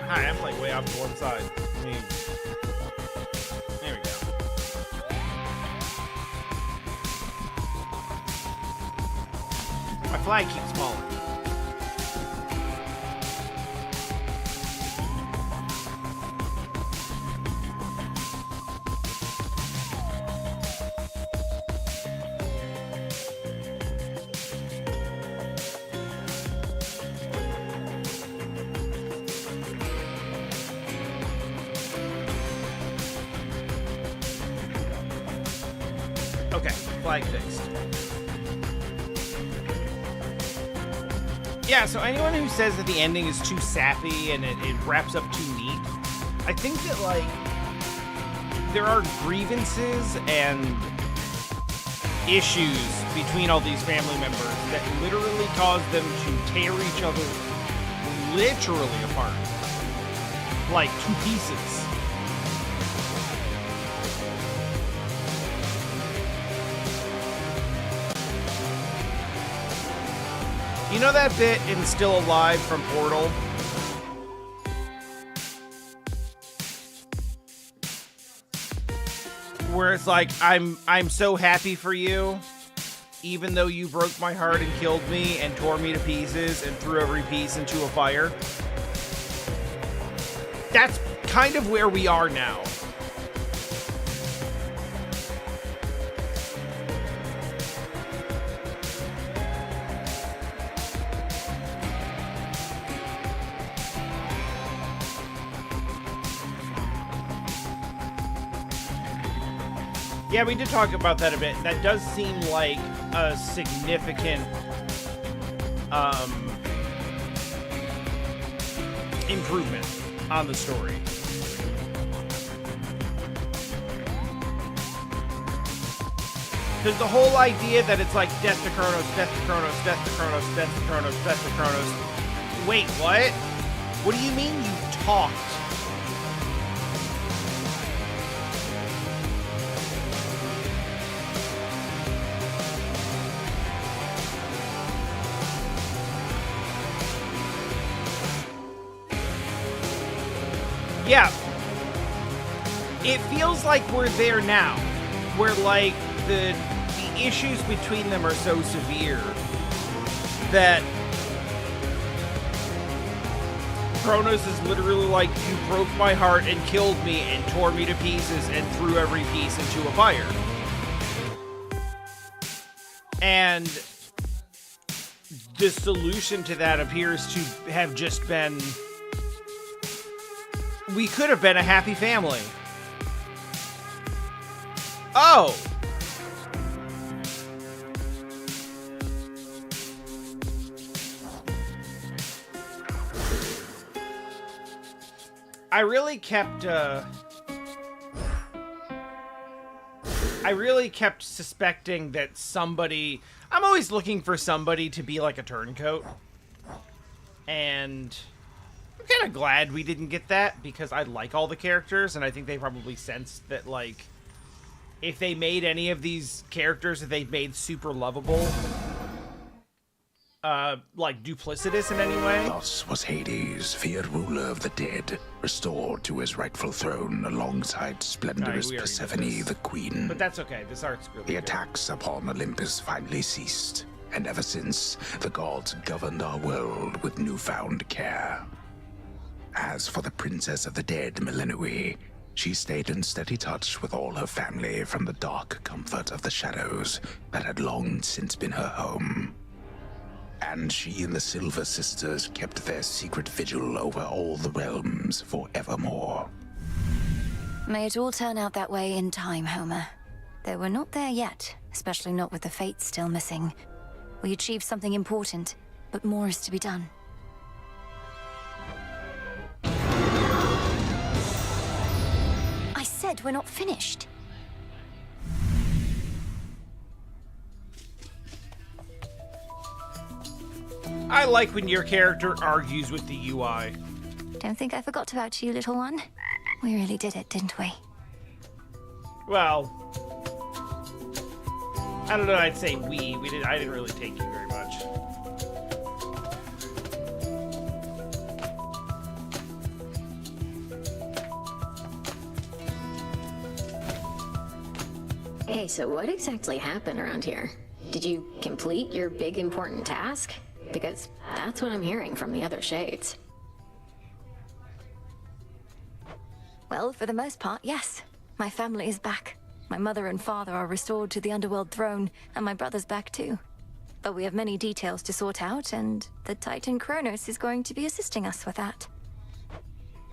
Hi, I'm like way off to one side. I mean, there we go. My flag keeps falling. Okay, flag fixed. Yeah, so anyone who says that the ending is too sappy and it wraps up too neat, I think that, like, there are grievances and issues between all these family members that literally cause them to tear each other literally apart. Like, to pieces. You know that bit in Still Alive from Portal? Where it's like, I'm so happy for you, even though you broke my heart and killed me and tore me to pieces and threw every piece into a fire. That's kind of where we are now. Yeah, we did talk about that a bit. That does seem like a significant improvement on the story. There's the whole idea that it's like death to Kronos, death to Kronos, death to Kronos, death to Kronos, death to Kronos. Wait, what? What do you mean you talked? Yeah. It feels like we're there now. Where, like, the issues between them are so severe that Kronos is literally like, you broke my heart and killed me and tore me to pieces and threw every piece into a fire. And the solution to that appears to have just been, we could have been a happy family. Oh! I really kept suspecting that somebody, I'm always looking for somebody to be like a turncoat. And I'm kind of glad we didn't get that, because I like all the characters, and I think they probably sensed that, like, if they made any of these characters that they made super lovable, like, duplicitous in any way. Thus was Hades, feared ruler of the dead, restored to his rightful throne alongside splendorous Persephone, the queen. But that's okay, this art's really The good. attacks upon Olympus finally ceased, and ever since, the gods governed our world with newfound care. As for the princess of the dead, Melanoi, she stayed in steady touch with all her family from the dark comfort of the shadows that had long since been her home. And she and the Silver Sisters kept their secret vigil over all the realms forevermore. May it all turn out that way in time, Homer. Though we're not there yet, especially not with the Fates still missing. We achieved something important, but more is to be done. I said we're not finished. I like when your character argues with the UI. Don't think I forgot about you, little one. We really did it, didn't we? Well, I don't know, I'd say we. I didn't really take you very much. Hey, so what exactly happened around here? Did you complete your big important task? Because that's what I'm hearing from the other shades. Well, for the most part, yes. My family is back. My mother and father are restored to the underworld throne, and my brother's back too. But we have many details to sort out, and the Titan Kronos is going to be assisting us with that.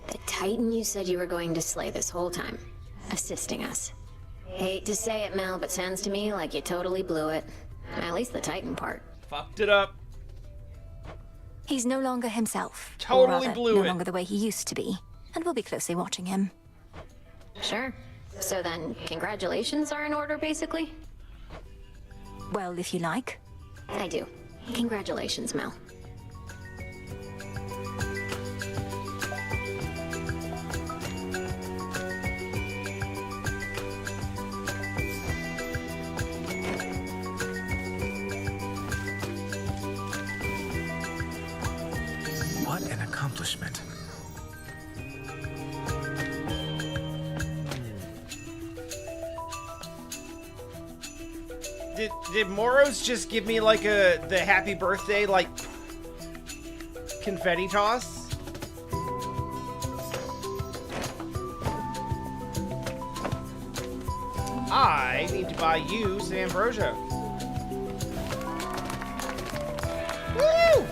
The Titan you said you were going to slay this whole time. Assisting us. Hate to say it, Mel, but sounds to me like you totally blew it. At least the Titan part. Fucked it up. He's no longer himself. Totally or rather, blew no it. longer the way he used to be. And we'll be closely watching him. Sure. So then, congratulations are in order, basically? Well, if you like. I do. Congratulations, Mel. What an accomplishment. Did Moros just give me like the happy birthday like confetti toss? I need to buy you some ambrosia. Woo!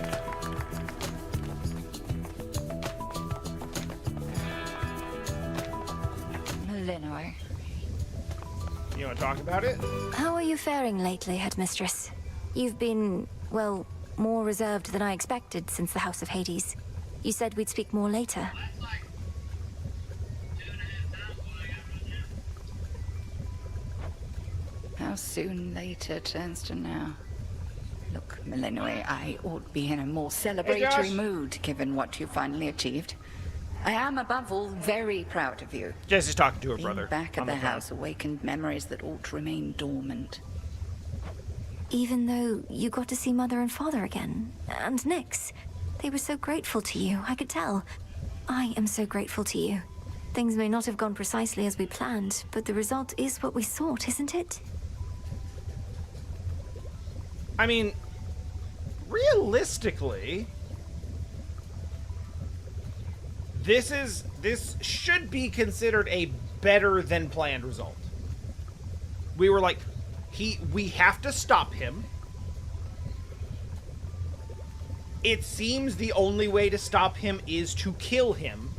Illinois. You want to talk about it? How are you faring lately, Headmistress? You've been, well, more reserved than I expected since the House of Hades. You said we'd speak more later. How soon later turns to now. Look, Illinois, I ought to be in a more celebratory Josh. mood given what you finally achieved. I am, above all, very proud of you. Jess is talking to her Being brother. back on at the phone. house awakened memories that ought to remain dormant. Even though you got to see Mother and Father again, and Nyx. They were so grateful to you, I could tell. I am so grateful to you. Things may not have gone precisely as we planned, but the result is what we sought, isn't it? I mean, realistically, this should be considered a better than planned result. We were like, we have to stop him. It seems the only way to stop him is to kill him.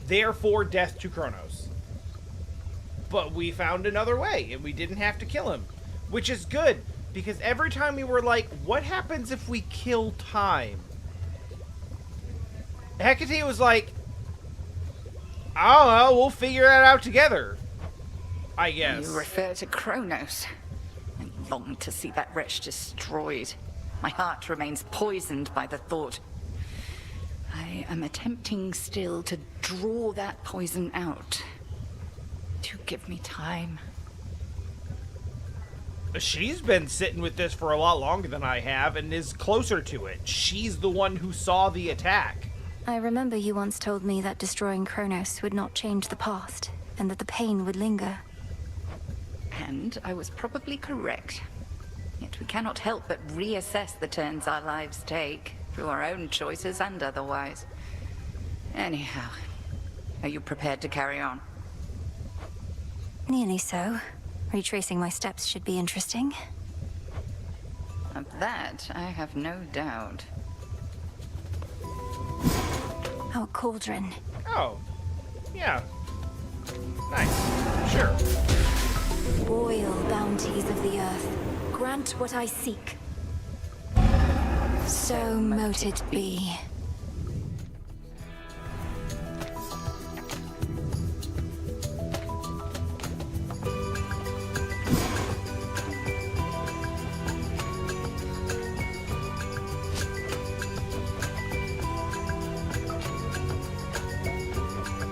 Therefore, death to Kronos. But we found another way, and we didn't have to kill him. Which is good, because every time we were like, what happens if we kill time? Hecate was like, I don't know, we'll figure that out together. I guess. You refer to Kronos. I long to see that wretch destroyed. My heart remains poisoned by the thought. I am attempting still to draw that poison out. Do give me time. She's been sitting with this for a lot longer than I have and is closer to it. She's the one who saw the attack. I remember you once told me that destroying Kronos would not change the past, and that the pain would linger. And I was probably correct. Yet we cannot help but reassess the turns our lives take, through our own choices and otherwise. Anyhow, are you prepared to carry on? Nearly so. Retracing my steps should be interesting. Of that, I have no doubt. Our cauldron. Oh. Yeah. Nice. Sure. Boil bounties of the earth. Grant what I seek. So mote it be.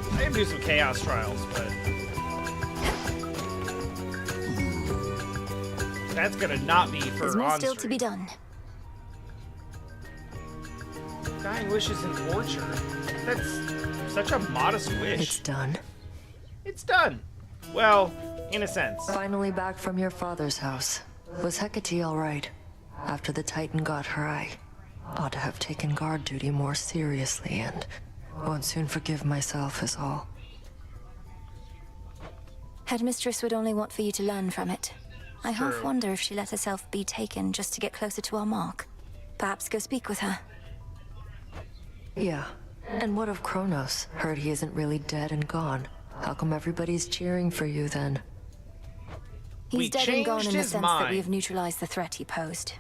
I can do some chaos trials, but that's gonna not be for There's more on still to be stream. done. Dying wishes in orchard. That's such a modest wish. It's done. It's done. Well, In a sense. Finally back from your father's house. Was Hecate all right? After the Titan got her, I ought to have taken guard duty more seriously and won't soon forgive myself is all. Headmistress would only want for you to learn from it. I half True. wonder if she let herself be taken just to get closer to our mark. Perhaps go speak with her. Yeah. And what of Kronos? Heard he isn't really dead and gone. How come everybody's cheering for you then? He's We dead and gone changed in the his sense that mind. we have neutralized the threat he posed.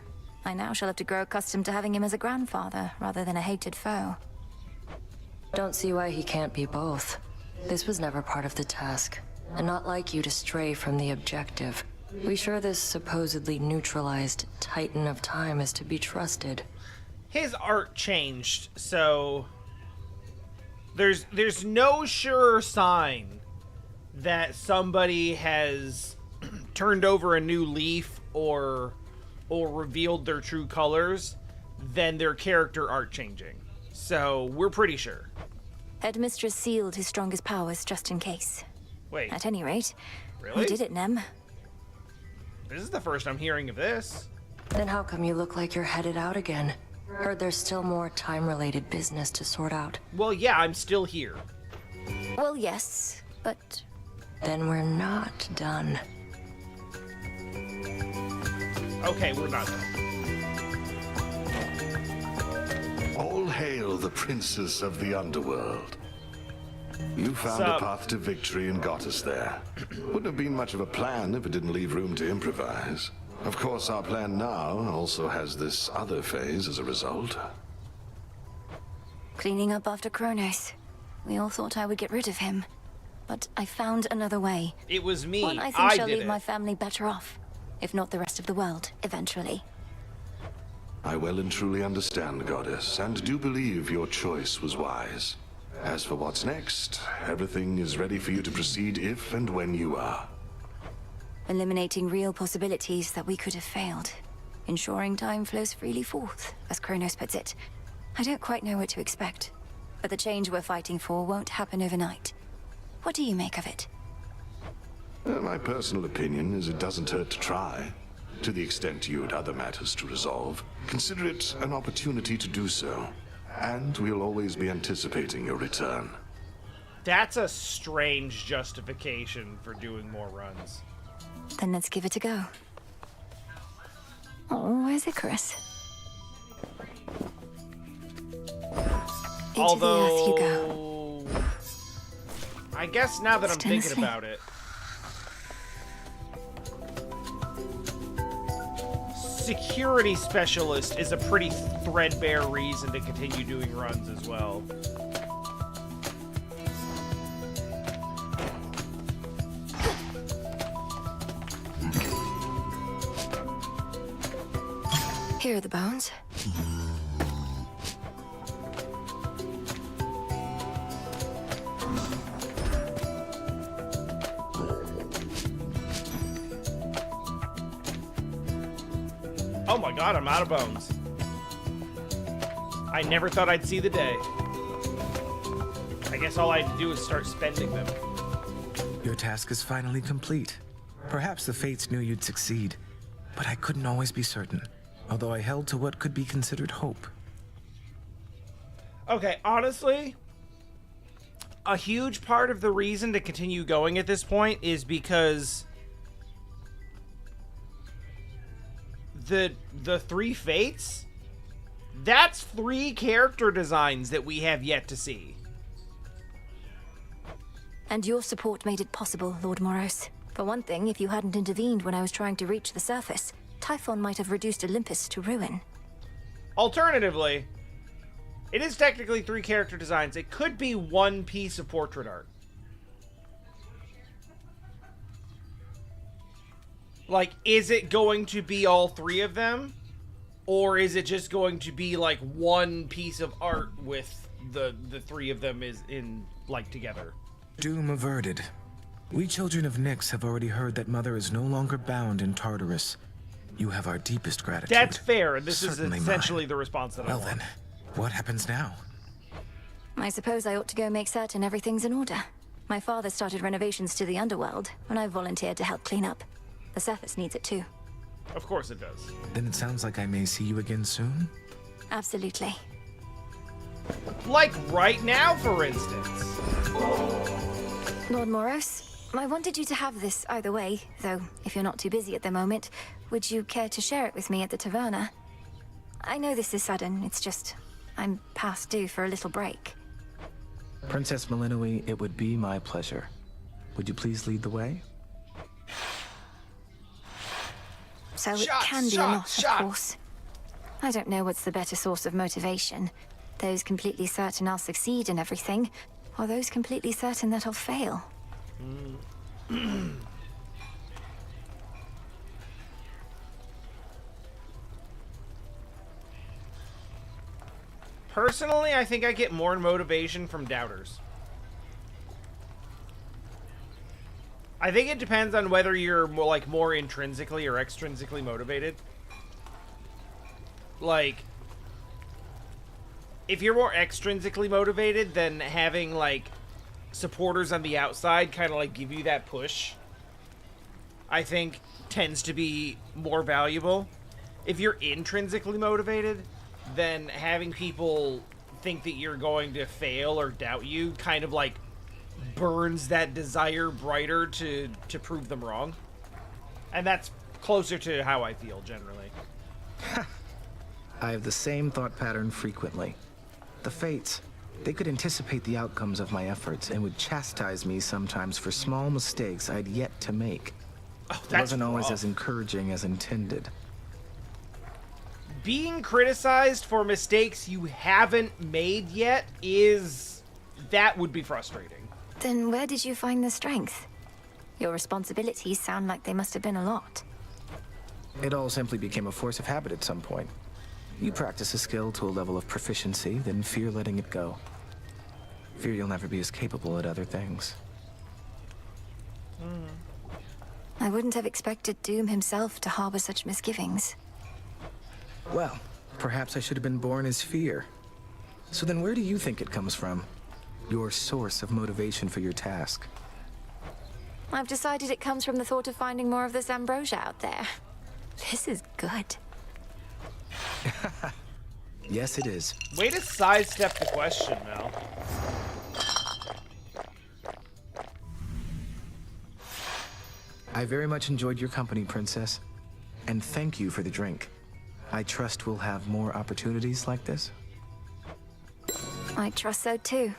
I now shall have to grow accustomed to having him as a grandfather rather than a hated foe. Don't see why he can't be both. This was never part of the task, and not like you to stray from the objective. We sure this supposedly neutralized Titan of Time is to be trusted? His art changed, so there's no sure sign that somebody has turned over a new leaf or revealed their true colors than their character art changing. So we're pretty sure. Headmistress sealed his strongest powers just in case. Wait, At any rate, really? who did it, Nem? This is the first I'm hearing of this. Then how come you look like you're headed out again? Heard there's still more time-related business to sort out. Well, yeah, I'm still here. Well, yes, but Then we're not done. Okay, we're not done. All hail the princess of the underworld. You found Sup? a path to victory and got us there. Wouldn't have been much of a plan if it didn't leave room to improvise. Of course, our plan now also has this other phase as a result. cleaning up after Kronos. We all thought I would get rid of him, but I found another way. It was me. One I think I shall did leave it. my family better off, if not the rest of the world, eventually. I well and truly understand, Goddess, and do believe your choice was wise. As for what's next, everything is ready for you to proceed if and when you are. Eliminating real possibilities that we could have failed. Ensuring time flows freely forth, as Kronos puts it. I don't quite know what to expect, but the change we're fighting for won't happen overnight. What do you make of it? My personal opinion is it doesn't hurt to try. To the extent you had other matters to resolve, consider it an opportunity to do so. And we'll always be anticipating your return. That's a strange justification for doing more runs. Then let's give it a go. Oh, where's Icarus? Into the earth you go. Although, I guess now that I'm Still thinking asleep. about it, security specialist is a pretty threadbare reason to continue doing runs as well. Here are the bones. Oh my god, I'm out of bones. I never thought I'd see the day. I guess all I had to do is start spending them. Your task is finally complete. Perhaps the fates knew you'd succeed, but I couldn't always be certain, although I held to what could be considered hope. Okay, honestly, a huge part of the reason to continue going at this point is because the three fates, that's 3 character designs that we have yet to see. And your support made it possible, Lord Moros. For one thing, if you hadn't intervened when I was trying to reach the surface, Typhon might have reduced Olympus to ruin. Alternatively, it is technically 3 character designs. It could be 1 piece of portrait art. Like, is it going to be all 3 of them? Or is it just going to be, like, 1 piece of art with the 3 of them is in, like, together? Doom averted. We children of Nyx have already heard that Mother is no longer bound in Tartarus. You have our deepest gratitude. That's fair, and this Certainly is essentially mine. the response that I Well want. then, what happens now? I suppose I ought to go make certain everything's in order. My father started renovations to the underworld when I volunteered to help clean up. The surface needs it too. Of course it does. Then it sounds like I may see you again soon? Absolutely. Like right now, for instance. Lord Moros, I wanted you to have this either way, though if you're not too busy at the moment, would you care to share it with me at the taverna? I know this is sudden, it's just I'm past due for a little break. Princess Melinoi, it would be my pleasure. Would you please lead the way? So it Shots, can be a shots, lot, shots. of course. I don't know what's the better source of motivation. Those completely certain I'll succeed in everything, or those completely certain that I'll fail. Personally, I think I get more motivation from doubters. I think it depends on whether you're more intrinsically or extrinsically motivated. Like, if you're more extrinsically motivated, then having, like, supporters on the outside kind of, like, give you that push, I think tends to be more valuable. If you're intrinsically motivated, then having people think that you're going to fail or doubt you kind of, like, burns that desire brighter to prove them wrong. And that's closer to how I feel, generally. I have the same thought pattern frequently. The fates, they could anticipate the outcomes of my efforts and would chastise me sometimes for small mistakes I'd yet to make. Oh, It that's wasn't always rough. as encouraging as intended. Being criticized for mistakes you haven't made yet that would be frustrating. Then where did you find the strength? Your responsibilities sound like they must have been a lot. It all simply became a force of habit at some point. You practice a skill to a level of proficiency, then fear letting it go. Fear you'll never be as capable at other things. I wouldn't have expected Doom himself to harbor such misgivings. Well, perhaps I should have been born as fear. So then where do you think it comes from? Your source of motivation for your task? I've decided it comes from the thought of finding more of this ambrosia out there. This is good. Yes, it is. Way to sidestep the question, Mel. I very much enjoyed your company, Princess. And thank you for the drink. I trust we'll have more opportunities like this. I trust so too.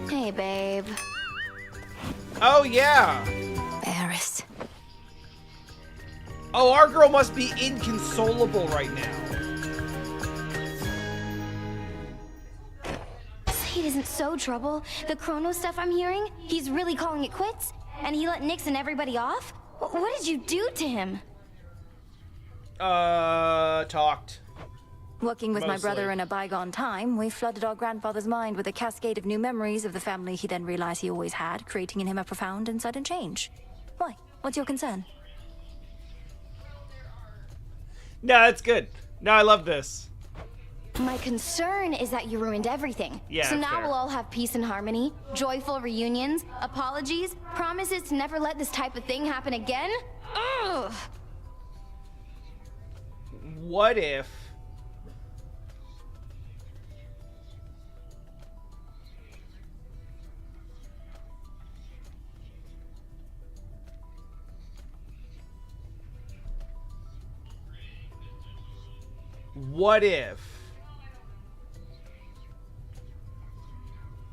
Hey, babe. Oh, yeah. Eris. Oh, our girl must be inconsolable right now. Slade isn't so trouble. The Chrono stuff I'm hearing, he's really calling it quits? And he let Nyx and everybody off? What did you do to him? Talked. Working with my Mostly. brother in a bygone time, we flooded our grandfather's mind with a cascade of new memories of the family he then realized he always had, creating in him a profound and sudden change. Why? What's your concern? No, that's good. No, I love this. My concern is that you ruined everything. Yeah, so now fair. we'll all have peace and harmony, joyful reunions, apologies, promises to never let this type of thing happen again? Ugh! What if... What if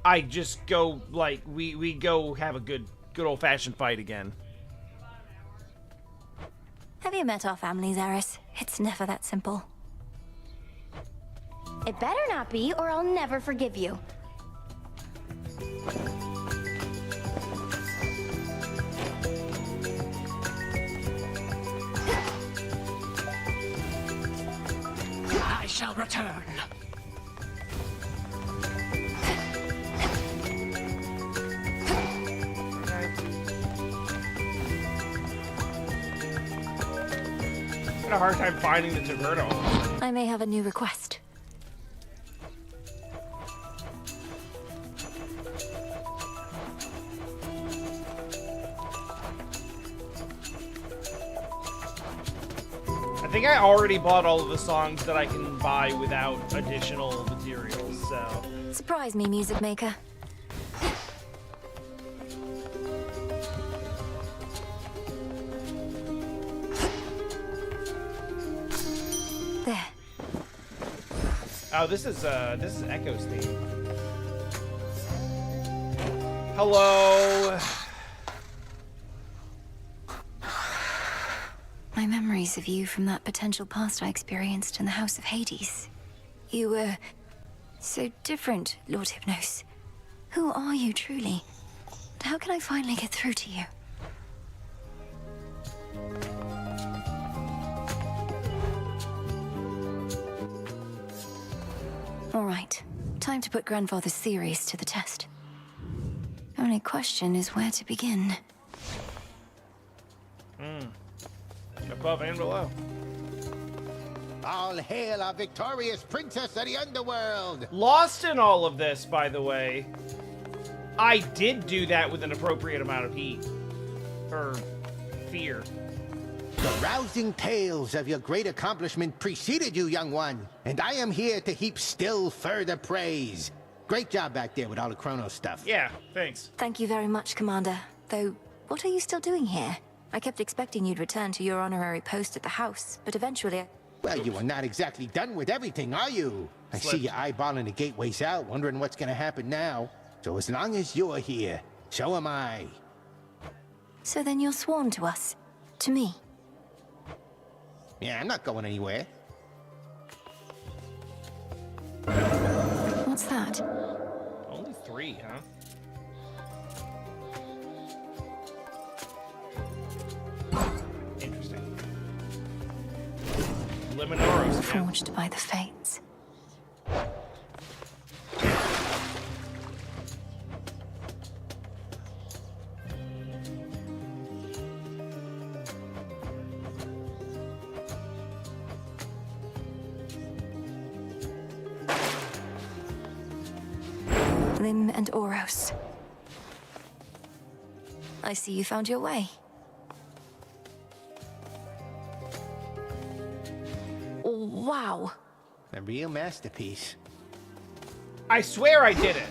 I just go, like, we go have a good old-fashioned fight again? Have you met our families, Eris? It's never that simple. It better not be, or I'll never forgive you. I shall return. Had a hard time finding the Taverna. I may have a new request. think I already bought all of the songs that I can buy without additional materials, so... Surprise me, music maker. There. Oh, this is Echo's theme. Hello. My memories of you from that potential past I experienced in the House of Hades. You were so different, Lord Hypnos. Who are you truly? How can I finally get through to you? All right, time to put Grandfather's theories to the test. Only question is where to begin. Above and below. All hail our victorious princess of the underworld! Lost in all of this, by the way. I did do that with an appropriate amount of heat. Or fear. The rousing tales of your great accomplishment preceded you, young one, and I am here to heap still further praise. Great job back there with all the Chronos stuff. Yeah, thanks. Thank you very much, Commander. Though, what are you still doing here? I kept expecting you'd return to your honorary post at the house, but eventually... Well, you are not exactly done with everything, are you? I see you eyeballing the gateways out, wondering what's gonna happen now. So as long as you're here, so am I. So then you're sworn to us. To me. Yeah, I'm not going anywhere. What's that? Only 3, huh? Interesting. Liminoros. Forged by the fates. Lim and Oros. I see you found your way. Wow. A real masterpiece. I swear I did it.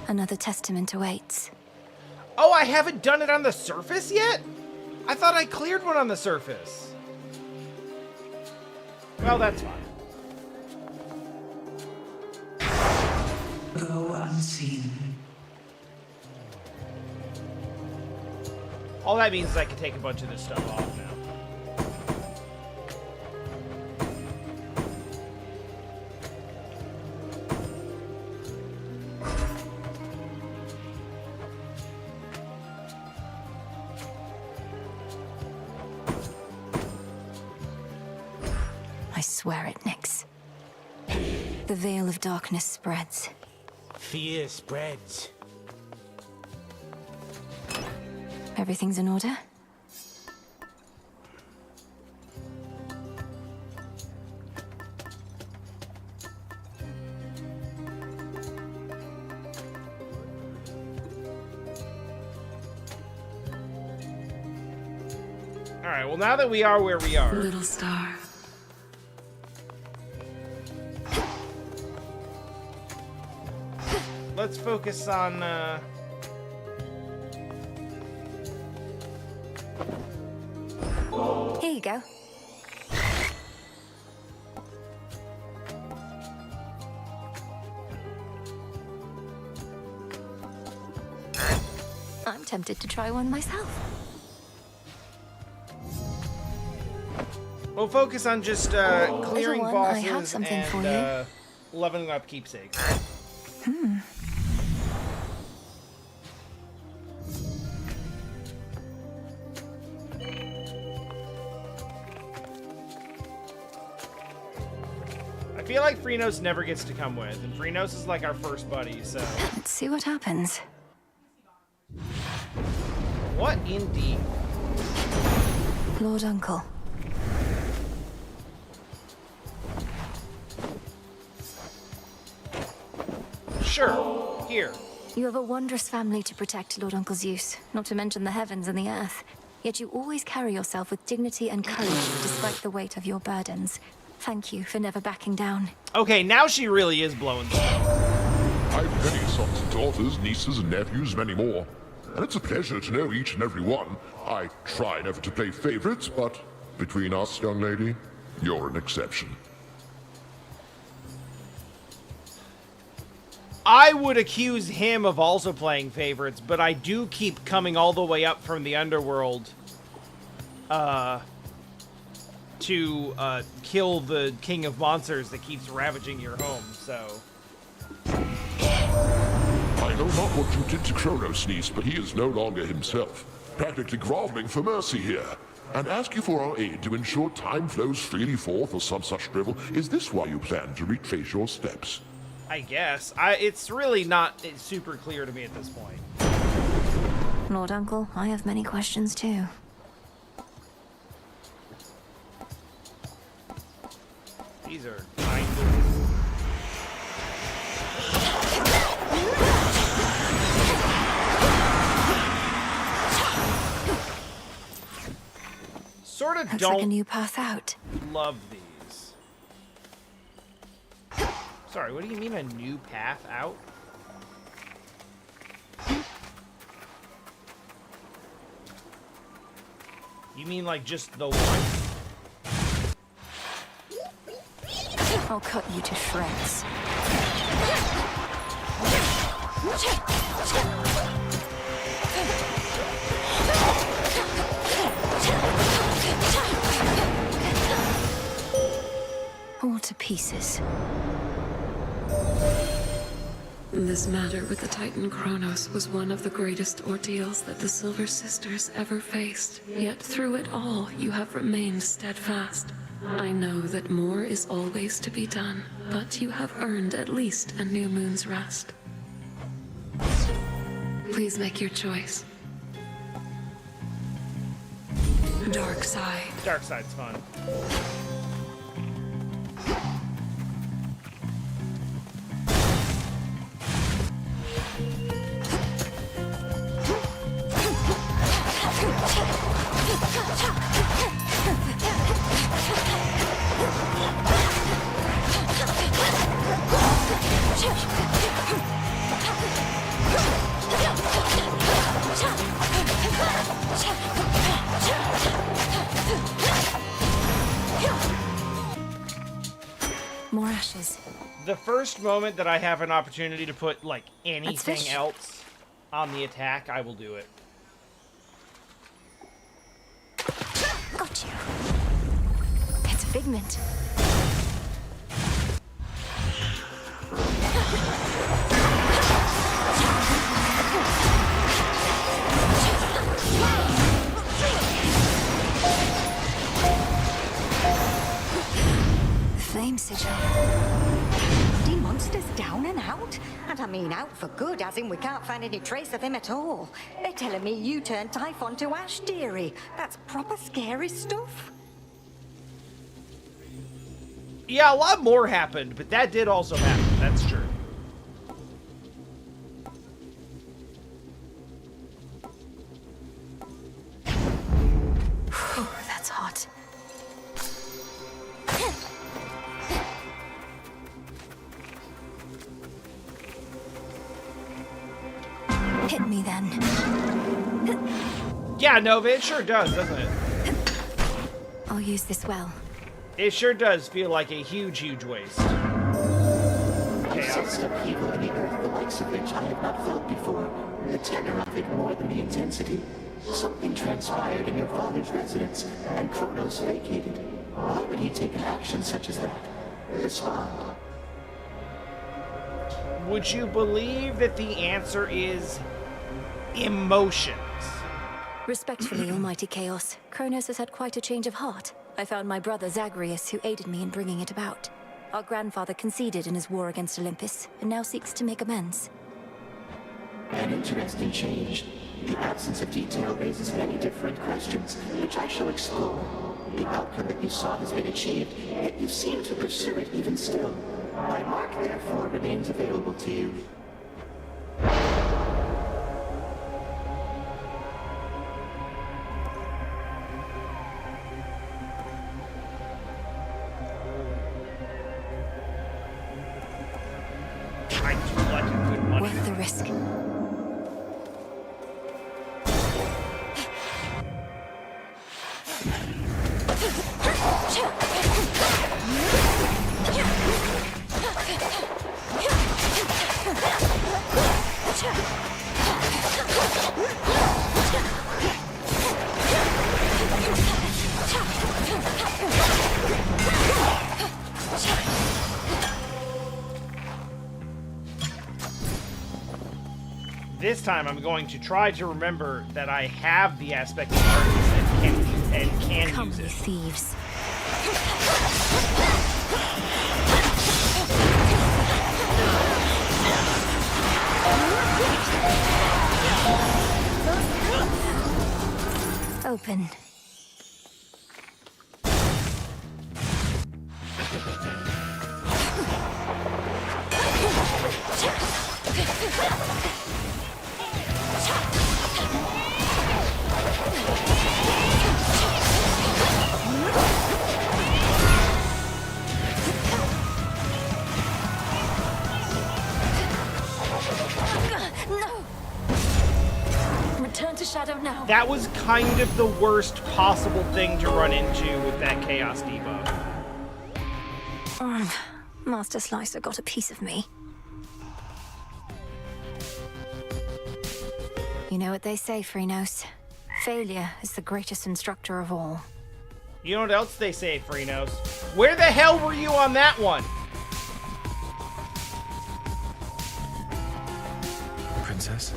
Another testament awaits. Oh, I haven't done it on the surface yet? I thought I cleared one on the surface. Well, that's fine. Go unseen. All that means is I can take a bunch of this stuff off now. I swear it, Nyx. The veil of darkness spreads. Fear spreads. Everything's in order? Alright, well now that we are where we are... Little star. Let's focus on, Here you go. I'm tempted to try one myself. We'll focus on just, clearing Little one, I bosses have something and, for you. leveling up keepsakes. I feel like Freenos never gets to come with, and Freenos is like our first buddy, so... Let's see what happens. What indeed? Lord Uncle. Sure, here. You have a wondrous family to protect, Lord Uncle's use, not to mention the heavens and the earth. yet you always carry yourself with dignity and courage despite the weight of your burdens. Thank you for never backing down. Okay, now she really is blowing smoke. I've many sons and daughters, nieces and nephews, many more. And it's a pleasure to know each and every one. I try never to play favorites, but between us, young lady, you're an exception. I would accuse him of also playing favorites, but I do keep coming all the way up from the underworld to kill the king of monsters that keeps ravaging your home, so... I know not what you did to Kronos, niece, but he is no longer himself, practically groveling for mercy here, and ask you for our aid to ensure time flows freely forth or some such drivel. Is this why you plan to retrace your steps? I guess. It's really not super clear to me at this point. Lord Uncle, I have many questions too. These are kind of... Sort of Looks don't like a new path out. love these. Sorry, what do you mean a new path out? You mean like just the one? I'll cut you to shreds. All to pieces. This matter with the Titan Kronos was one of the greatest ordeals that the Silver Sisters ever faced. Yet through it all, you have remained steadfast. I know that more is always to be done, but you have earned at least a new moon's rest. Please make your choice. Dark side. Dark side's fun. More ashes. The first moment that I have an opportunity to put, like, anything fish. else on the attack, I will do it. Got you. It's a figment. Flame sigil. The monster's down and out? And I mean out for good, as in we can't find any trace of him at all. They're telling me you turned Typhon to ash, dearie. That's proper scary stuff. Yeah, a lot more happened, but that did also happen. That's true. Whew, that's hot. Hit me then. Yeah, Nova, it sure does, doesn't it? I'll use this well. It sure does feel like a huge, huge waste. Sensed upheaval in the earth, the likes of which I had not felt before. The tenor of it more than the intensity. Something transpired in your father's residence, and Kronos vacated. Why would he take an action such as that? Respond. Would you believe that the answer is emotions? Respectfully, Almighty Chaos, Kronos has had quite a change of heart. I found my brother Zagreus, who aided me in bringing it about. Our grandfather conceded in his war against Olympus, and now seeks to make amends. An interesting change. The absence of detail raises many different questions, which I shall explore. The outcome that you sought has been achieved, yet you seem to pursue it even still. My mark, therefore, remains available to you. I just collected good money. Worth the risk. This time I'm going to try to remember that I have the aspect of artists and can use it. Thieves. Open. Return to Shadow now. That was kind of the worst possible thing to run into with that Chaos debuff. Master Slicer got a piece of me. You know what they say, Freenos. Failure is the greatest instructor of all. You know what else they say, Freenos? Where the hell were you on that one? Princess?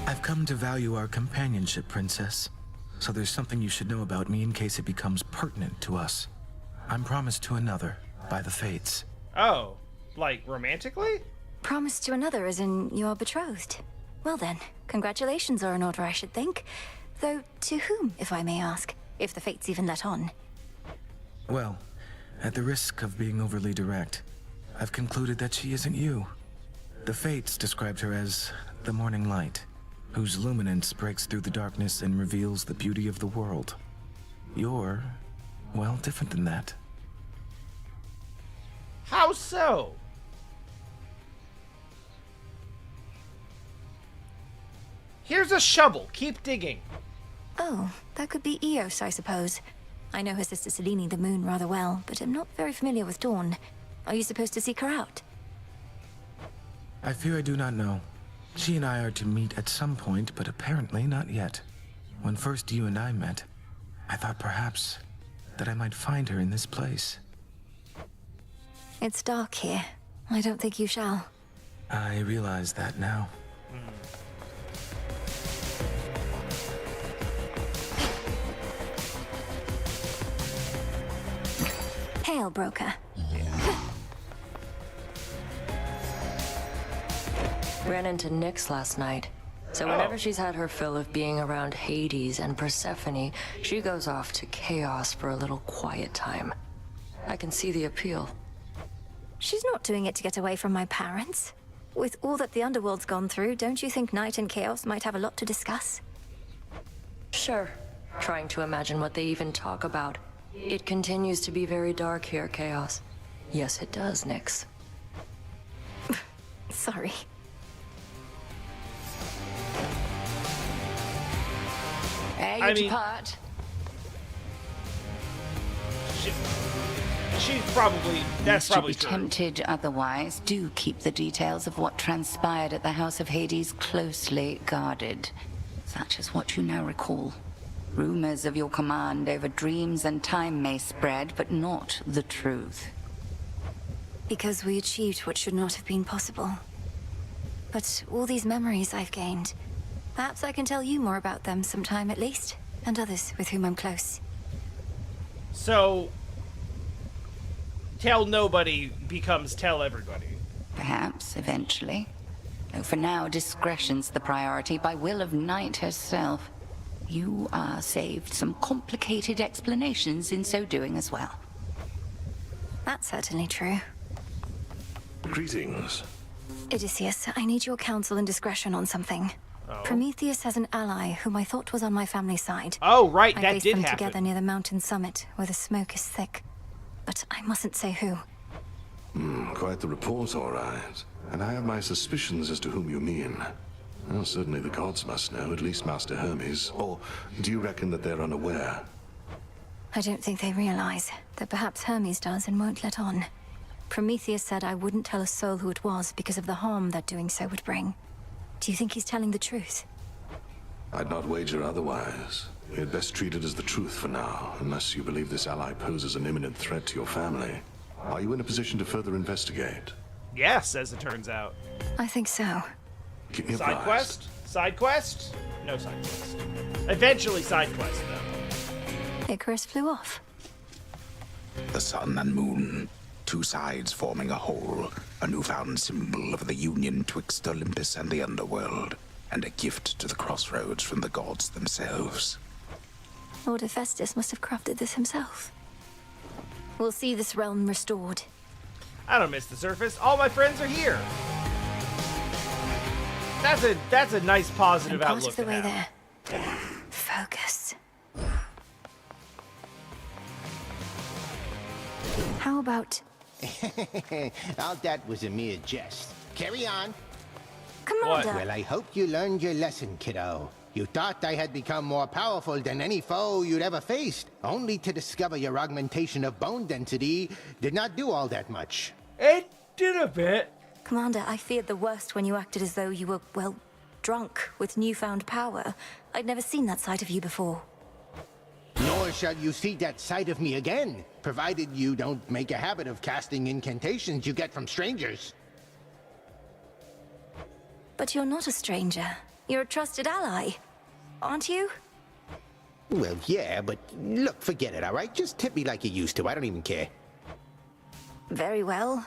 I've come to value our companionship, Princess. So there's something you should know about me in case it becomes pertinent to us. I'm promised to another, by the Fates. Oh, like romantically? Promised to another as in you're betrothed. Well then, congratulations are in order, I should think. Though, to whom, if I may ask? If the Fates even let on. Well, at the risk of being overly direct, I've concluded that she isn't you. The Fates described her as the morning light, whose luminance breaks through the darkness and reveals the beauty of the world. You're, well, different than that. How so? Here's a shovel. Keep digging. Oh, that could be Eos, I suppose. I know her sister Selene the Moon rather well, but I'm not very familiar with Dawn. Are you supposed to seek her out? I fear I do not know. She and I are to meet at some point, but apparently not yet. When first you and I met, I thought perhaps that I might find her in this place. It's dark here. I don't think you shall. I realize that now. Hail, broker. Ran into Nyx last night. So whenever she's had her fill of being around Hades and Persephone, she goes off to Chaos for a little quiet time. I can see the appeal. She's not doing it to get away from my parents. With all that the Underworld's gone through, don't you think Night and Chaos might have a lot to discuss? Sure. Trying to imagine what they even talk about. It continues to be very dark here, Chaos. Yes, it does, Nyx. Sorry. Hey, your part. She's probably... That's Lest probably you be true. tempted otherwise, do keep the details of what transpired at the House of Hades closely guarded. Such as what you now recall. Rumors of your command over dreams and time may spread, but not the truth. Because we achieved what should not have been possible. But all these memories I've gained, perhaps I can tell you more about them sometime at least, and others with whom I'm close. So, tell nobody becomes tell everybody. Perhaps, eventually. Though for now, discretion's the priority by will of Night herself. You are saved some complicated explanations in so doing as well. That's certainly true. Greetings. Odysseus, I need your counsel and discretion on something. Oh. Prometheus has an ally whom I thought was on my family's side. Oh, right, I that faced did them happen. together near the mountain summit, where the smoke is thick. But I mustn't say who. Quite the report, all right. And I have my suspicions as to whom you mean. Well, certainly the gods must know, at least Master Hermes. Or do you reckon that they're unaware? I don't think they realize that perhaps Hermes does and won't let on. Prometheus said I wouldn't tell a soul who it was because of the harm that doing so would bring. Do you think he's telling the truth? I'd not wager otherwise. We had best treat it as the truth for now, unless you believe this ally poses an imminent threat to your family. Are you in a position to further investigate? Yes, as it turns out. I think so. Keep me Side apprised. quest? Side quest? No side quest. Eventually side quest, though. Icarus flew off. The sun and moon, two sides forming a whole, a newfound symbol of the union twixt Olympus and the underworld, and a gift to the crossroads from the gods themselves. Lord Hephaestus must have crafted this himself. We'll see this realm restored. I don't miss the surface. All my friends are here. That's a nice positive I'm part outlook of the to way have. there. Focus. How about... All that was a mere jest. Carry on. Commander! Well, I hope you learned your lesson, kiddo. You thought I had become more powerful than any foe you'd ever faced, only to discover your augmentation of bone density did not do all that much. It did a bit. Commander, I feared the worst when you acted as though you were, well, drunk with newfound power. I'd never seen that side of you before. Nor shall you see that side of me again, provided you don't make a habit of casting incantations you get from strangers. But you're not a stranger. You're a trusted ally, aren't you? Well, yeah, but look, forget it, all right? Just tip me like you used to. I don't even care. Very well.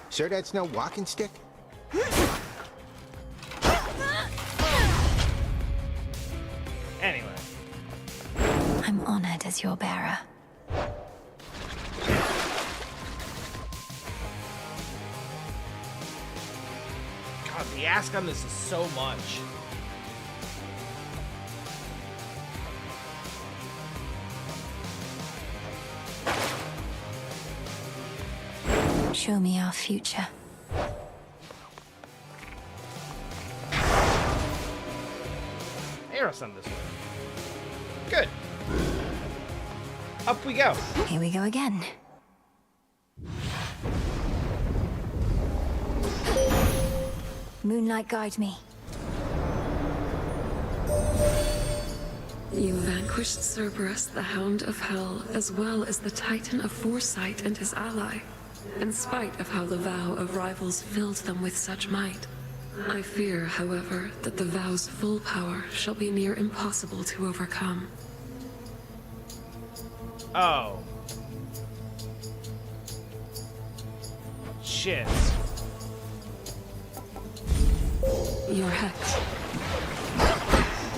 Sure that's no walking stick? Anyway. I'm honored as your bearer. God, the ask on this is so much. Show me our future. Arrows on this way. Good. Up we go. Here we go again. Moonlight, guide me. You vanquished Cerberus, the Hound of Hell, as well as the Titan of Foresight and his ally, in spite of how the vow of rivals filled them with such might. I fear, however, that the vow's full power shall be near impossible to overcome. Oh. Shit. Your hex.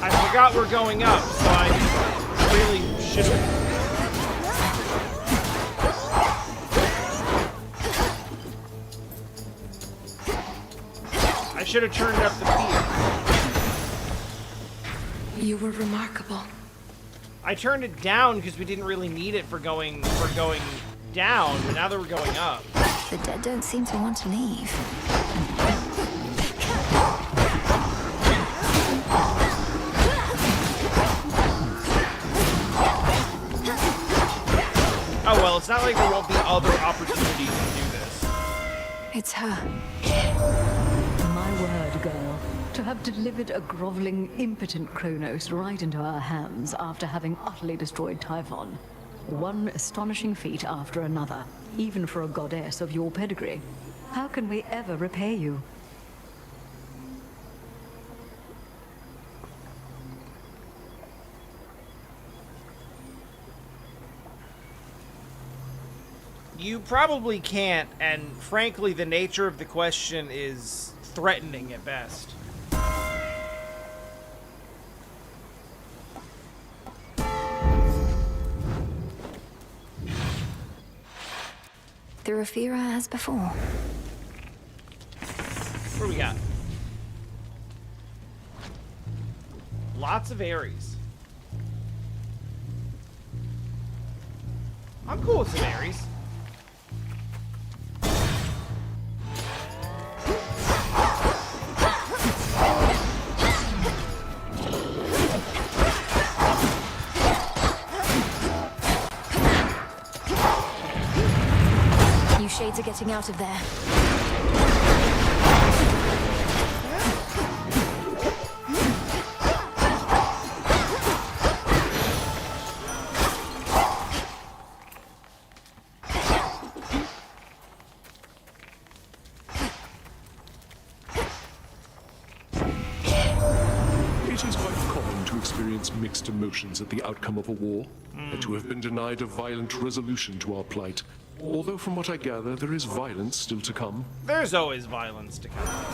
I forgot we're going up, so I really should have... I should have turned up the speed. You were remarkable. I turned it down because we didn't really need it for going down, but now that we're going up. The dead don't seem to want to leave. Oh well, it's not like there won't be other opportunities to do this. It's her. My word, girl. To have delivered a groveling, impotent Kronos right into our hands after having utterly destroyed Typhon. One astonishing feat after another, even for a goddess of your pedigree. How can we ever repay you? You probably can't, and frankly, the nature of the question is threatening at best. The Raphira as before. What do we got? Lots of Ares. I'm cool with some Ares. shades are getting out of there. It is quite common to experience mixed emotions at the outcome of a war, and to have been denied a violent resolution to our plight. Although from what I gather, there is violence still to come. There's always violence to come.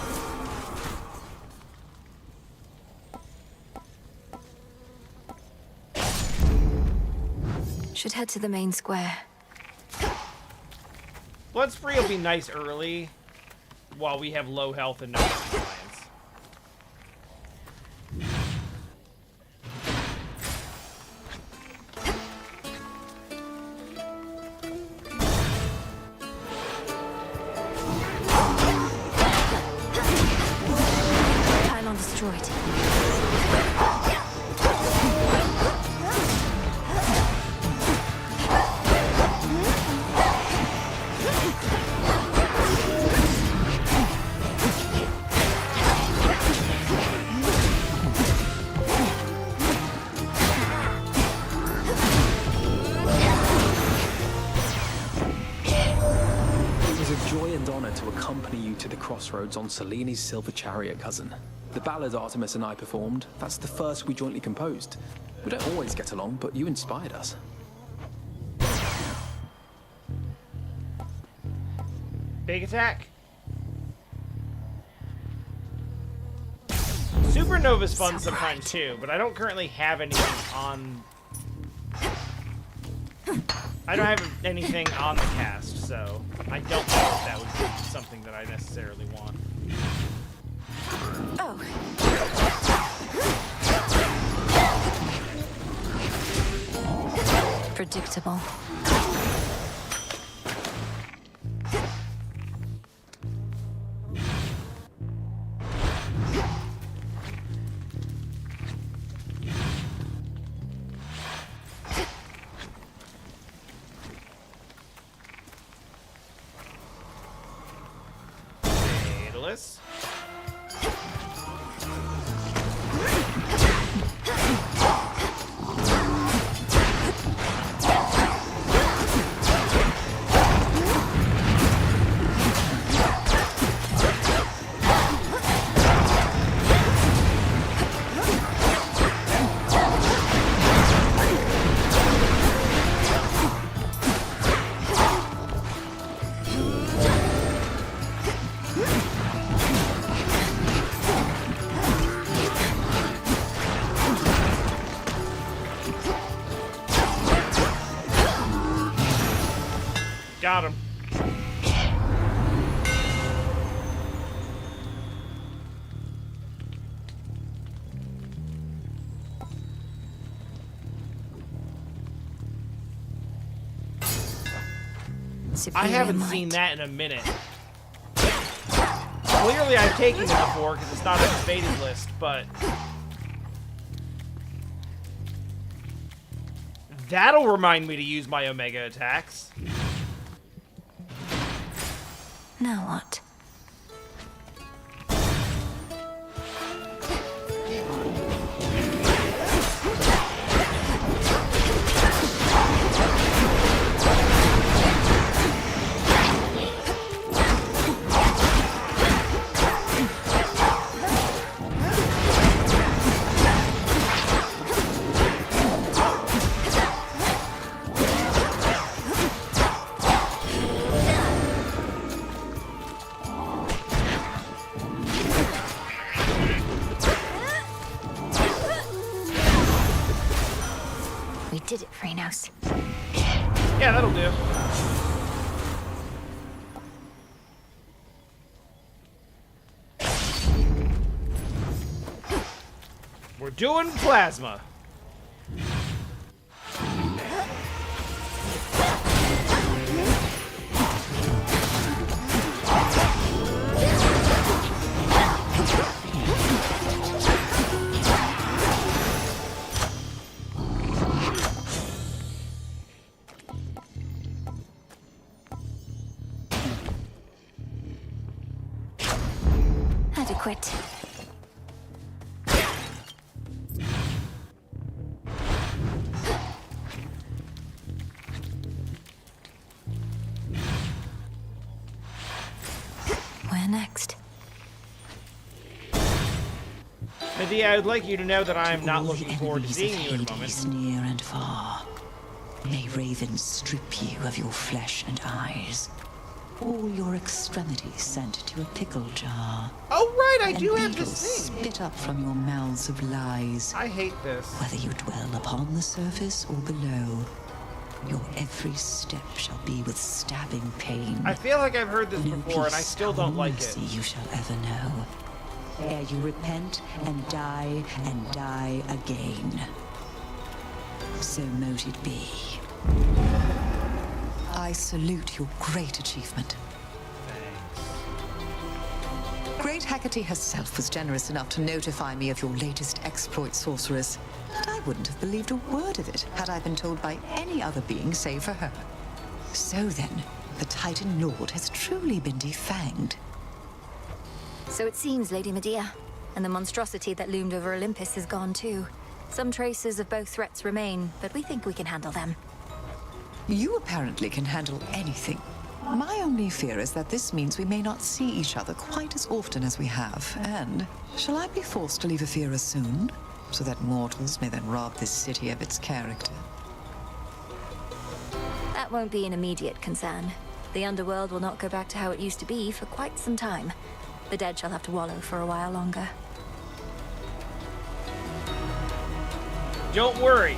Should head to the main square. Blood spree will be nice early, while we have low health and no compliance. Pylon destroyed. To accompany you to the crossroads on Seleni's silver chariot, cousin. The ballad Artemis and I performed, that's the first we jointly composed. We don't always get along, but you inspired us. Big attack. Supernova's fun sometimes too, but I don't currently have anything on... I don't have anything on the cast, so I don't know if that would be something that I necessarily want. Oh. Predictable. Daedalus. Got him. I haven't seen that in a minute. Clearly I've taken it before because it's not on the faded list, but... that'll remind me to use my Omega attacks. Now what? We did it, Frenos. Yeah, that'll do. We're doing plasma. quit. Where next? Medea, I would like you to know that I am not All looking the forward to enemies seeing of you in a moment. Hades, near and far. May ravens strip you of your flesh and eyes. All your extremities sent to a pickle jar. Oh, right, I and do have beetles this thing. spit up from your mouths of lies. I hate this. Whether you dwell upon the surface or below, your every step shall be with stabbing pain. I feel like I've heard this No before, and I peace still or don't like mercy it. you shall ever know. Ere you repent and die again. So mote it be. I salute your great achievement. Great Hecate herself was generous enough to notify me of your latest exploit, sorceress. But I wouldn't have believed a word of it had I been told by any other being save for her. So then, the Titan Lord has truly been defanged. So it seems, Lady Medea. And the monstrosity that loomed over Olympus is gone too. Some traces of both threats remain, but we think we can handle them. You apparently can handle anything. My only fear is that this means we may not see each other quite as often as we have. And shall I be forced to leave Ephira soon, so that mortals may then rob this city of its character? That won't be an immediate concern. The underworld will not go back to how it used to be for quite some time. The dead shall have to wallow for a while longer. Don't worry.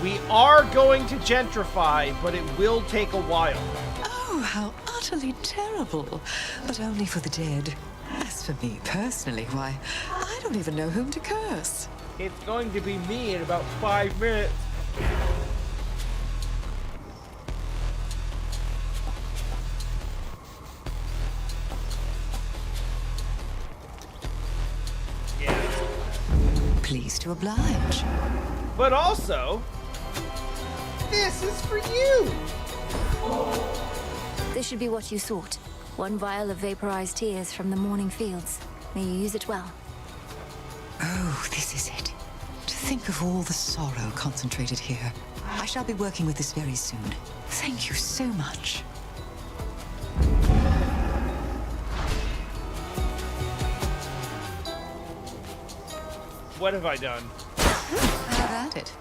We are going to gentrify, but it will take a while. Oh, how utterly terrible. But only for the dead. As for me personally, why, I don't even know whom to curse. It's going to be me in about 5 minutes. Pleased to oblige. But also, this is for you! This should be what you sought. One vial of vaporized tears from the morning fields. May you use it well. Oh, this is it. To think of all the sorrow concentrated here. I shall be working with this very soon. Thank you so much. What have I done? Have at it.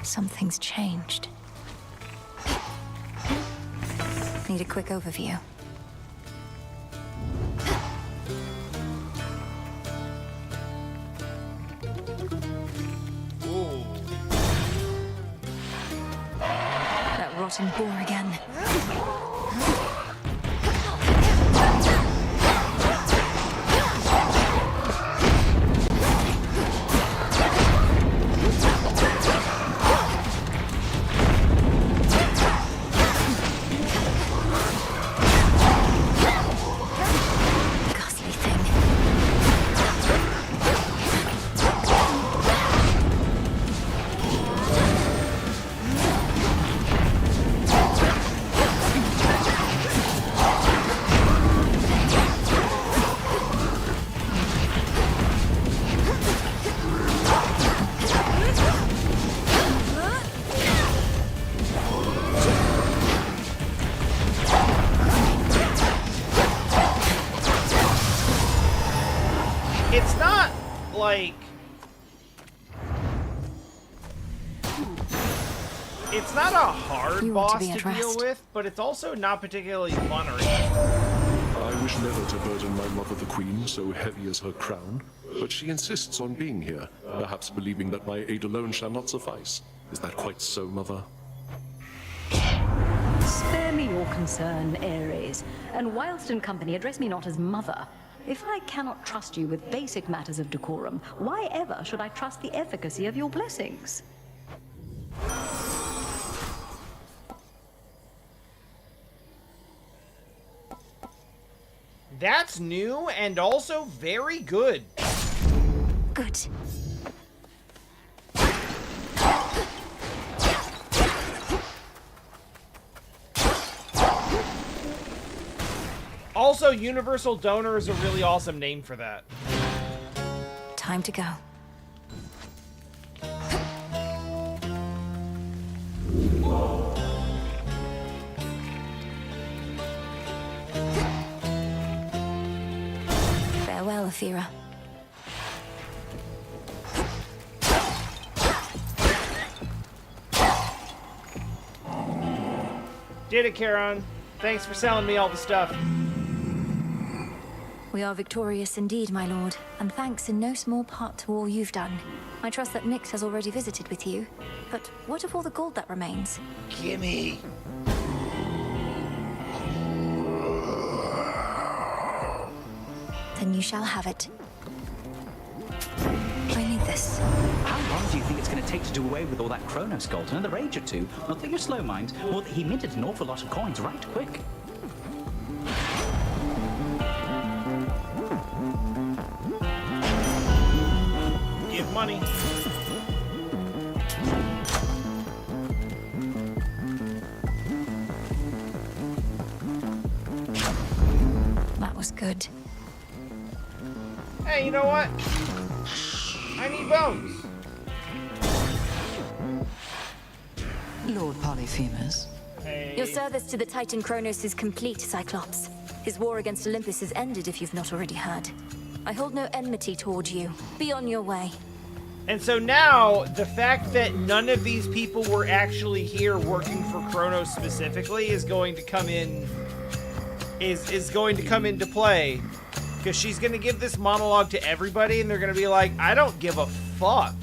Something's changed. Need a quick overview. Ooh. That rotten boar again. Ghastly thing. It's not like... It's not a hard You ought to boss be to at deal rest. with, but it's also not particularly fun or I wish never to burden my mother the queen, so heavy as her crown. But she insists on being here, perhaps believing that my aid alone shall not suffice. Is that quite so, mother? Spare me your concern, Ares. And whilst in company, address me not as mother. If I cannot trust you with basic matters of decorum, why ever should I trust the efficacy of your blessings? That's new and also very good. Good. Also, Universal Donor is a really awesome name for that. Time to go. Farewell, Athera. Did it, Charon. Thanks for selling me all the stuff. We are victorious indeed, my lord, and thanks in no small part to all you've done. I trust that Nyx has already visited with you, but what of all the gold that remains? Gimme. Then you shall have it. I need this. How long do you think it's going to take to do away with all that Chronos gold? Another age or two? Not that you're slow, mind, or that he minted an awful lot of coins right quick. Give money. That was good. Hey, you know what? I need bones. Lord Polyphemus. Hey. Your service to the Titan Kronos is complete, Cyclops. His war against Olympus is ended, if you've not already heard. I hold no enmity toward you. Be on your way. And so now, the fact that none of these people were actually here working for Kronos specifically is going to come in... is going to come into play. Because she's going to give this monologue to everybody, and they're going to be like, I don't give a fuck.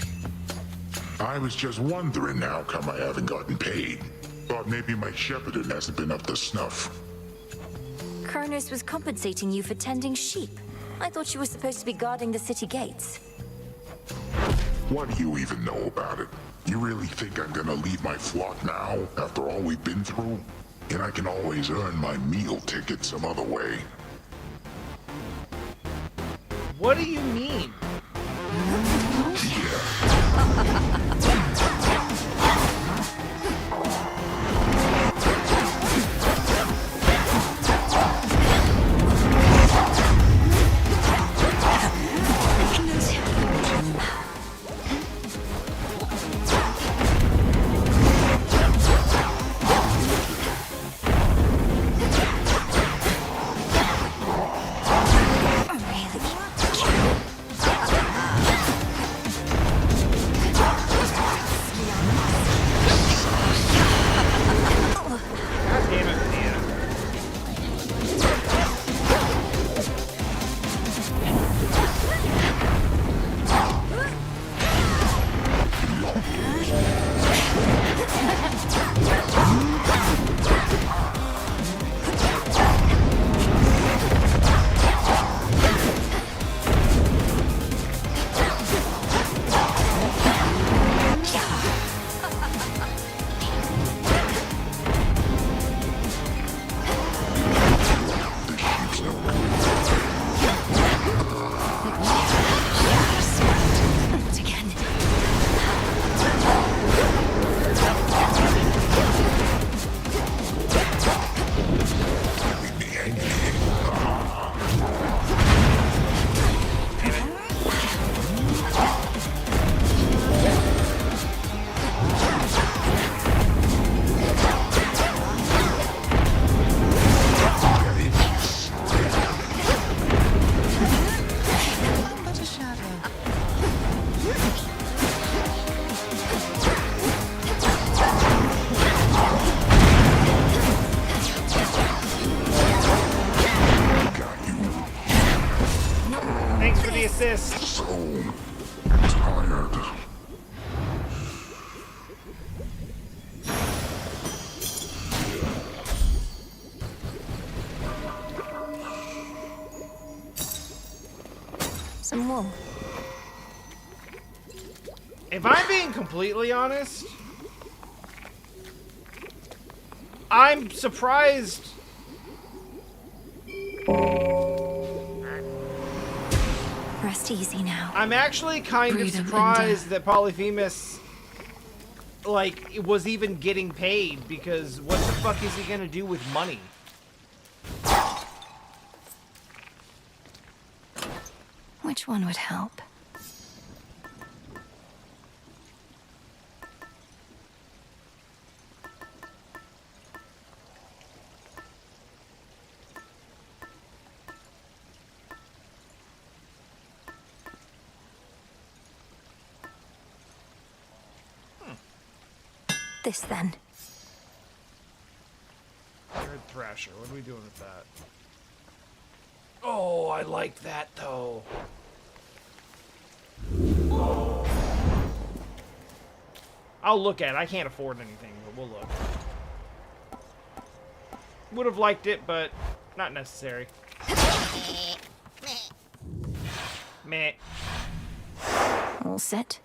I was just wondering how come I haven't gotten paid. Thought maybe my shepherding hasn't been up to snuff. Kronos was compensating you for tending sheep. I thought you were supposed to be guarding the city gates. What do you even know about it? You really think I'm gonna leave my flock now, after all we've been through? And I can always earn my meal ticket some other way. What do you mean? So tired. Some wool. If I'm being completely honest, I'm surprised. Rest easy now. I'm actually kind of surprised that Polyphemus, like, was even getting paid, because what the fuck is he gonna do with money? Which one would help? This then. Red Thrasher. What are we doing with that? Oh, I like that though. I'll look at it. I can't afford anything, but we'll look. Would have liked it, but not necessary. Meh. All set.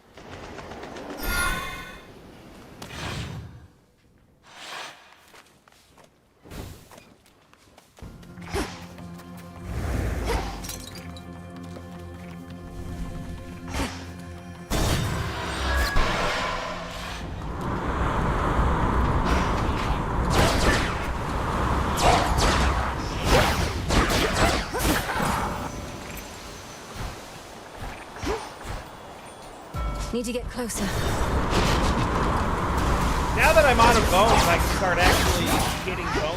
Need to get closer. Now that I'm out of bones, I can start actually getting bones.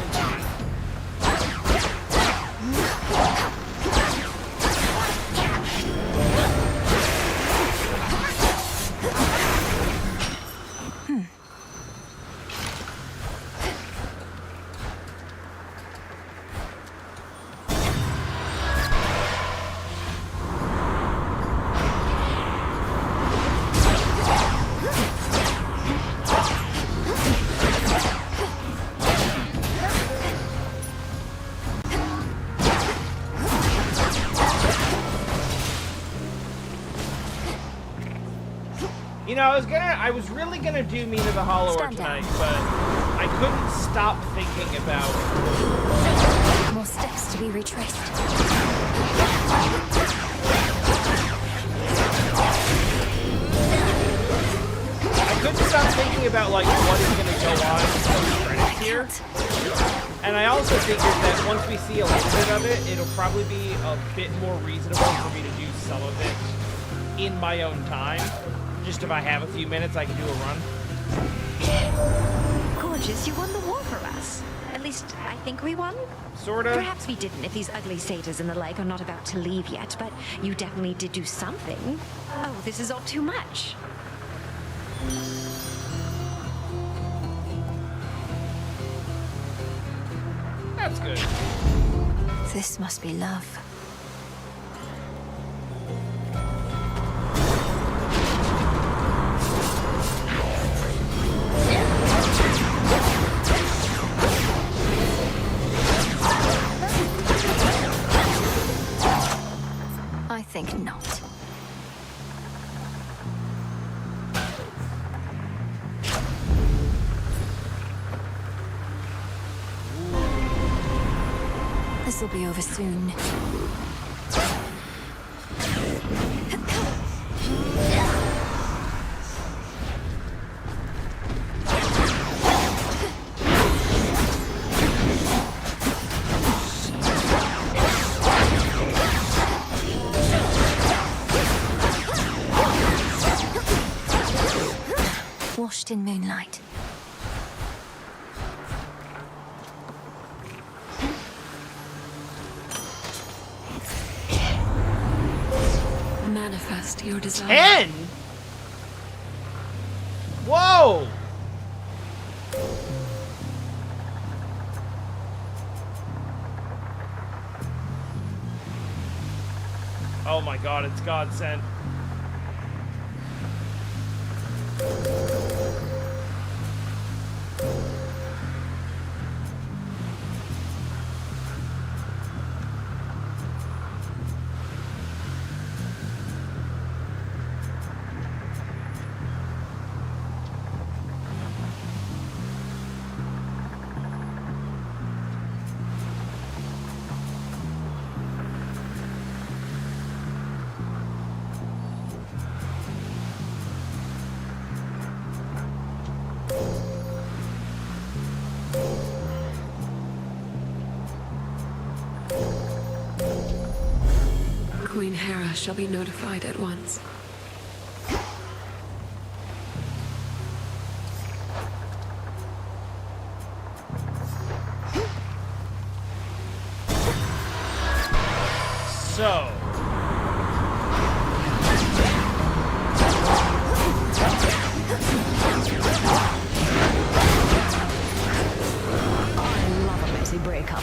You know, I was really gonna do Meat of the Hollower tonight, but I couldn't stop thinking about more steps to be retraced. I couldn't stop thinking about like what is gonna go on post credits here. And I also figured that once we see a little bit of it, it'll probably be a bit more reasonable for me to do some of it in my own time. Just if I have a few minutes, I can do a run. Gorgeous, you won the war for us. At least, I think we won. Sort of. Perhaps we didn't if these ugly satyrs and the like are not about to leave yet, but you definitely did do something. Oh, this is all too much. That's good. This must be love. I think not. This'll be over soon. Washed in moonlight. Manifest your desire. 10? Whoa! Oh my god, it's God sent. Queen Hera shall be notified at once. So... I love a messy breakup.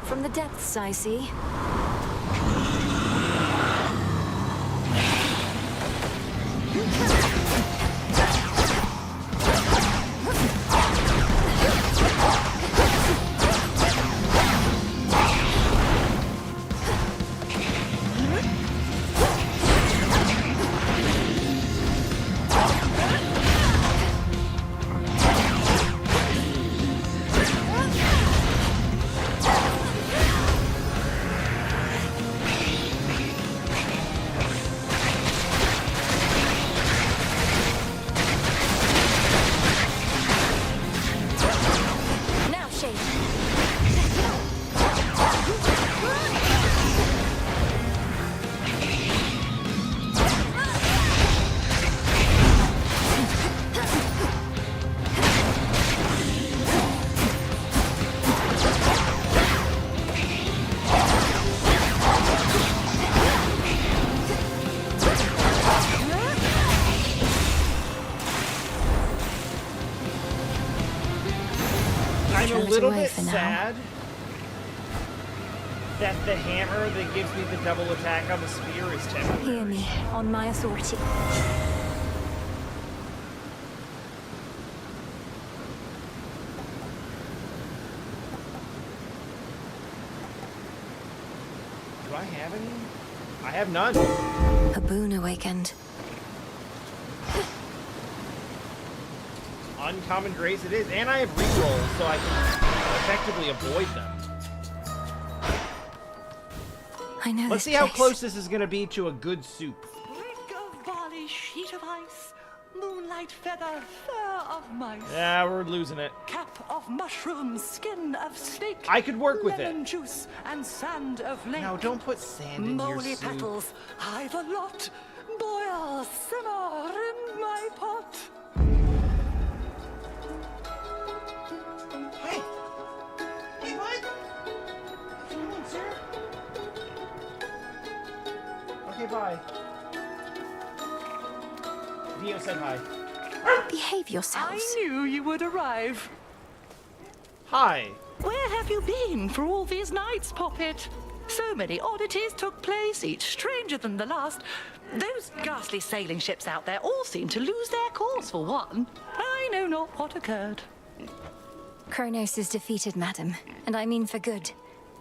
From the depths, I see. I'm a little bit sad that the hammer that gives me the double attack on the spear is temporary. Hear me, on my authority. Do I have any? I have none. A boon awakened. Uncommon grace it is, and I have rerolls, so I can effectively avoid them. I know. Let's see how close this is going to be to a good soup. Brick of barley, sheet of ice, moonlight feather, fur of mice. Yeah, we're losing it. Cap of mushrooms, skin of snake. I could work with lemon it. Juice and sand of lake. No, don't put sand in your Moly soup. petals, I've a lot. Boil, simmer in my pot. Hey! Hey, what? Come on, sir. Okay, bye. Dio said hi. Behave yourselves. I knew you would arrive. Hi. Where have you been for all these nights, Poppet? So many oddities took place, each stranger than the last. Those ghastly sailing ships out there all seem to lose their course for one. I know not what occurred. Kronos is defeated, madam, and I mean for good.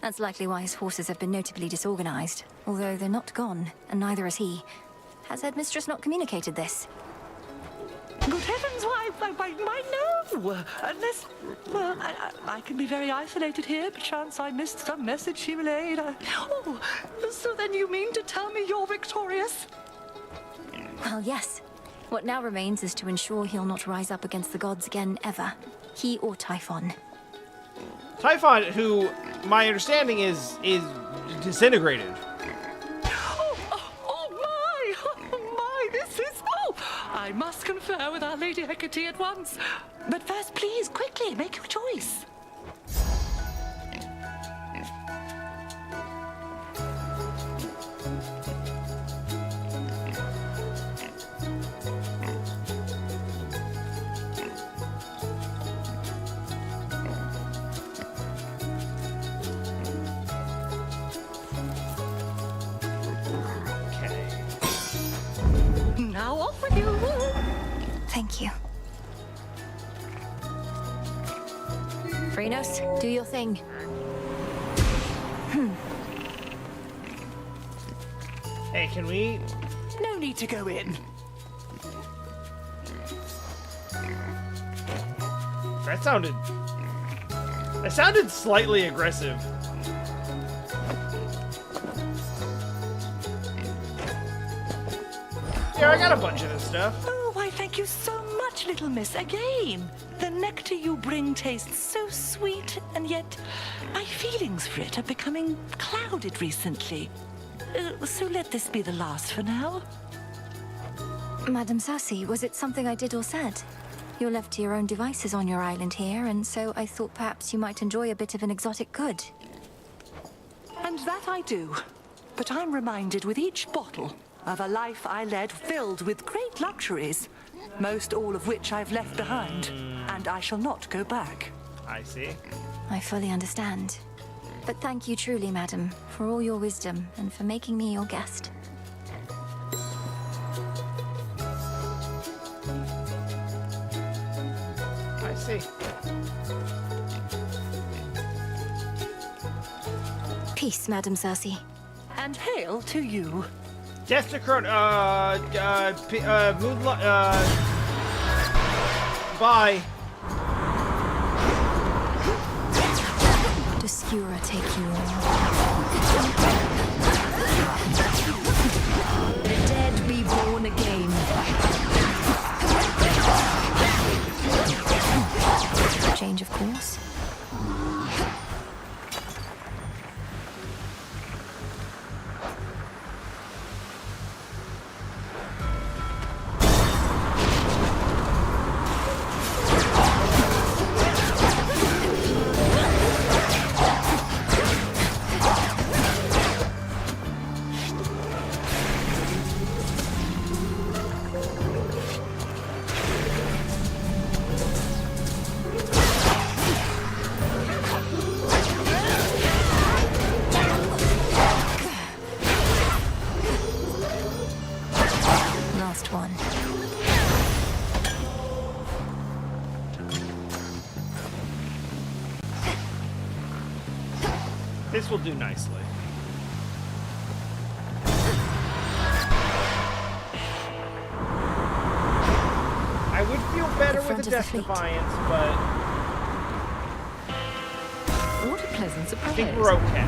That's likely why his forces have been notably disorganized, although they're not gone, and neither is he. Has Headmistress not communicated this? Good heavens, why no! Unless, well, I can be very isolated here. Perchance I missed some message she relayed. Oh, so then you mean to tell me you're victorious? Well, yes. What now remains is to ensure he'll not rise up against the gods again, ever. He or Typhon. Typhon, who, my understanding is disintegrated. I must confer with Our Lady Hecate at once. But first, please, quickly, make your choice. Thank you. Phrynos, do your thing. Hey, can we... No need to go in. That sounded slightly aggressive. Yeah, I got a bunch of this stuff. Oh, why, thank you so much, little miss, again. The nectar you bring tastes so sweet, and yet my feelings for it are becoming clouded recently. So let this be the last for now. Madam Cersei, was it something I did or said? You're left to your own devices on your island here, and so I thought perhaps you might enjoy a bit of an exotic good. And that I do. But I'm reminded with each bottle of a life I led filled with great luxuries, most all of which I've left behind, and I shall not go back. I see. I fully understand. But thank you truly, madam, for all your wisdom and for making me your guest. I see. Peace, Madam Cersei. And hail to you. Death to Moonlight, bye. Does Skura take you all? The dead be born again. Change of course. Last one. This will do nicely. I would feel better with a Death Defiance, but What a pleasant surprise. I think we're okay.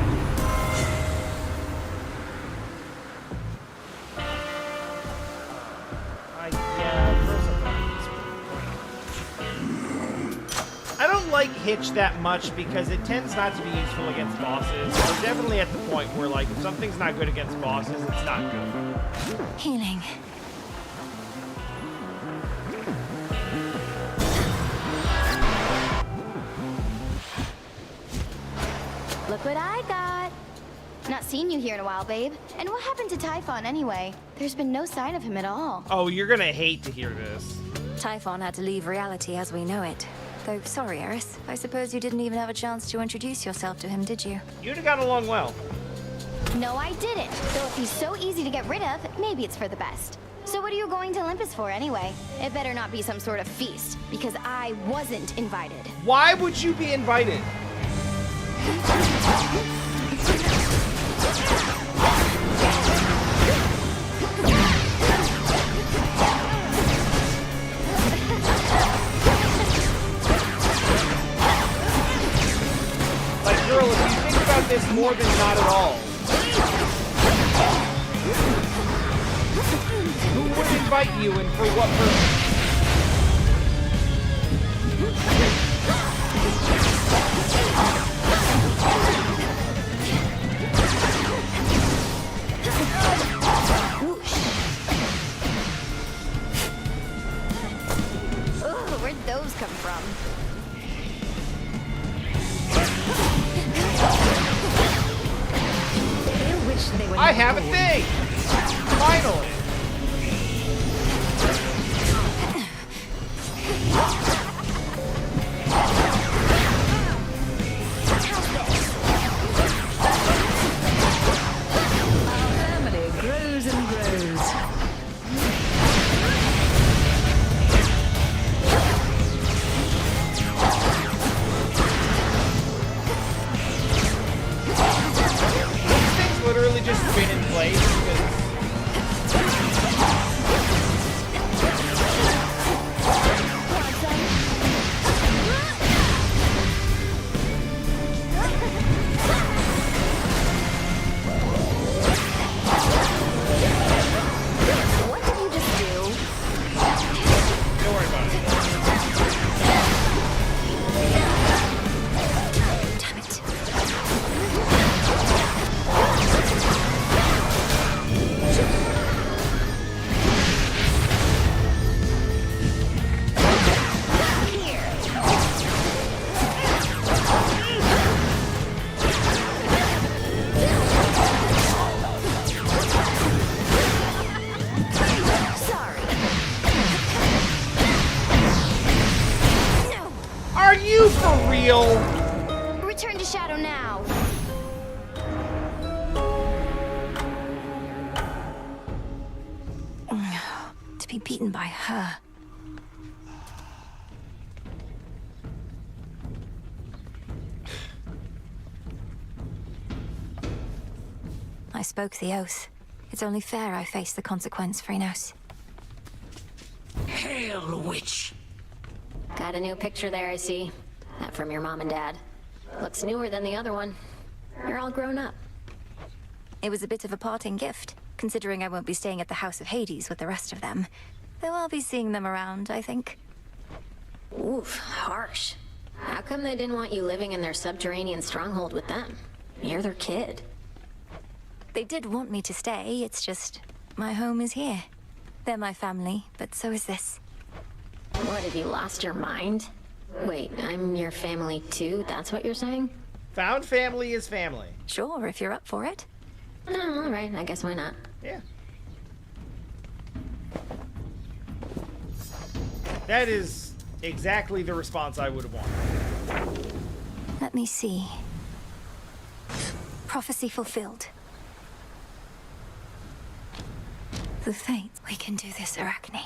I don't like Hitch that much because it tends not to be useful against bosses. We're definitely at the point where, like, if something's not good against bosses, it's not good. Healing. Look what I got. Not seen you here in a while, babe. And what happened to Typhon anyway? There's been no sign of him at all. Oh, you're gonna hate to hear this. Typhon had to leave reality as we know it. Though, sorry, Eris. I suppose you didn't even have a chance to introduce yourself to him, did you? You'd have gotten along well. No, I didn't. Though if he's so easy to get rid of, maybe it's for the best. So what are you going to Olympus for anyway? It better not be some sort of feast, because I wasn't invited. Why would you be invited? Like, girl, if you think about this more than not at all, who would invite you and for what purpose? Ugh, where'd those come from? I have a thing! Finally! Our family grows and grows. place. 'Cause What did you just do? don't worry about it. Damn it. Sorry. No. Are you for real? Return to Shadow now. To be beaten by her. I spoke the oath. It's only fair I face the consequence, Phrynos. Hail, witch! Got a new picture there, I see. That from your mom and dad. Looks newer than the other one. You're all grown up. It was a bit of a parting gift, considering I won't be staying at the House of Hades with the rest of them. Though I'll be seeing them around, I think. Oof, harsh. How come they didn't want you living in their subterranean stronghold with them? You're their kid. They did want me to stay, it's just my home is here. They're my family, but so is this. What, have you lost your mind? Wait, I'm your family too? That's what you're saying? Found family is family. Sure, if you're up for it. Oh, alright, I guess why not? Yeah. That is exactly the response I would have wanted. Let me see. Prophecy fulfilled. The Fates. We can do this, Arachne.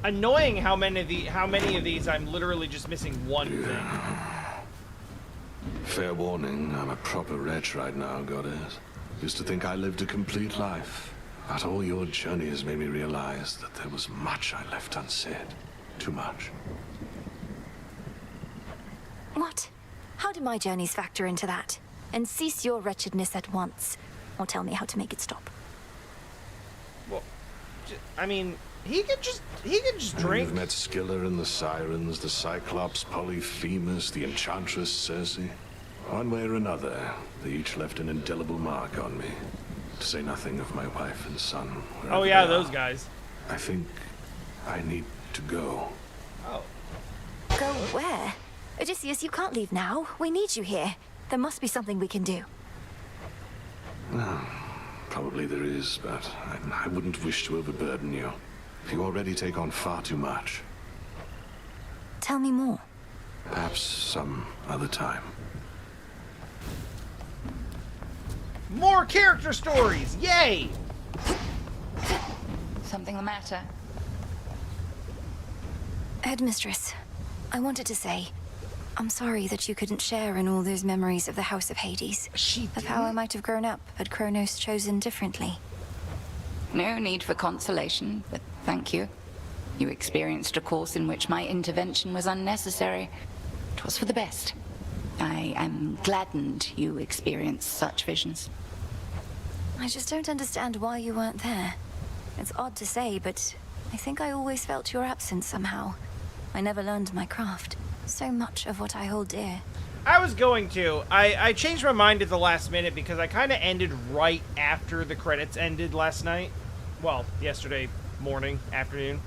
Annoying how many of these I'm literally just missing one thing. Fair warning, I'm a proper wretch right now, goddess. Used to think I lived a complete life. But all your journey has made me realize that there was much I left unsaid. Too much. What? How do my journeys factor into that? And cease your wretchedness at once. Or tell me how to make it stop. Well, I mean, he could just drink. You've met Scylla and the Sirens, the Cyclops, Polyphemus, the Enchantress Circe. One way or another, they each left an indelible mark on me. To say nothing of my wife and son. Oh yeah, those guys. I think I need to go. Oh. Go where? Odysseus, you can't leave now. We need you here. There must be something we can do. Well, probably there is, but I wouldn't wish to overburden you. You already take on far too much. Tell me more. Perhaps some other time. More character stories! Yay! Something the matter? Headmistress, I wanted to say, I'm sorry that you couldn't share in all those memories of the House of Hades. Of how I might have grown up had Kronos chosen differently. No need for consolation, but thank you. You experienced a course in which my intervention was unnecessary. It was for the best. I am gladdened you experienced such visions. I just don't understand why you weren't there. It's odd to say, but I think I always felt your absence somehow. I never learned my craft. So much of what I hold dear. I was going to. I changed my mind at the last minute because I kind of ended right after the credits ended last night. Well, yesterday morning, afternoon.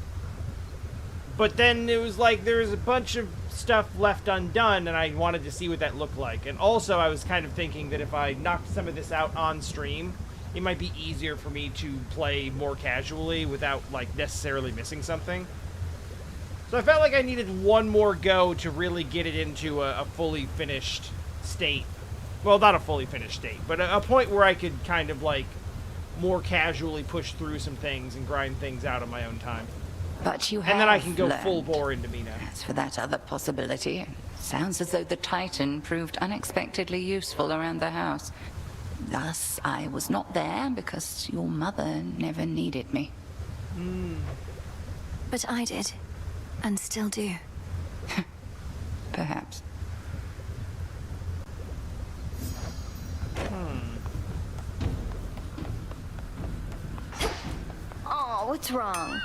But then it was like there was a bunch of stuff left undone, and I wanted to see what that looked like. And also, I was kind of thinking that if I knocked some of this out on stream, it might be easier for me to play more casually without, like, necessarily missing something. So I felt like I needed one more go to really get it into a fully finished state. Well, not a fully finished state, but a point where I could kind of, like, more casually push through some things and grind things out on my own time. But you have And then I can go learned. full bore into Mina. As for that other possibility, it sounds as though the Titan proved unexpectedly useful around the house. Thus, I was not there because your mother never needed me. But I did. And still do. Perhaps. Oh, what's wrong?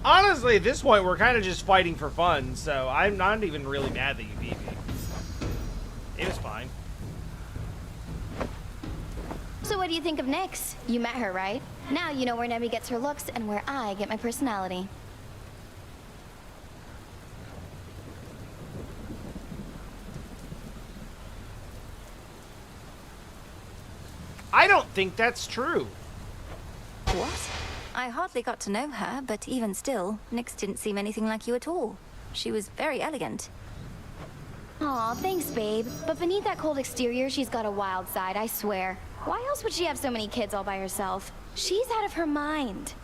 Honestly, at this point, we're kind of just fighting for fun, so I'm not even really mad that you beat me. It was fine. So what do you think of Nyx? You met her, right? Now you know where Nemi gets her looks and where I get my personality. I don't think that's true. What? I hardly got to know her, but even still, Nyx didn't seem anything like you at all. She was very elegant. Aw, thanks, babe. But beneath that cold exterior, she's got a wild side, I swear. Why else would she have so many kids all by herself? She's out of her mind.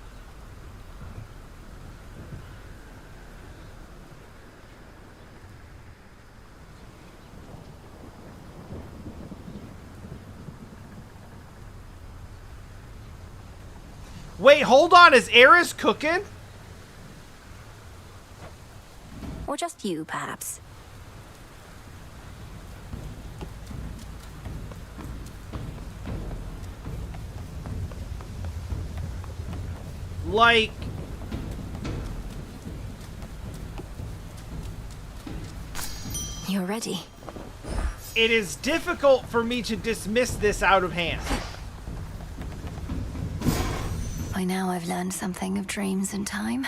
Wait, hold on. Is Eris cooking? Or just you, perhaps. Like... You're ready. It is difficult for me to dismiss this out of hand. By now I've learned something of dreams and time.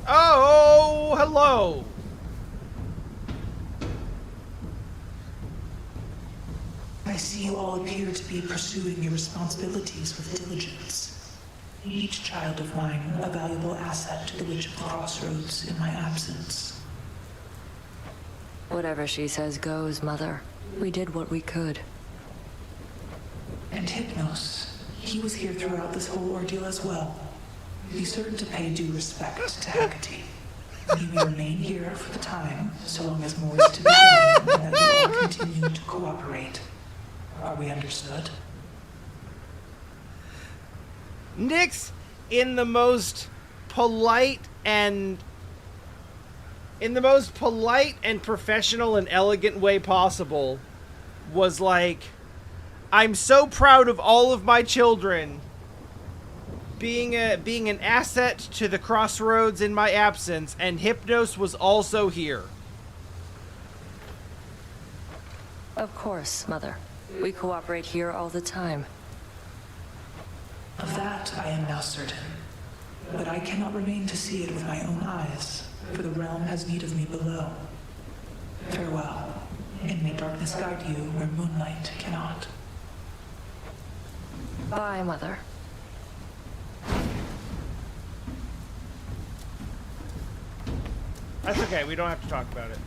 Oh, hello. I see you all appear to be pursuing your responsibilities with diligence. Each child of mine a valuable asset to the Witch of the Crossroads in my absence. Whatever she says goes, Mother. We did what we could. And Hypnos, he was here throughout this whole ordeal as well. Be certain to pay due respect to Hecate. He may remain here for the time, so long as more is to be done, and that you all continue to cooperate. Are we understood? Nyx, in the most polite and professional and elegant way possible, was like, I'm so proud of all of my children being an asset to the Crossroads in my absence, and Hypnos was also here. Of course, Mother. We cooperate here all the time. Of that I am now certain. But I cannot remain to see it with my own eyes, for the realm has need of me below. Farewell, and may darkness guide you where moonlight cannot. Bye, Mother. That's okay, we don't have to talk about it.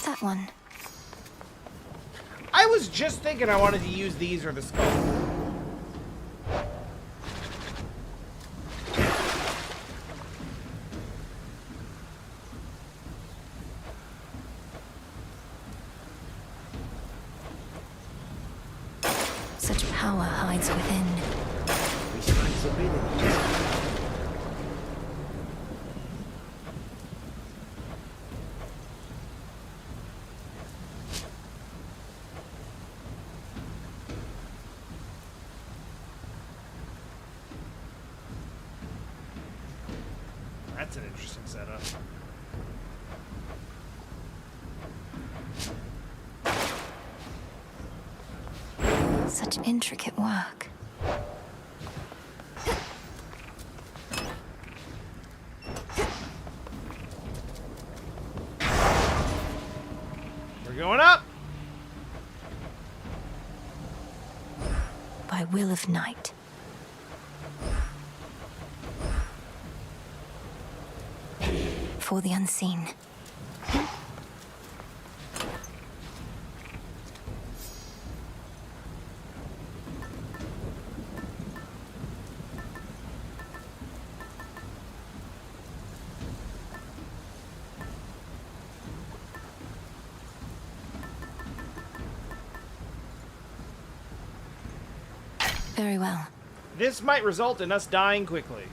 That one. I I was just thinking I wanted to use these or the skull. Such power hides within. That's an interesting setup. Such intricate work. We're going up! By will of night. For the unseen. Very well. This might result in us dying quickly.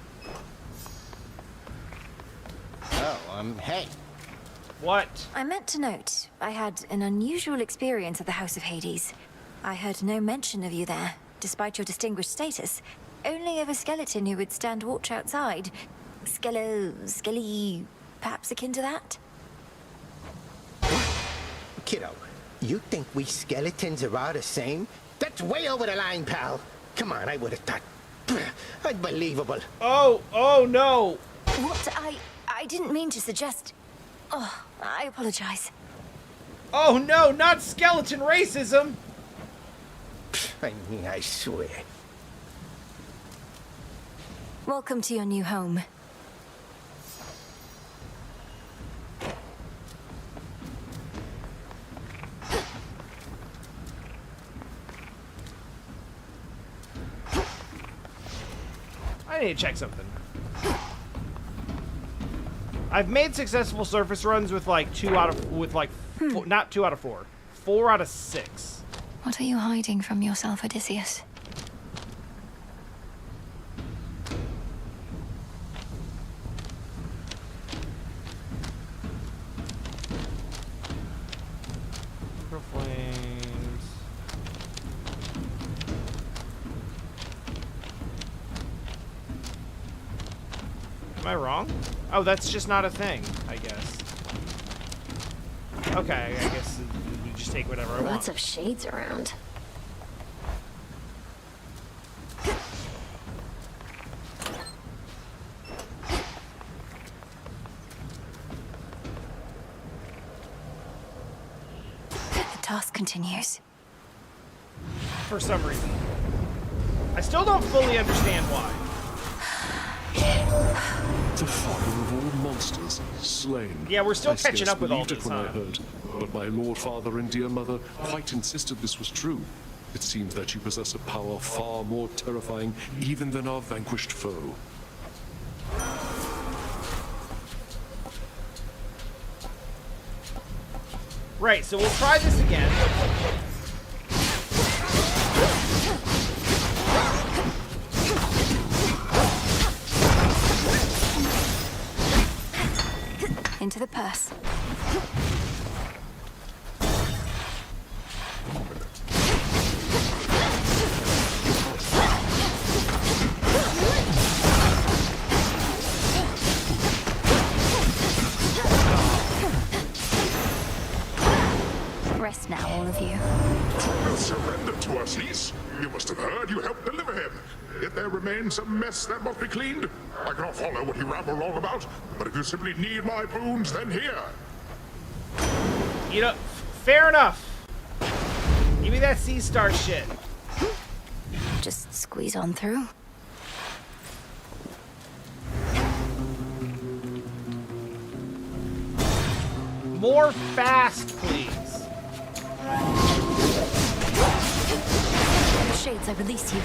Oh, hey. What? I meant to note, I had an unusual experience at the House of Hades. I heard no mention of you there, despite your distinguished status. Only of a skeleton who would stand watch outside. Skelly, perhaps akin to that? Kiddo, you think we skeletons are all the same? That's way over the line, pal. Come on, I would have thought. Unbelievable. Oh no. What? I didn't mean to suggest... Oh, I apologize. Oh no, not skeleton racism! I mean, I swear. Welcome to your new home. I need to check something. I've made successful surface runs with like not 2 out of 4. 4 out of 6. What are you hiding from yourself, Odysseus? Flames. Am I wrong? Oh, that's just not a thing, I guess. Okay, I guess you just take whatever I want. Lots of shades around. The task continues. For some reason. I still don't fully understand why. The father of all monsters, slain. Yeah, we're still I catching scarce up with all believed it this, when huh? I heard, but my lord father and dear mother quite insisted this was true. It seems that you possess a power far more terrifying even than our vanquished foe. Right, so we'll try this again. Into the purse. Rest now, all of you. Surrender to us, niece. You must have heard you helped deliver him. If there remains some mess that must be cleaned, I cannot follow what he rambled on about, but if you simply need my boons, then here. You know, fair enough. Give me that sea star shit. Just squeeze on through. More fast, please. I release you.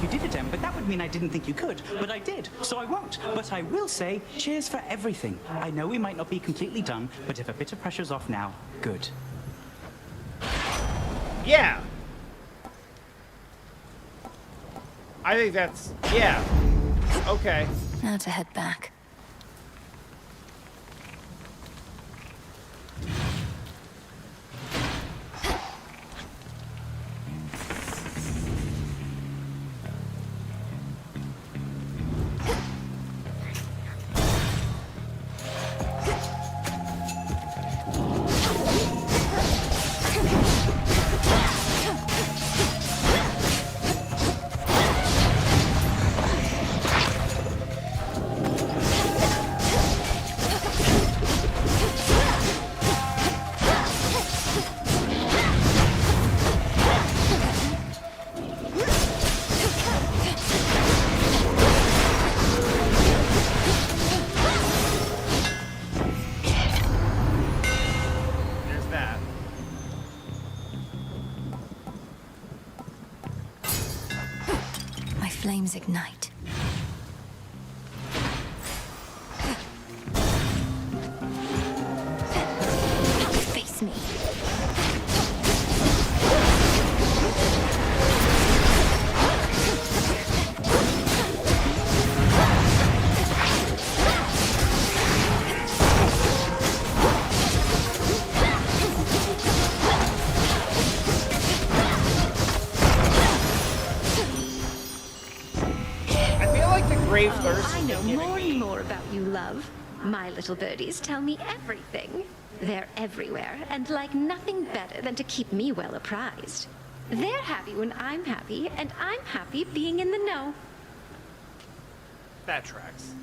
You did it, Em, but that would mean I didn't think you could. But I did, so I won't. But I will say, cheers for everything. I know we might not be completely done, but if a bit of pressure's off now, good. Yeah. I think that's... yeah. Okay. Now to head back. Flames ignite. Face me. I know more and more about you, love. My little birdies tell me everything. They're everywhere, and like nothing better than to keep me well apprised. They're happy when I'm happy, and I'm happy being in the know. That tracks.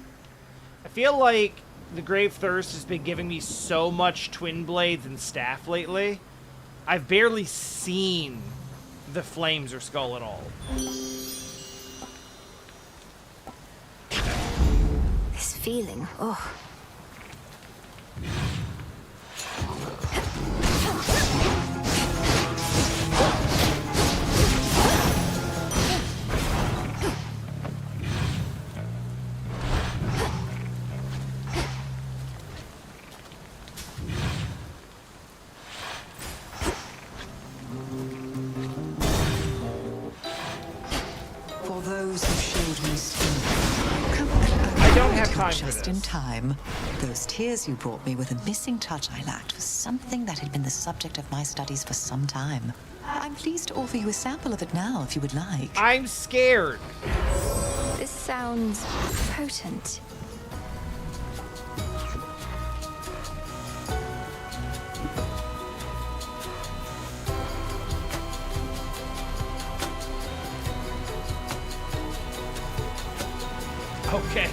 I feel like the Grave Thirst has been giving me so much Twin Blades and Staff lately. I've barely seen the Flames or Skull at all. This feeling, oh. For those who showed me strength, I don't have time for just this. in time. Those tears you brought me with a missing touch I lacked was something that had been the subject of my studies for some time. I'm pleased to offer you a sample of it now, if you would like. I'm scared. This sounds potent. Okay.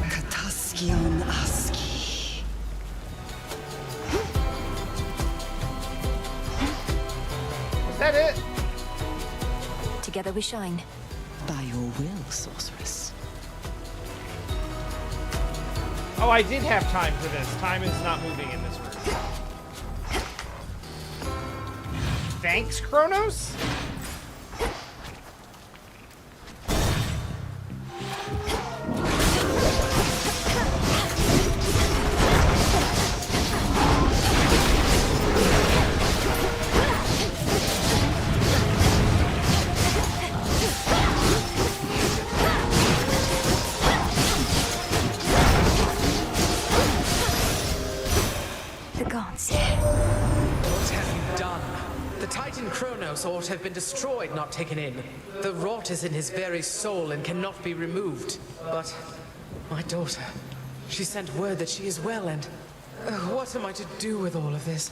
Kataskion Aski. Is that it? Together we shine. By your will, sorceress. Oh, I did have time for this. Time is not moving in this room. Thanks, Kronos? What have you done? The Titan Kronos ought to have been destroyed, not taken in. The rot is in his very soul and cannot be removed. But my daughter, she sent word that she is well, and what am I to do with all of this?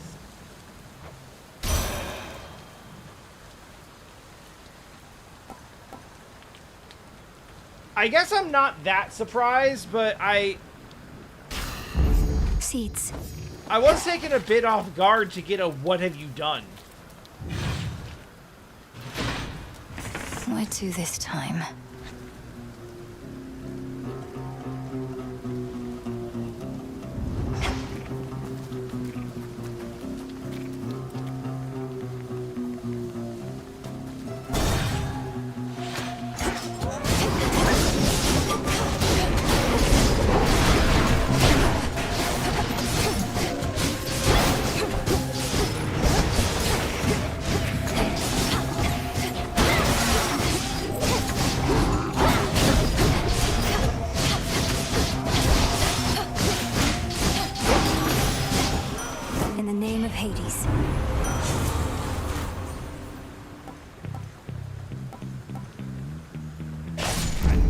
I guess I'm not that surprised, but Seeds. I was taken a bit off guard to get a "what have you done?" Where to this time? In the name of Hades.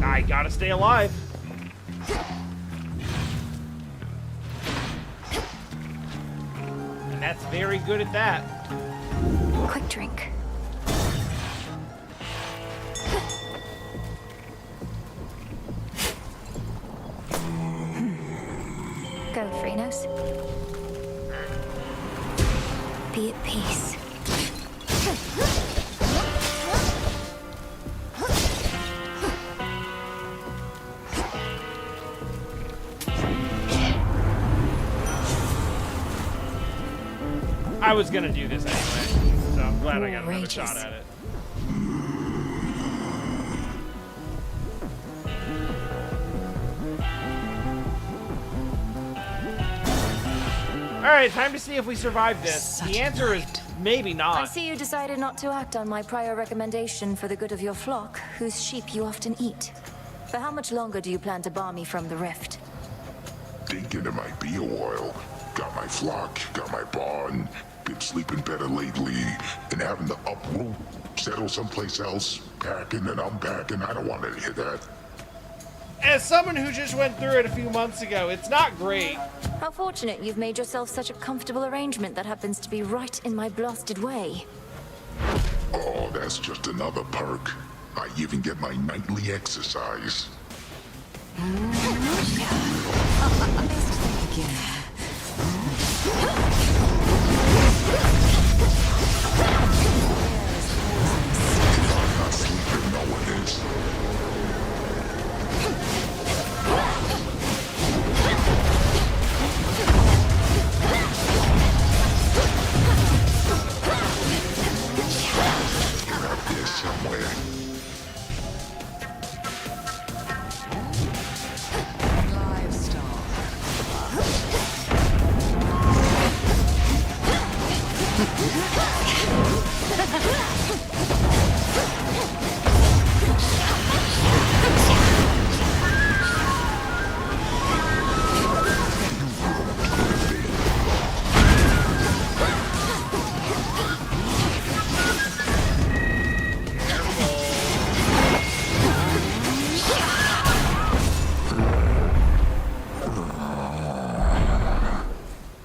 I gotta stay alive. And that's very good at that. Quick drink. Go, Phrenos. Be at peace. I was gonna do this anyway, so I'm glad I got another shot at it. Alright, time to see if we survive this. The answer is maybe I not. see you decided not to act on my prior recommendation for the good of your flock, whose sheep you often eat. For how much longer do you plan to bar me from the rift? Thinking it might be a while. Got my flock, got my barn, been sleeping better lately, and having to uproot, settle someplace else, packing and unpacking. I don't want any of that. As someone who just went through it a few months ago, it's not great. How fortunate you've made yourself such a comfortable arrangement that happens to be right in my blasted way. Oh, that's just another perk. I even get my nightly exercise. I'm not sleeping, no one is. Get up there somewhere.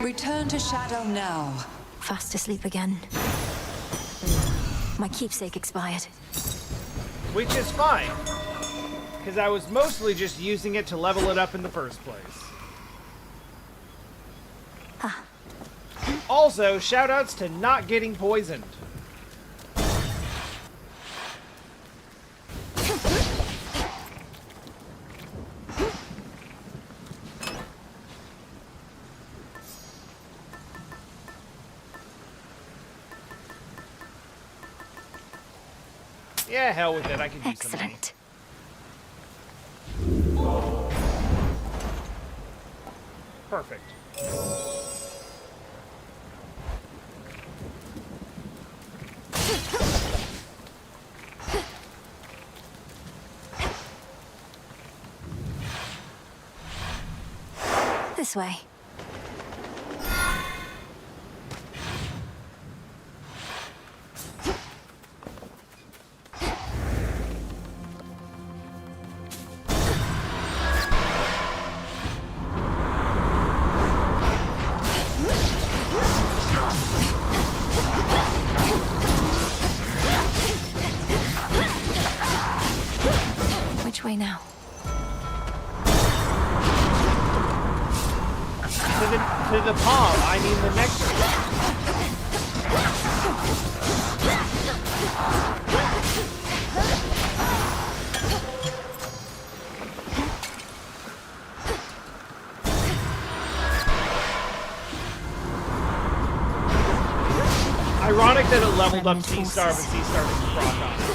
Return to Shadow now. Fast asleep again. My keepsake expired. Which is fine, because I was mostly just using it to level it up in the first place. Also, shoutouts to not getting poisoned. Yeah, hell with it. I can use some money. Excellent. Perfect. This way. Which way now? To the palm, I mean the nectar. that it leveled up Sea Star, but Sea Star didn't proc on it.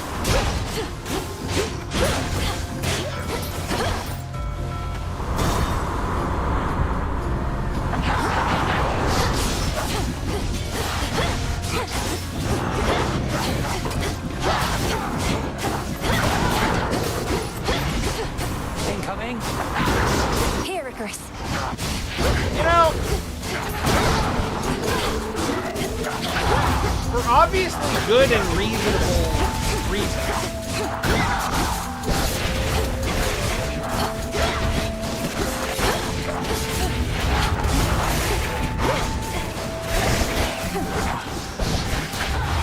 Incoming. Here, Icarus. You know, for obviously good and reasonable reasons,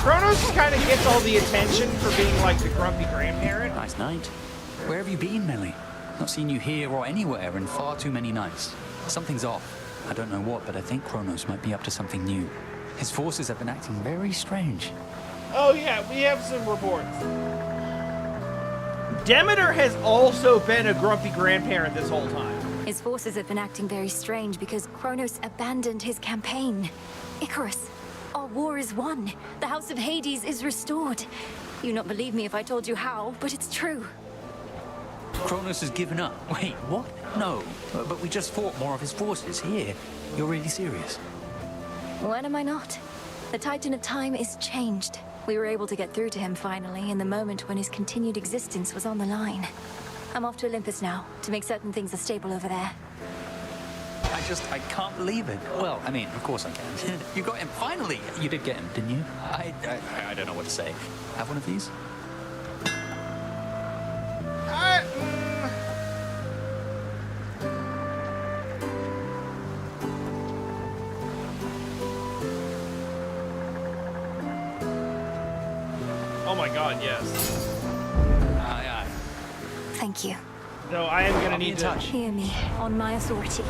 Kronos kind of gets all the attention for being like the grumpy grandparent. Nice night. Where have you been, Millie? Not seen you here or anywhere in far too many nights. Something's off. I don't know what, but I think Kronos might be up to something new. His forces have been acting very strange. Oh yeah, we have some reports. Demeter has also been a grumpy grandparent this whole time. His forces have been acting very strange because Kronos abandoned his campaign. Icarus, our war is won. The House of Hades is restored. You'd not believe me if I told you how, but it's true. Kronos has given up. Wait, what? No, but we just fought more of his forces here. You're really serious? When am I not? The Titan of Time is changed. We were able to get through to him finally in the moment when his continued existence was on the line. I'm off to Olympus now, to make certain things are stable over there. I can't believe it. Well, I mean, of course I can. You got him, finally! You did get him, didn't you? I don't know what to say. Have one of these? Oh my god, yes. Aye. Thank you. No, I am gonna need to Hear me, on my authority.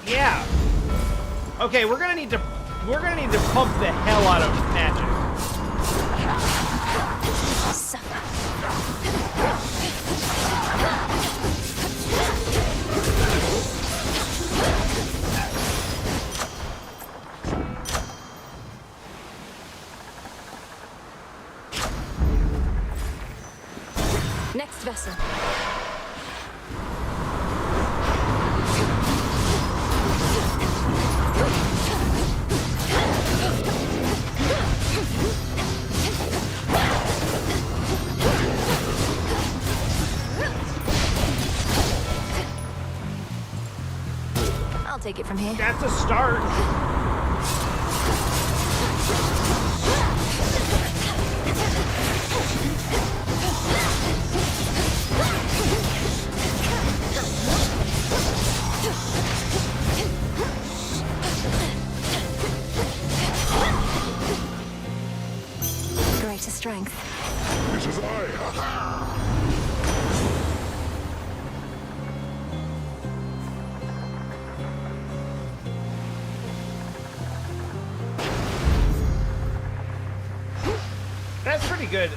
Yeah. Okay, we're gonna need to pump the hell out of magic. Next vessel. I'll take it from here. That's a start. Greater strength. This is I. That's pretty good.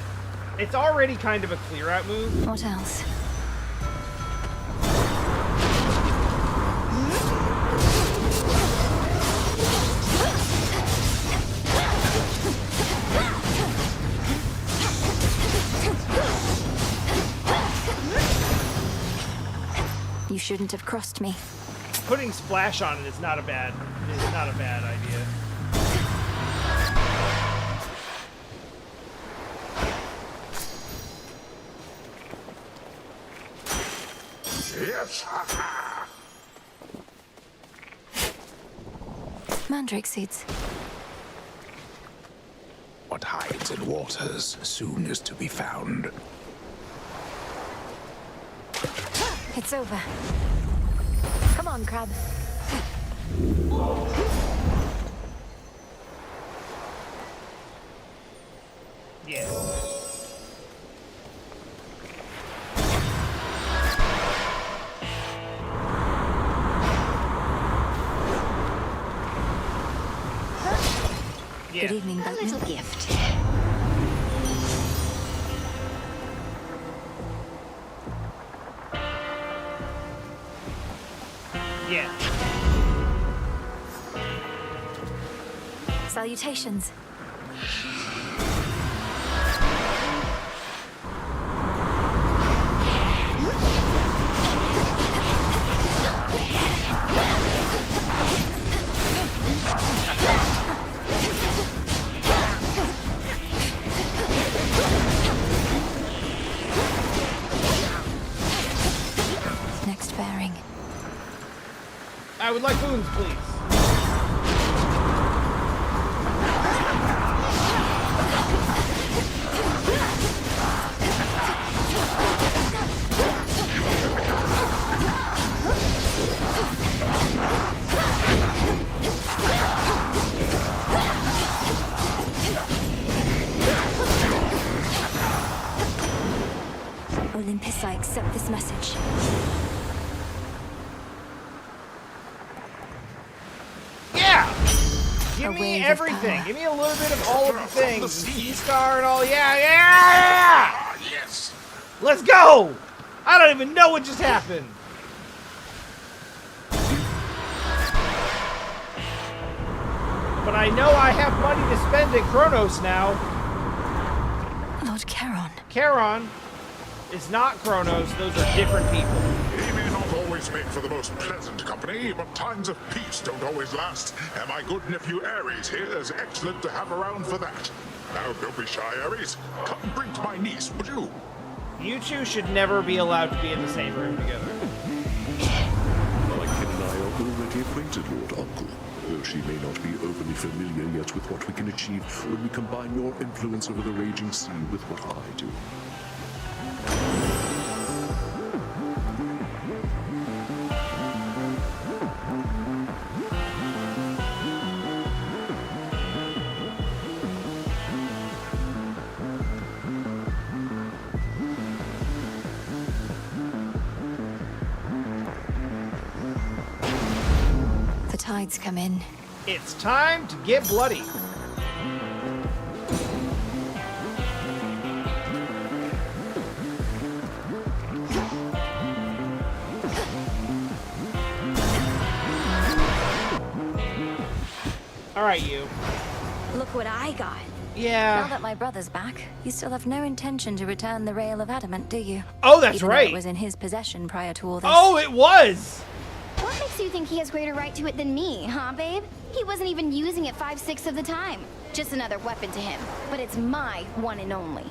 It's already kind of a clear out move. What else? You shouldn't have crossed me. Putting splash on it is not a bad idea. Yes. Mandrake seeds. What hides in waters soon is to be found. It's over. Come on, Crab. Yeah. Good evening, A Boatman. little gift. Yeah. Salutations. Next bearing. I would like boons, please. Olympus, I accept this message. Yeah! Give A me wave of everything. power. Give me a little bit of all of the things. Star and all. Yeah! Yes. Let's go! I don't even know what just happened. But I know I have money to spend in Kronos now. Lord Charon. Charon is not Kronos. Those are different people. He may not always make for the most pleasant company, but times of peace don't always last. And my good nephew Ares here is excellent to have around for that. Now, don't be shy, Ares. Come bring to my niece, would you? You two should never be allowed to be in the same room together. Anakin and I are already acquainted, Lord Uncle. Though she may not be overly familiar yet with what we can achieve when we combine your influence over the raging sea with what I do. The tides come in. It's time to get bloody. All right, you. Look what I got. Yeah. Now that my brother's back, you still have no intention to return the Rail of Adamant, do you? Oh, that's Even though right. it was in his possession prior to all this. Oh, it was! What makes you think he has greater right to it than me, huh, babe? He wasn't even using it 5/6 of the time. Just another weapon to him. But it's my one and only.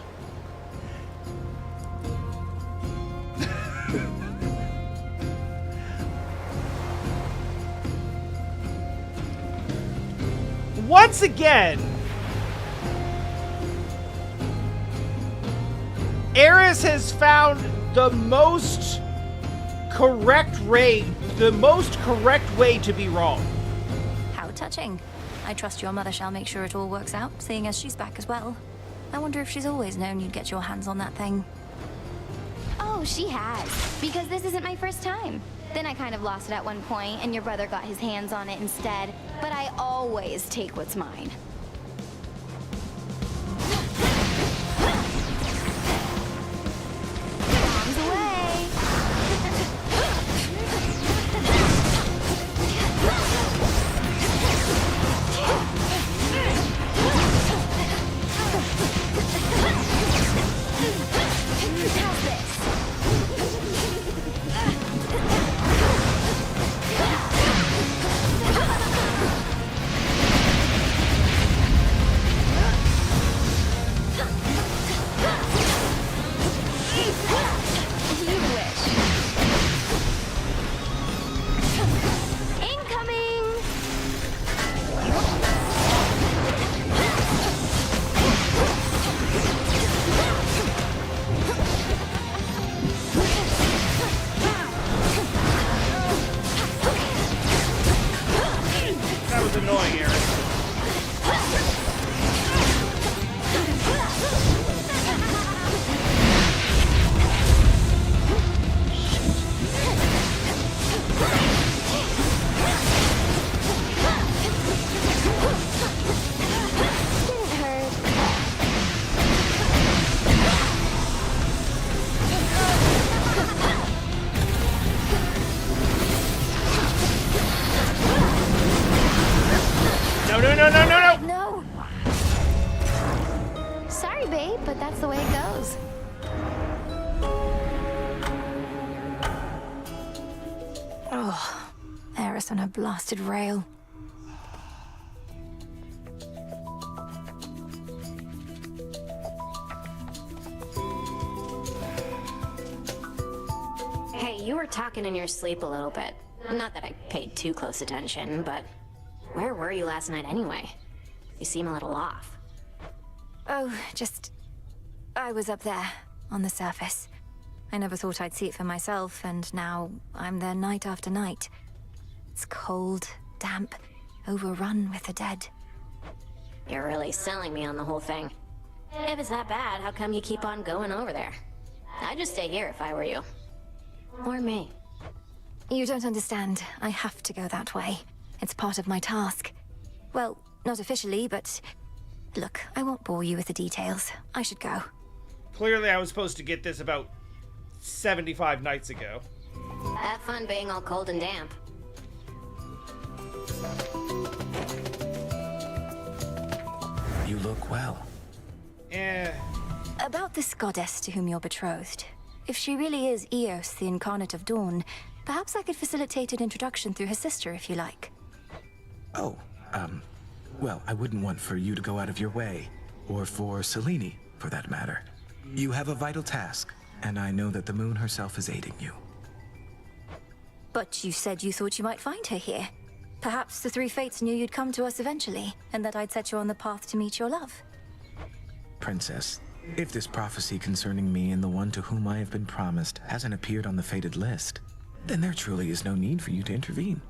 Once again, Eris has found the most correct way to be wrong. How touching. I trust your mother shall make sure it all works out, seeing as she's back as well. I wonder if she's always known you'd get your hands on that thing. Oh, she has. Because this isn't my first time. Then I kind of lost it at one point, and your brother got his hands on it instead. But I always take what's mine. Bombs away! How's this? babe, but that's the way it goes. Oh, Eris on her blasted rail. Hey, you were talking in your sleep a little bit. Not that I paid too close attention, but where were you last night anyway? You seem a little off. Oh, I was up there, on the surface. I never thought I'd see it for myself, and now I'm there night after night. It's cold, damp, overrun with the dead. You're really selling me on the whole thing. If it's that bad, how come you keep on going over there? I'd just stay here if I were you. Or me. You don't understand. I have to go that way. It's part of my task. Well, not officially, but... Look, I won't bore you with the details. I should go. Clearly I was supposed to get this about 75 nights ago. Have fun being all cold and damp. You look well. About this goddess to whom you're betrothed. If she really is Eos, the incarnate of dawn, perhaps I could facilitate an introduction through her sister, if you like. Oh, well, I wouldn't want for you to go out of your way. Or for Selene, for that matter. You have a vital task, and I know that the moon herself is aiding you. But you said you thought you might find her here. Perhaps the three fates knew you'd come to us eventually, and that I'd set you on the path to meet your love. Princess, if this prophecy concerning me and the one to whom I have been promised hasn't appeared on the fated list, then there truly is no need for you to intervene.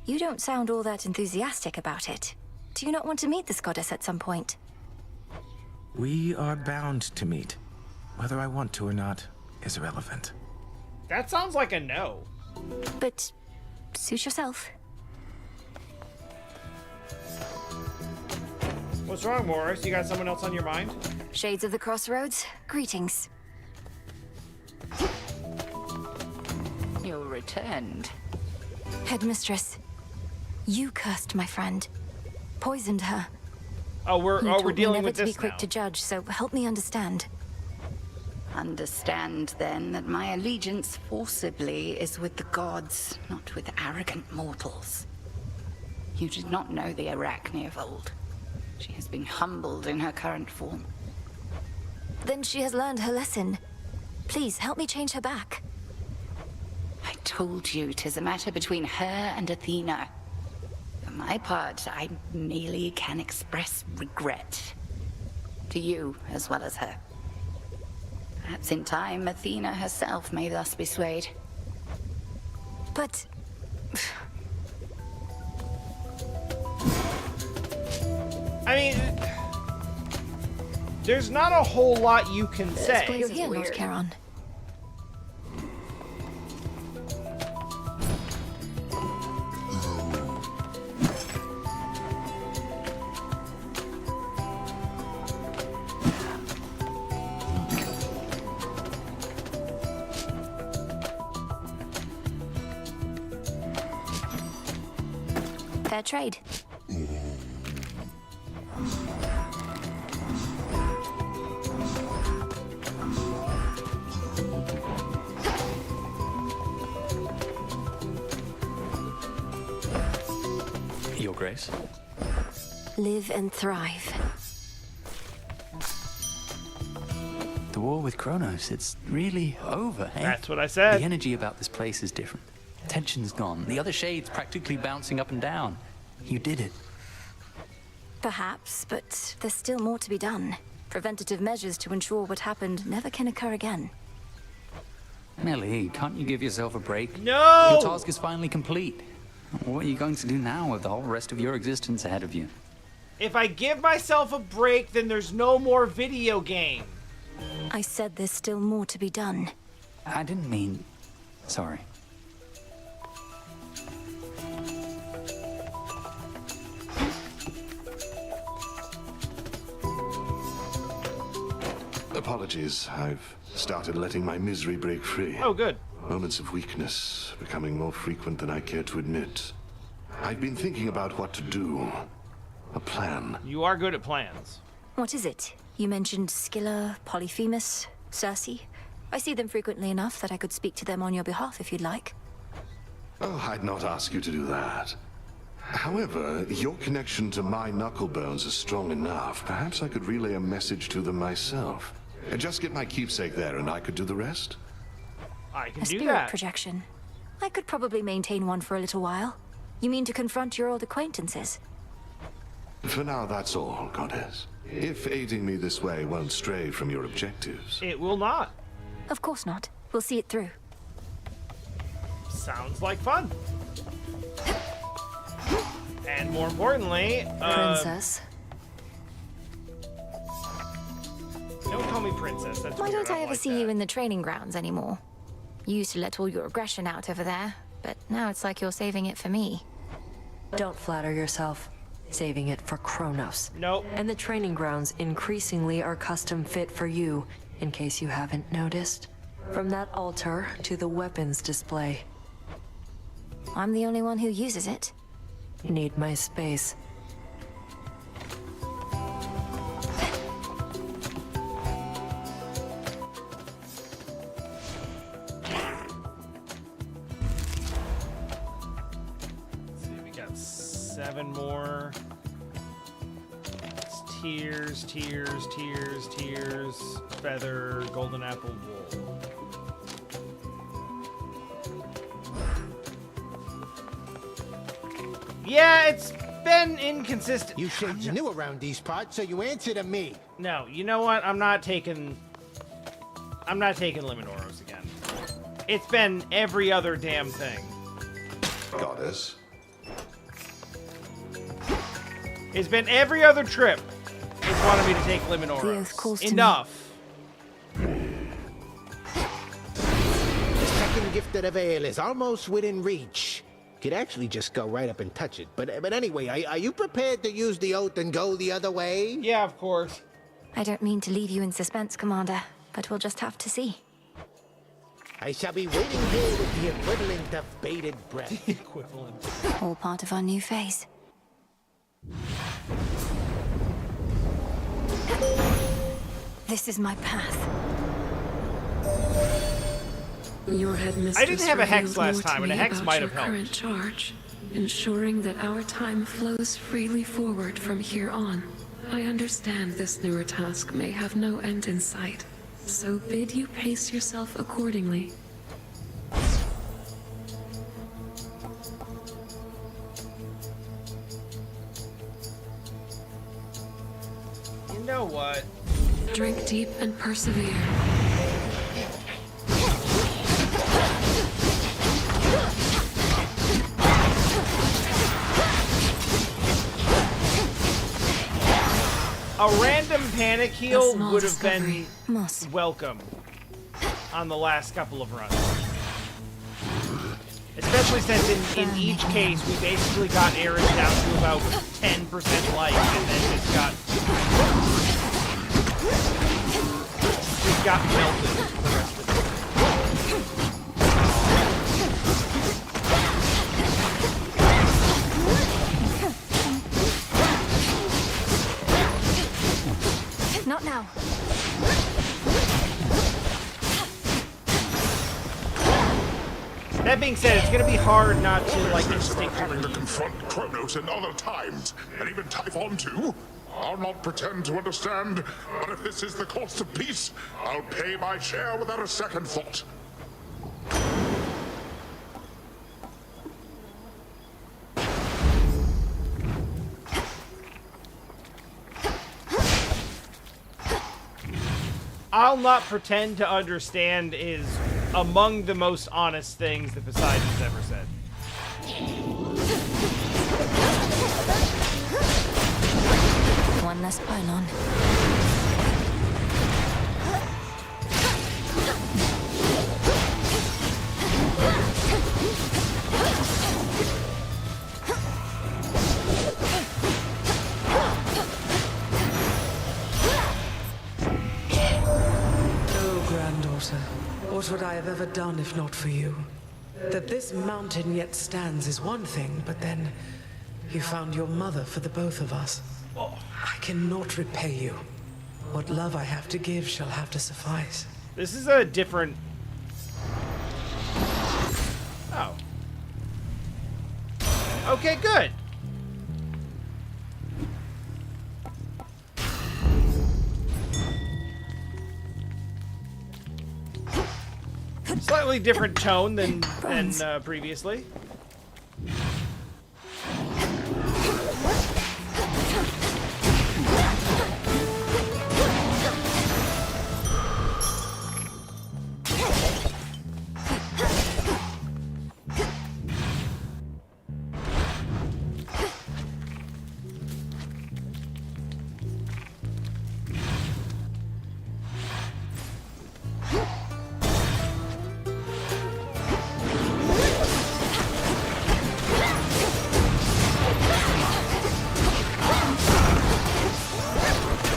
You don't sound all that enthusiastic about it. Do you not want to meet this goddess at some point? We are bound to meet. Whether I want to or not is irrelevant. That sounds like a no. But suit yourself. What's wrong, Morris? You got someone else on your mind? Shades of the Crossroads, greetings. You returned. Headmistress, you cursed my friend. Poisoned her. Oh, we're dealing with this now. Never to be quick now. to judge, so help me understand. Understand, then, that my allegiance forcibly is with the gods, not with arrogant mortals. You did not know the Arachne of old. She has been humbled in her current form. Then she has learned her lesson. Please, help me change her back. I told you 'tis a matter between her and Athena. For my part, I merely can express regret. To you, as well as her. Perhaps in time, Athena herself may thus be swayed. But... I mean... There's not a whole lot you can say. You're here, Lord Charon. Fair trade. Your Grace. Live and thrive. The war with Kronos, it's really over, eh? That's what I said. The energy about this place is different. Tension's gone. The other shade's practically bouncing up and down. You did it. Perhaps, but there's still more to be done. Preventative measures to ensure what happened never can occur again. Melly, can't you give yourself a break? No! Your task is finally complete. What are you going to do now with the whole rest of your existence ahead of you? If I give myself a break, then there's no more video game. I said there's still more to be done. I didn't mean... Sorry. Apologies. I've started letting my misery break free. Oh, good. Moments of weakness becoming more frequent than I care to admit. I've been thinking about what to do. A plan. You are good at plans. What is it? You mentioned Scylla, Polyphemus, Circe. I see them frequently enough that I could speak to them on your behalf if you'd like. Oh, I'd not ask you to do that. However, your connection to my knucklebones is strong enough. Perhaps I could relay a message to them myself. Just get my keepsake there and I could do the rest. I can A do spirit that. projection. I could probably maintain one for a little while. You mean to confront your old acquaintances? For now, that's all, Goddess. If aiding me this way won't stray from your objectives. It will not. Of course not. We'll see it through. Sounds like fun. And more importantly, Princess. Don't call me princess. That's Why weird. don't I don't ever like see that. you in the training grounds anymore? You used to let all your aggression out over there, but now it's like you're saving it for me. Don't flatter yourself. Saving it for Kronos. Nope. And the training grounds increasingly are custom fit for you, in case you haven't noticed. From that altar to the weapons display. I'm the only one who uses it. Need my space. Let's see, we got 7 more. It's tears, tears, tears, tears, feather, golden apple, wool. Yeah, it's been inconsistent. You shades new around these parts, so you answer to me. No, you know what? I'm not taking Liminoros again. It's been every other damn thing. Goddess. It's been every other trip. It's wanted me to take The oath Liminoros. calls to Enough. The second gifted of ale is almost within reach. Could actually just go right up and touch it. But anyway, are you prepared to use the oath and go the other way? Yeah, of course. I don't mean to leave you in suspense, Commander, but we'll just have to see. I shall be waiting here with the equivalent of bated breath. Equivalent. All part of our new phase. This is my path. Your headmistress I didn't have a hex revealed last more to time, and a me hex about might your have helped. current charge, ensuring that our time flows freely forward from here on. I understand this newer task may have no end in sight, so bid you pace yourself accordingly. You know what? Drink deep and persevere. A random panic heal small would have been Moss. welcome on the last couple of runs. Especially since in each case we basically got Aaron down to about 10% life and then just got melted for the rest of the day. Not now. That being said, it's gonna be hard not to like Business about instinctively. having to confront Kronos in other times, and even Typhon too? I'll not pretend to understand, but if this is the cost of peace, I'll pay my share without a second thought. I'll not pretend to understand is among the most honest things that Poseidon's ever said. One less pylon. Oh, granddaughter, what would I have ever done if not for you? That this mountain yet stands is one thing, but then you found your mother for the both of us. I cannot repay you. What love I have to give shall have to suffice. This is a different... Oh. Okay, good. Slightly different tone than previously.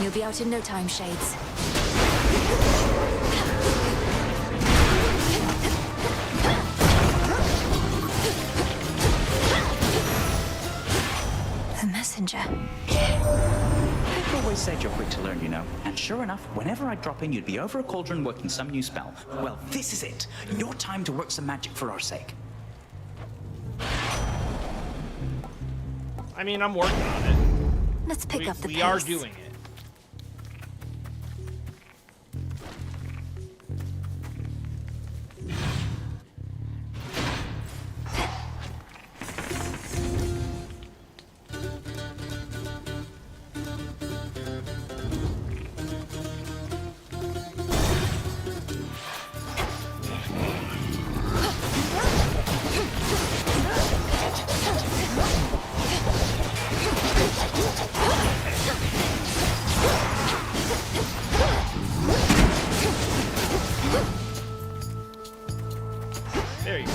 You'll be out in no time, Shades. The messenger. I've always said you're quick to learn, you know. And sure enough, whenever I'd drop in, you'd be over a cauldron working some new spell. Well, this is it. Your time to work some magic for our sake. I mean, I'm working on it. Let's pick up the pace. We are doing it. There you go.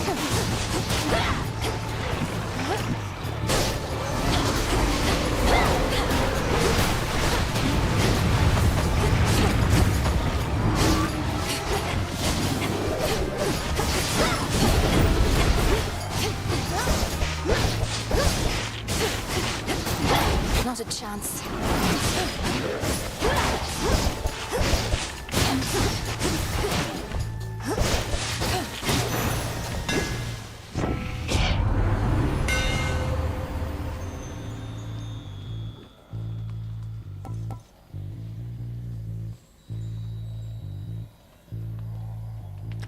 Not a chance.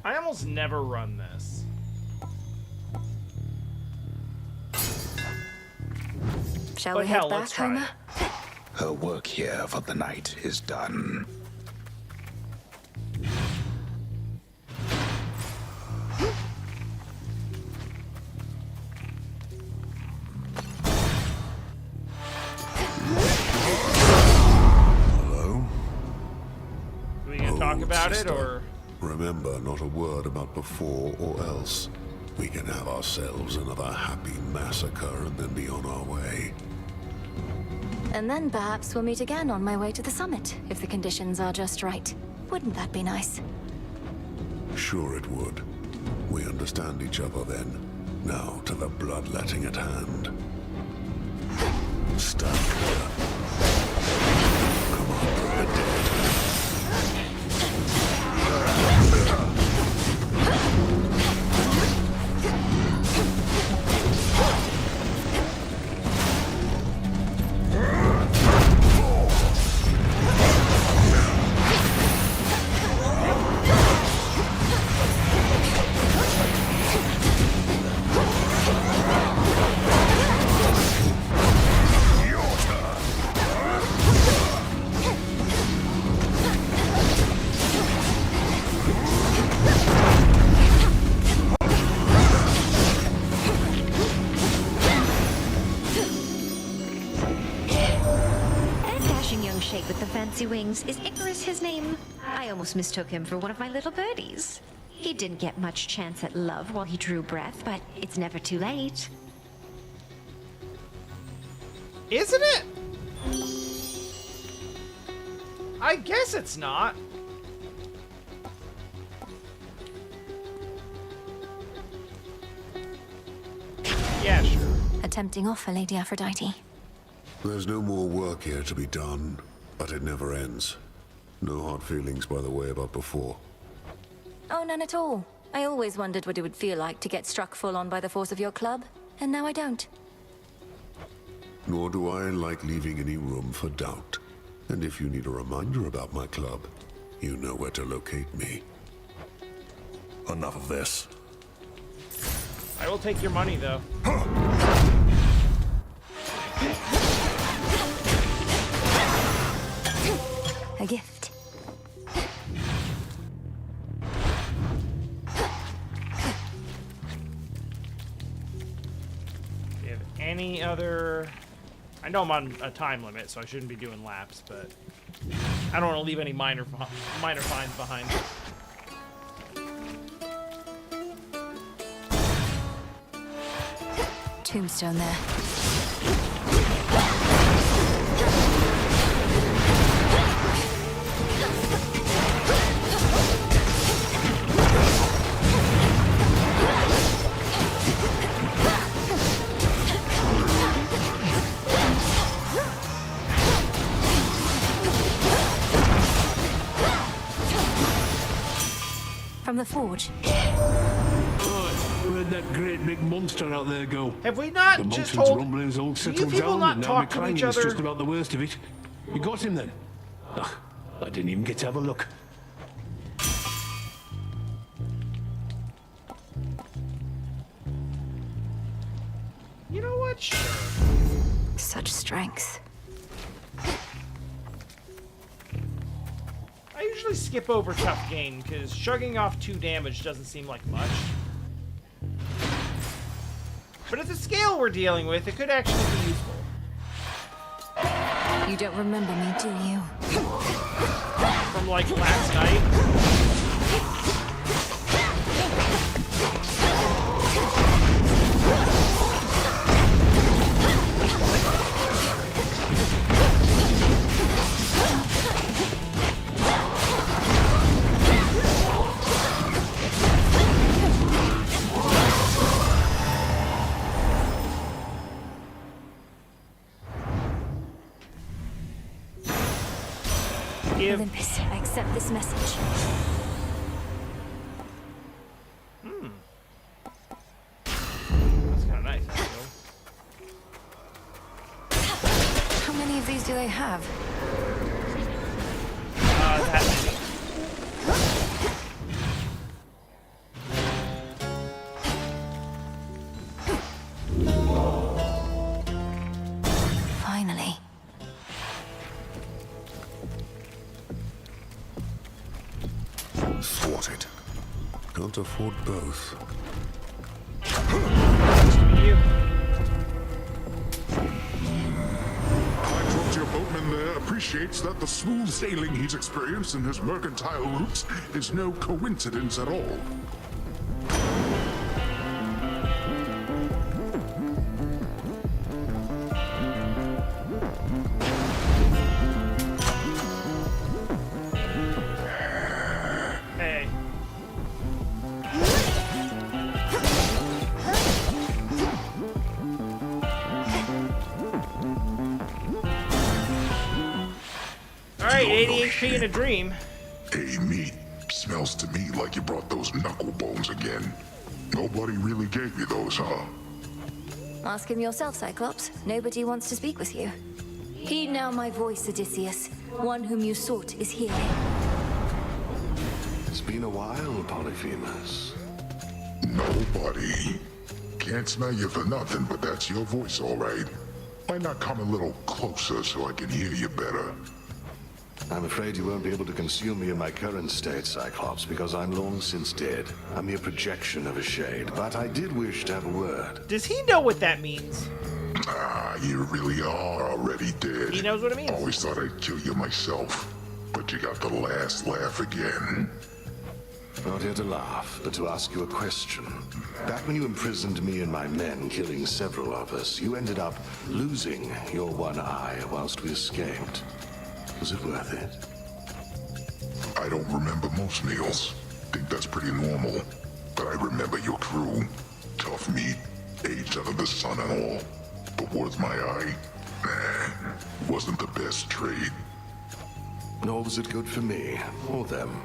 I almost never run this. Shall But we hell, head back, let's try Homer? it. Her work here for the night is done. Hello? We gonna talk about it, sister. or? Remember, not a word about before or else. We can have ourselves another happy massacre and then be on our way. And then perhaps we'll meet again on my way to the summit, if the conditions are just right. Wouldn't that be nice? Sure it would. We understand each other then. Now to the bloodletting at hand. Stand clear. Come on, bring the dead. With the fancy wings. Is Icarus his name? I almost mistook him for one of my little birdies. He didn't get much chance at love while he drew breath, but it's never too late. Isn't it? I guess it's not. A tempting offer, Lady Aphrodite. There's no more work here to be done, but it never ends. No hard feelings, by the way, about before. Oh, none at all. I always wondered what it would feel like to get struck full on by the force of your club, and now I don't. Nor do I like leaving any room for doubt. And if you need a reminder about my club, you know where to locate me. Enough of this. I will take your money, though. A gift. Do you have any other... I know I'm on a time limit, so I shouldn't be doing laps, but I don't want to leave any minor finds behind. Tombstone there. From the forge. Where'd that great big monster out there go? Have we not the just mountain's told... rumblings all Do you settled people down, not and now talk to McClane each is other? just about the worst of it. You got him then? Ugh, I didn't even get to have a look. You know what? Sure. Such strength. I usually skip over tough gain, because shrugging off 2 damage doesn't seem like much. But at the scale we're dealing with, it could actually be useful. You don't remember me, do you? From, like, last night? Olympus, I accept this message. That's kind of nice, actually. How many of these do they have? That many. Finally. Thwarted. Can't afford both. I trust your boatman there appreciates that the smooth sailing he's experienced in his mercantile routes is no coincidence at all. Hey. Alright, 80 HP in a dream. Hey, meat. Smells to me like you brought those knuckle bones again. Nobody really gave you those, huh? Ask him yourself, Cyclops. Nobody wants to speak with you. Heed now my voice, Odysseus. One whom you sought is here. It's been a while, Polyphemus. Nobody. Can't smell you for nothing, but that's your voice, all right. Why not come a little closer so I can hear you better? I'm afraid you won't be able to consume me in my current state, Cyclops, because I'm long since dead. A mere projection of a shade, but I did wish to have a word. Does he know what that means? Ah, you really are already dead. He knows what it means. Always thought I'd kill you myself, but you got the last laugh again. Not here to laugh, but to ask you a question. Back when you imprisoned me and my men, killing several of us, you ended up losing your one eye whilst we escaped. Was it worth it? I don't remember most meals. Think that's pretty normal. But I remember your crew. Tough meat, aged under the sun and all. But worth my eye? Wasn't the best trade. Nor was it good for me, or them.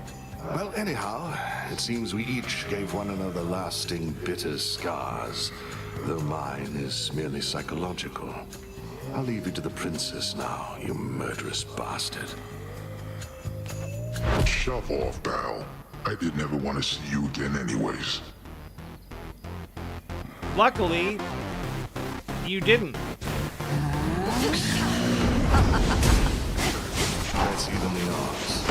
Well, anyhow, it seems we each gave one another lasting, bitter scars, though mine is merely psychological. I'll leave you to the princess now, you murderous bastard. Shove off, pal. I didn't ever want to see you again anyways. Luckily, you didn't. Let's even the odds.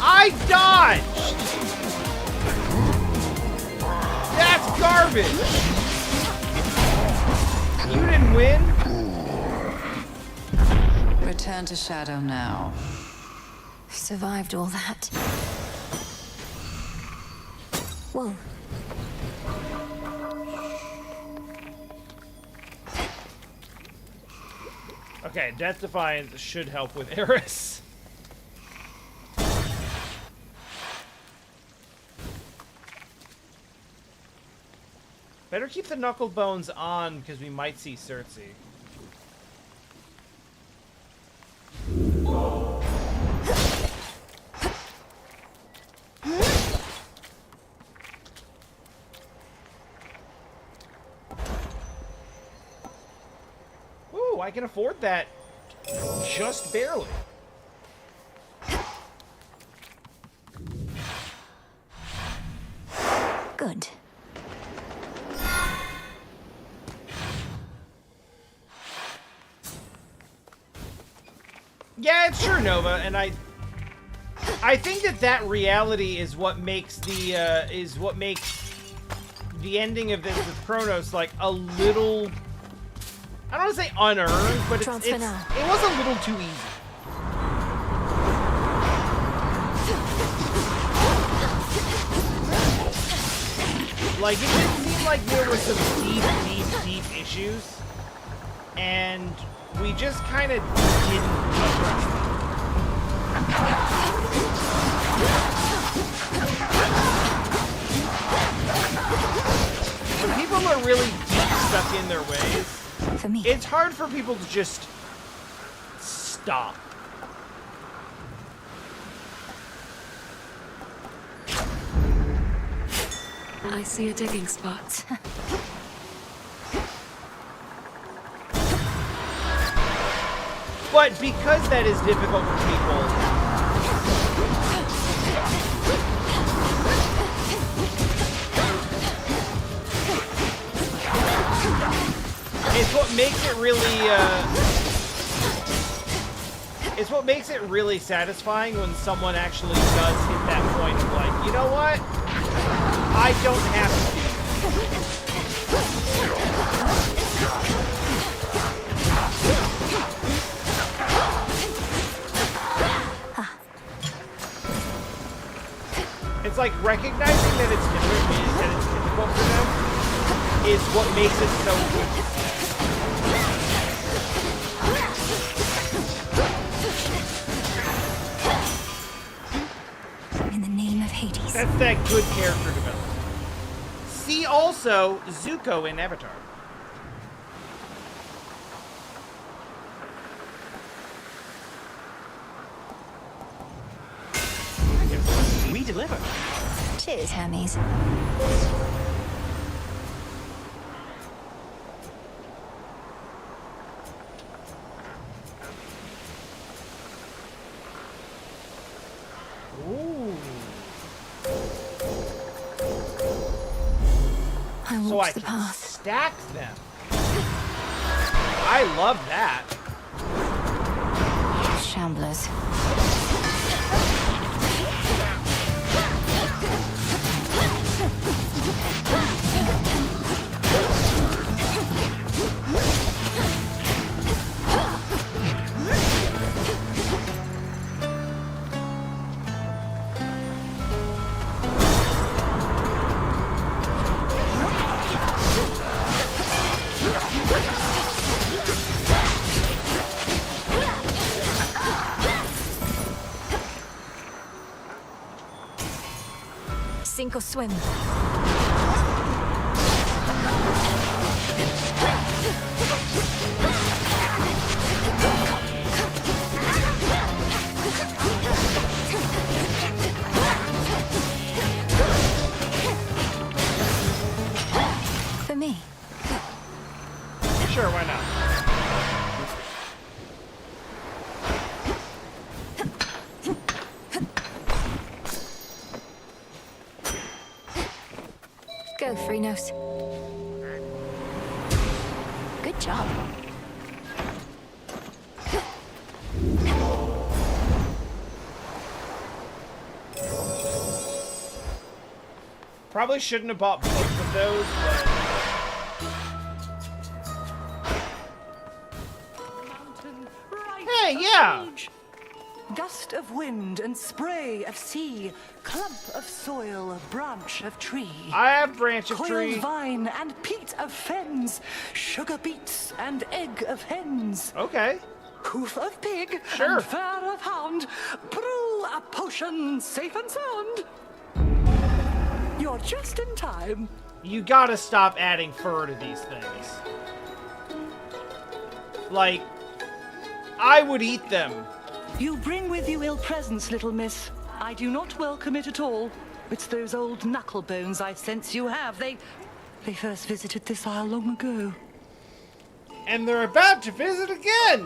I dodged! That's garbage! You didn't win? Return to Shadow now. Survived all that. Whoa. Okay, Death Defiance should help with Eris. Better keep the knuckle bones on, because we might see Cersei. Ooh, I can afford that. Just barely. Good. Yeah, it's true, Nova, and I think that reality is what makes the ending of this with Kronos like a little, I don't want to say unearned, but it was a little too easy. Like, it didn't seem like there were some deep issues, and we just kind of didn't address them. When people are really deep stuck in their ways, for me, it's hard for people to just stop. I see a digging spot. But because that is difficult for people, it's what makes it really, it's what makes it really satisfying when someone actually does hit that point of like, you know what? I don't have to. It's like recognizing that it's difficult for them is what makes it so In the name of Hades. That's that good character development. See See also Zuko in Avatar. We deliver. Cheers, Hermes. Ooh. I So I walked the can path. stack them. I love that. Shamblers. Sink or swim. For me. Sure, why not? Go, Freenos. Good job. Probably shouldn't have bought both of those, but... Hey, yeah! Gust of wind and spray of sea, clump of soil, branch of tree. I have branch of coiled tree. vine and peat of fens, sugar beets and egg of hens. Okay. Hoof of pig Sure. and fur of hound, brew a potion safe and sound. You're just in time. You gotta stop adding fur to these things. Like, I would eat them. You bring with you ill presence, little miss. I do not welcome it at all. It's those old knuckle bones I sense you have. They first visited this isle long ago. And they're about to visit again!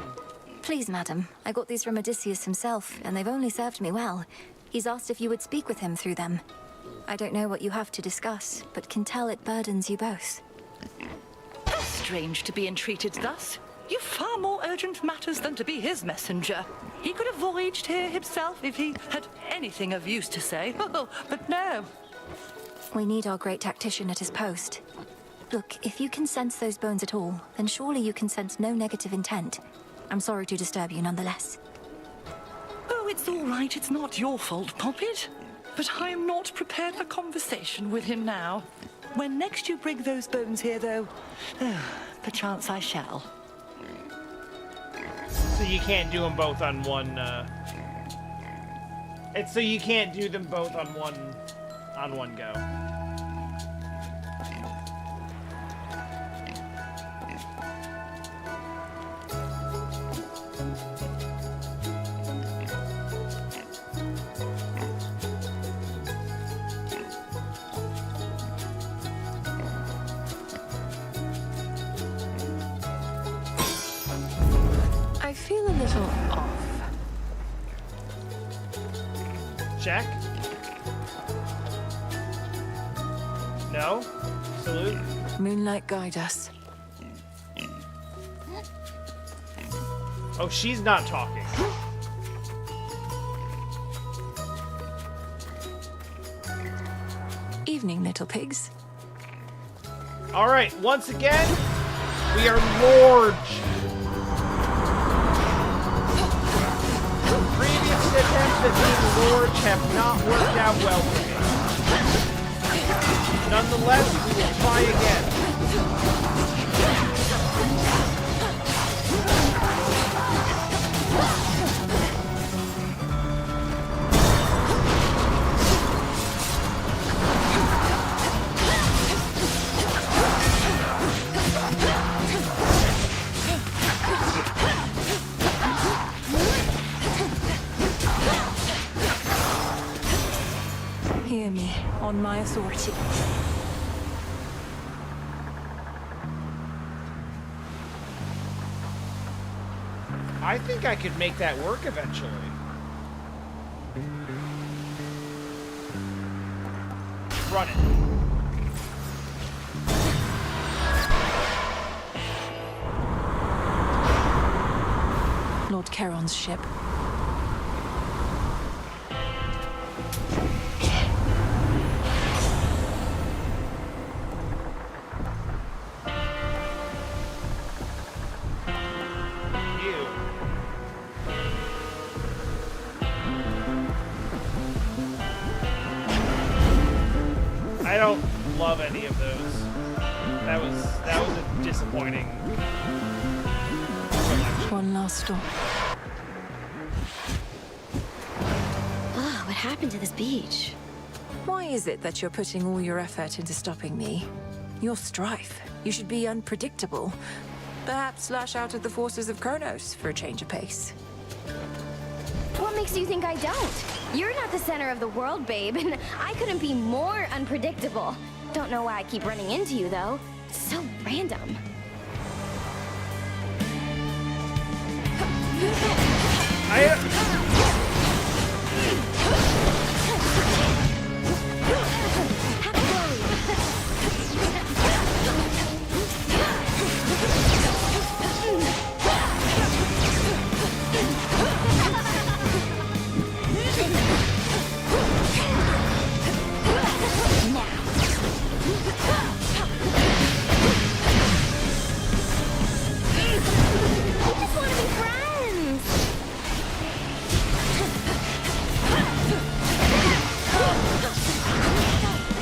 Please, madam. I got these from Odysseus himself, and they've only served me well. He's asked if you would speak with him through them. I don't know what you have to discuss, but can tell it burdens you both. Strange to be entreated thus. You've far more urgent matters than to be his messenger. He could have voyaged here himself if he had anything of use to say. Oh, but no. We need our great tactician at his post. Look, if you can sense those bones at all, then surely you can sense no negative intent. I'm sorry to disturb you nonetheless. Oh, it's all right. It's not your fault, Poppet. But I am not prepared for conversation with him now. When next you bring those bones here, though, perchance I shall. So you can't do them both on one, It's so you can't do them both on one go. I feel a little off. Check. No? Salute? Moonlight, guide us. Oh, she's not talking. Evening, little pigs. Alright, once again, we are Lorge. Previous attempts at being Lorge have not worked out well for me. Nonetheless, we will try again. hear me, on my authority. I think I could make that work eventually. Run it. Lord Charon's ship. I don't love any of those. That was a disappointing selection. One last stop. Oh, what happened to this beach? Why is it that you're putting all your effort into stopping me? You're Strife. You should be unpredictable. Perhaps lash out at the forces of Kronos for a change of pace. What makes you think I don't? You're not the center of the world, babe, and I couldn't be more unpredictable. Don't know why I keep running into you, though. It's so random.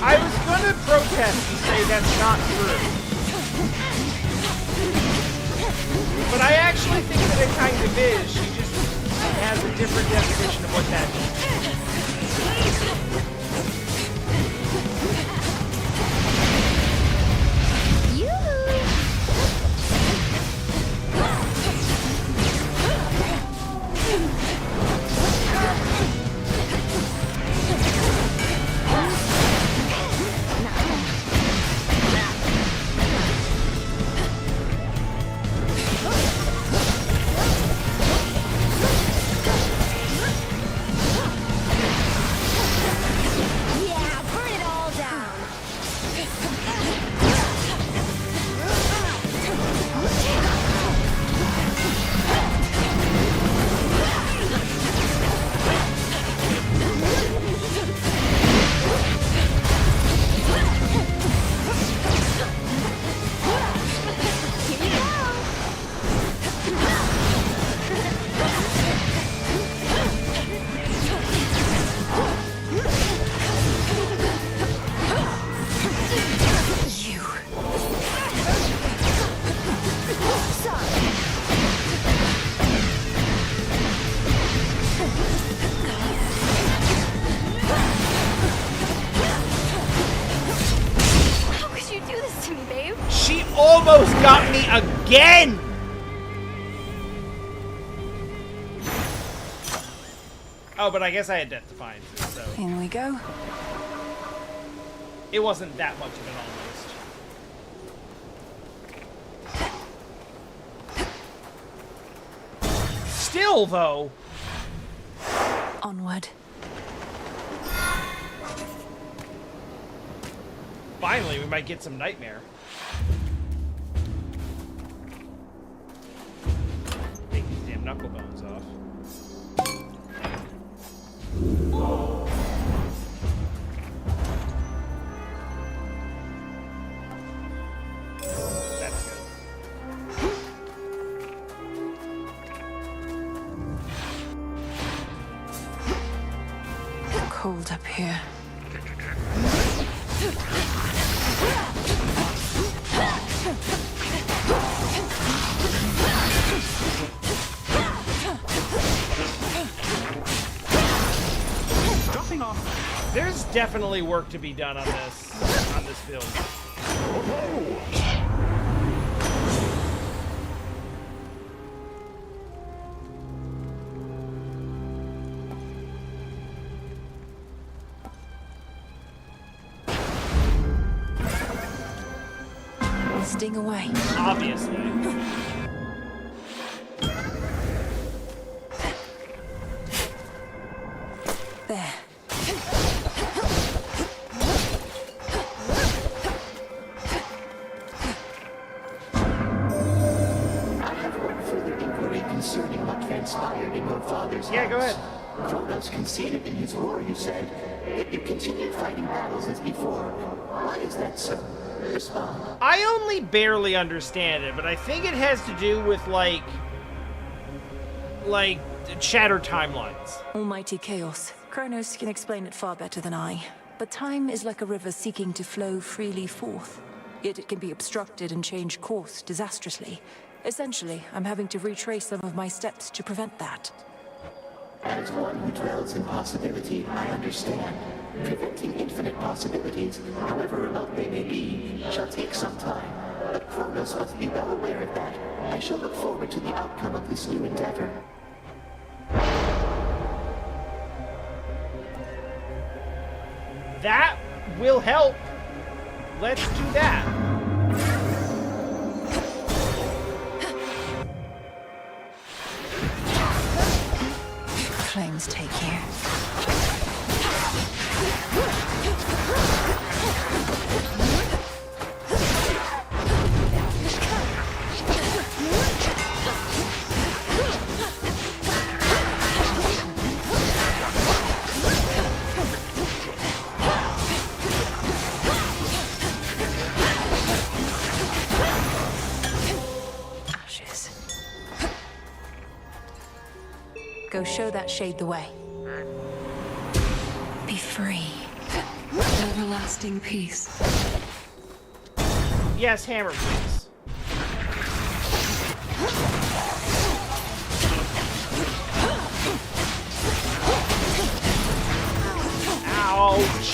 I was gonna protest and say that's not true. But I actually think that it kind of is. She just has a different definition of what that means. Almost got me again! Oh, but I guess I had Death Defiance, so... In we go. It wasn't that much of an almost. Still, though... Onward. Finally, we might get some Nightmare. Take these damn knuckle bones off. That's good. Cold up here. Dropping off. There's definitely work to be done on this build. sting away. Obviously. There. Further inquiry concerning what transpired in your father's house. Go ahead. Kronos conceded in his war, you said. You continued fighting battles as before. Why is that so? Respond. I only barely understand it, but I think it has to do with, like shattered timelines. Almighty chaos. Kronos can explain it far better than I. But time is like a river seeking to flow freely forth. Yet it can be obstructed and change course disastrously. Essentially, I'm having to retrace some of my steps to prevent that. As one who dwells in possibility, I understand. Preventing infinite possibilities, however remote they may be, shall take some time. But Kronos must be well aware of that. I shall look forward to the outcome of this new endeavor. That will help. Let's do that. Flames take you. Ashes. Go show that shade the way. Be free. Everlasting peace. Yes, hammer, please. Ouch.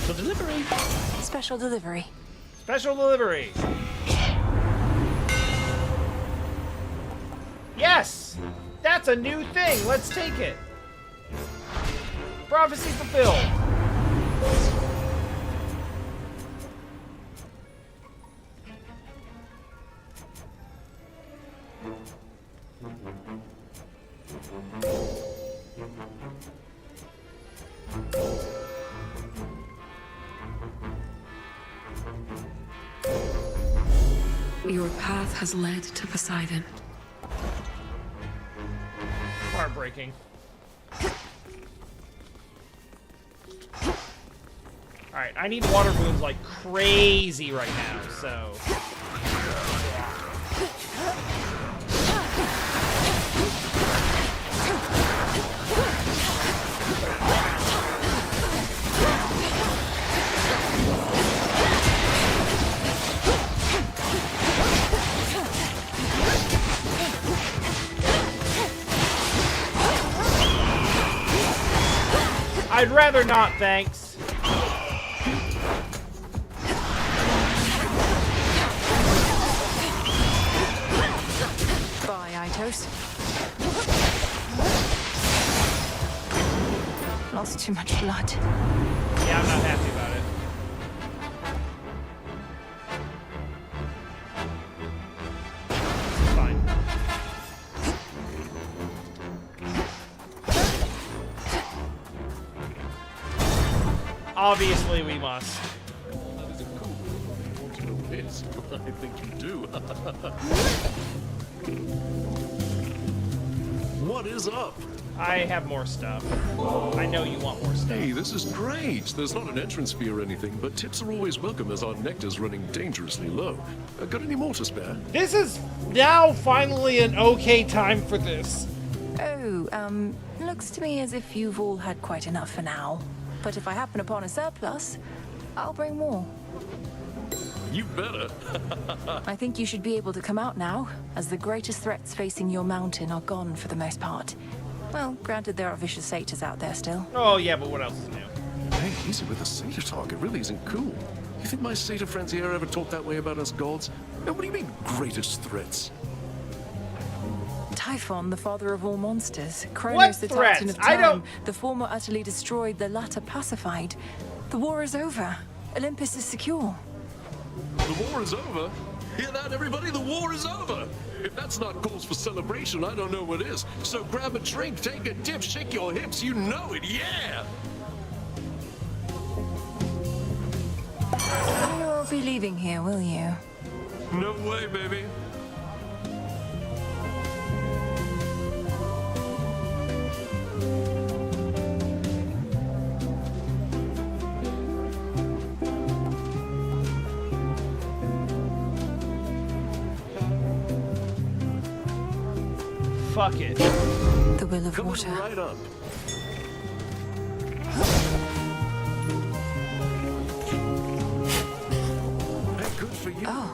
Special delivery. Special delivery. Special delivery. Yes! That's a new thing. Let's take it. Prophecy fulfilled. Your path has led to Poseidon. Heartbreaking. Alright, I need water moons like crazy right now, so... I'd rather not, thanks. Bye, Itos. Lost too much blood. Yeah, I'm not happy about it. It's fine. Obviously, we must. Yes, I think you do. What is up? I have more stuff. I know you want more stuff. Hey, this is great. There's not an entrance fee or anything, but tips are always welcome as our nectar's running dangerously low. Got any more to spare? This is now finally an okay time for this. Oh, looks to me as if you've all had quite enough for now. But if I happen upon a surplus, I'll bring more. You better. I think you should be able to come out now, as the greatest threats facing your mountain are gone for the most part. Well, granted there are vicious satyrs out there still. Oh yeah, but what else is new? Hey, easy with the satyr talk. It really isn't cool. You think my satyr friends here ever talk that way about us gods? Now, what do you mean, greatest threats? Typhon, the father of all monsters. Kronos, the Titan of Time. The former utterly destroyed, the latter pacified. The war is over. Olympus is secure. The war is over? Hear that, everybody? The war is over! If that's not cause for celebration, I don't know what is. So grab a drink, take a dip, shake your hips, you know it, yeah! You won't be leaving here, will you? No way, baby. Fuck it. The will of water. Right up. Hey, good for you. Oh.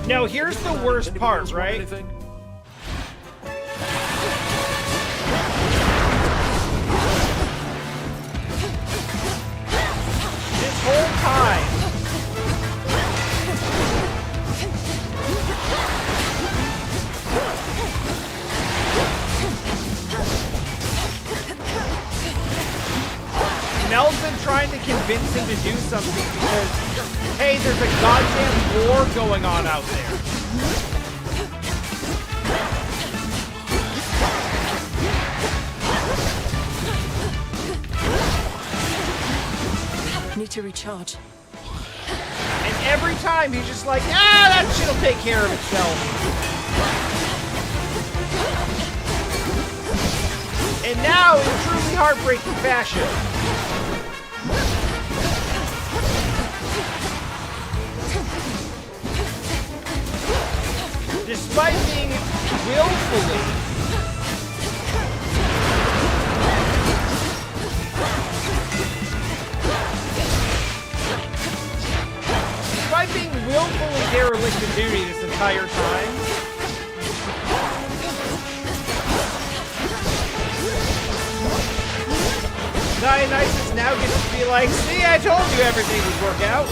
Now here's the worst part, right? This whole time, Mel's been trying to convince him to do something because, hey, there's a goddamn war going on out there. Need to recharge. And every time he's just like, that shit'll take care of itself. And now, in truly heartbreaking fashion, despite being willfully derelict in duty this entire time, Dionysus now gets to be like, see, I told you everything would work out.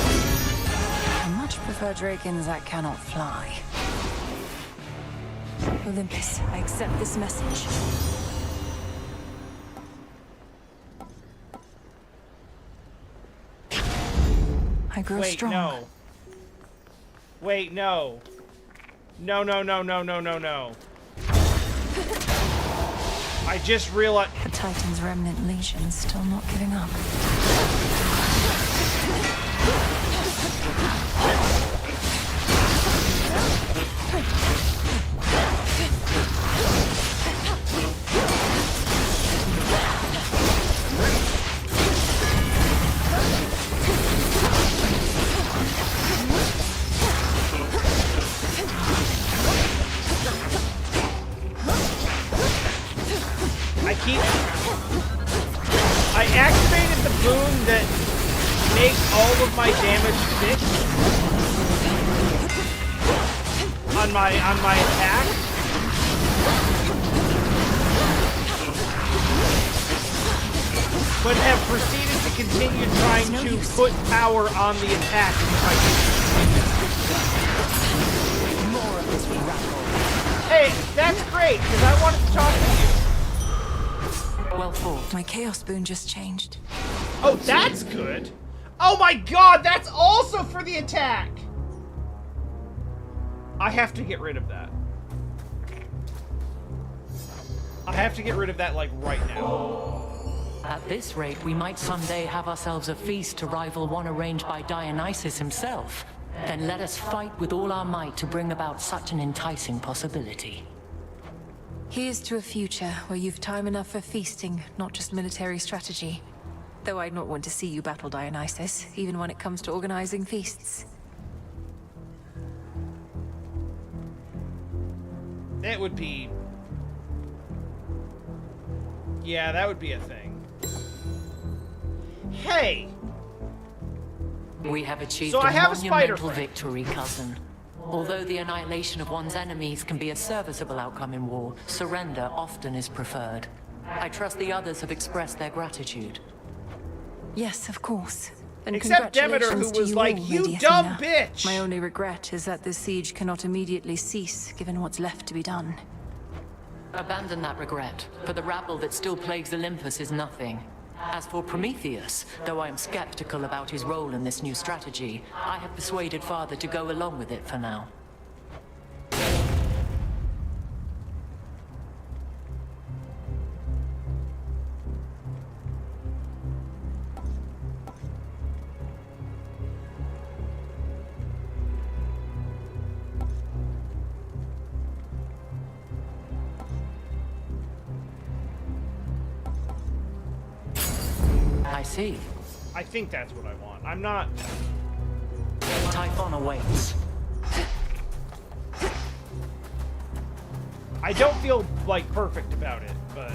I much prefer Drakens that cannot fly. Olympus, I accept this message. I grow strong. No. Wait, no. No, no, no, no, no, no, no. I just realized... The Titan's remnant legion still not giving up. I activated the boon that makes all of my damage fixed on my attack. But have proceeded to continue trying to put power on the attack if I can. More of this rabble. Hey, that's great, because I wanted to talk to you. Well fought. My Chaos Boon just changed. Oh, that's good. Oh my god, that's also for the attack. I have to get rid of that. I have to get rid of that, like, right now. At this rate, we might someday have ourselves a feast to rival one arranged by Dionysus himself. Then let us fight with all our might to bring about such an enticing possibility. Here's to a future where you've time enough for feasting, not just military strategy. Though I'd not want to see you battle Dionysus, even when it comes to organizing feasts. That would be... Yeah, that would be a thing. Hey! We have achieved So I have a a spider monumental friend. victory, cousin. Although the annihilation of one's enemies can be a serviceable outcome in war, surrender often is preferred. I trust the others have expressed their gratitude. Yes, of course. And Except Demeter, who congratulations was to like, all, "You Lady dumb Athena. bitch!" My only regret is that this siege cannot immediately cease, given what's left to be done. Abandon that regret, for the rabble that still plagues Olympus is nothing. As for Prometheus, though I am skeptical about his role in this new strategy, I have persuaded Father to go along with it for now. I see. I think that's what I want. I'm not... Typhon awaits. I don't feel, like, perfect about it, but...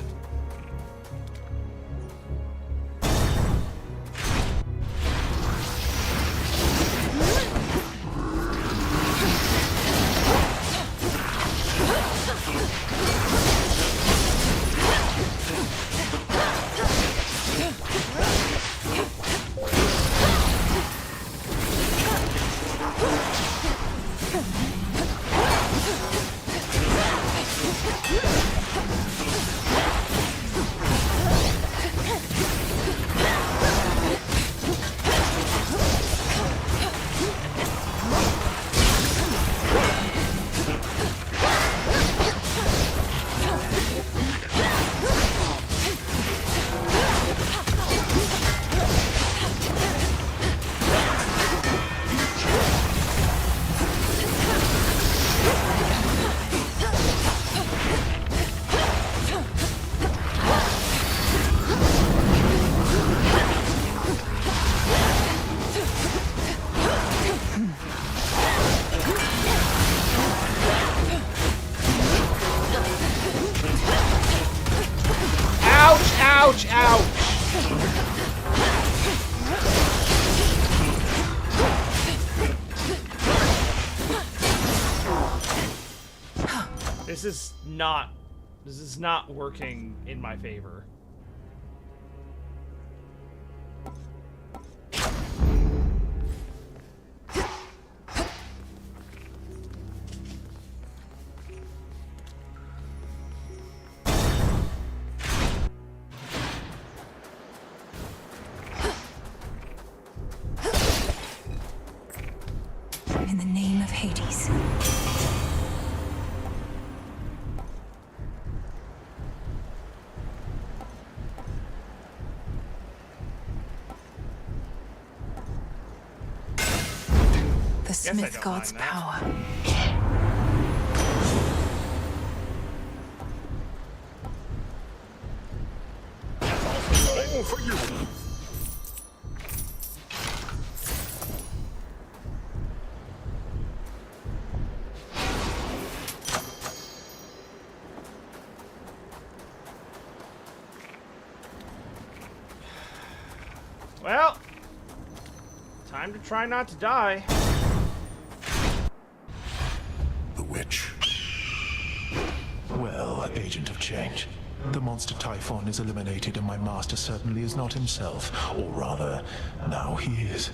Ouch, ouch! This is not working in my favor. In the name of Hades. The Smith God's power. All for you. Well, time to try not to die. The witch. Well, Agent of Change. The monster Typhon is eliminated and my master certainly is not himself. Or rather, now he is.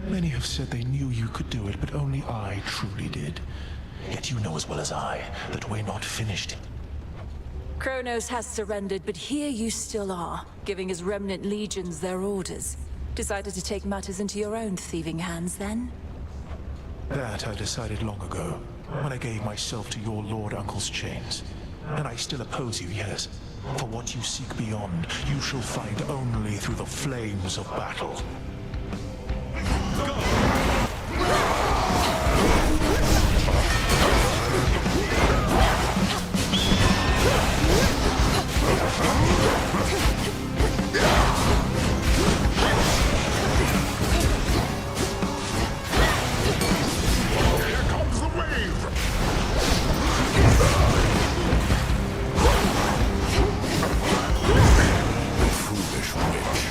Many have said they knew you could do it, but only I truly did. Yet you know as well as I that we're not finished. Kronos has surrendered, but here you still are, giving his remnant legions their orders. Decided to take matters into your own thieving hands, then? That I decided long ago, when I gave myself to your Lord Uncle's chains. And I still oppose you, yes. For what you seek beyond, you shall find only through the flames of battle. Foolish witch.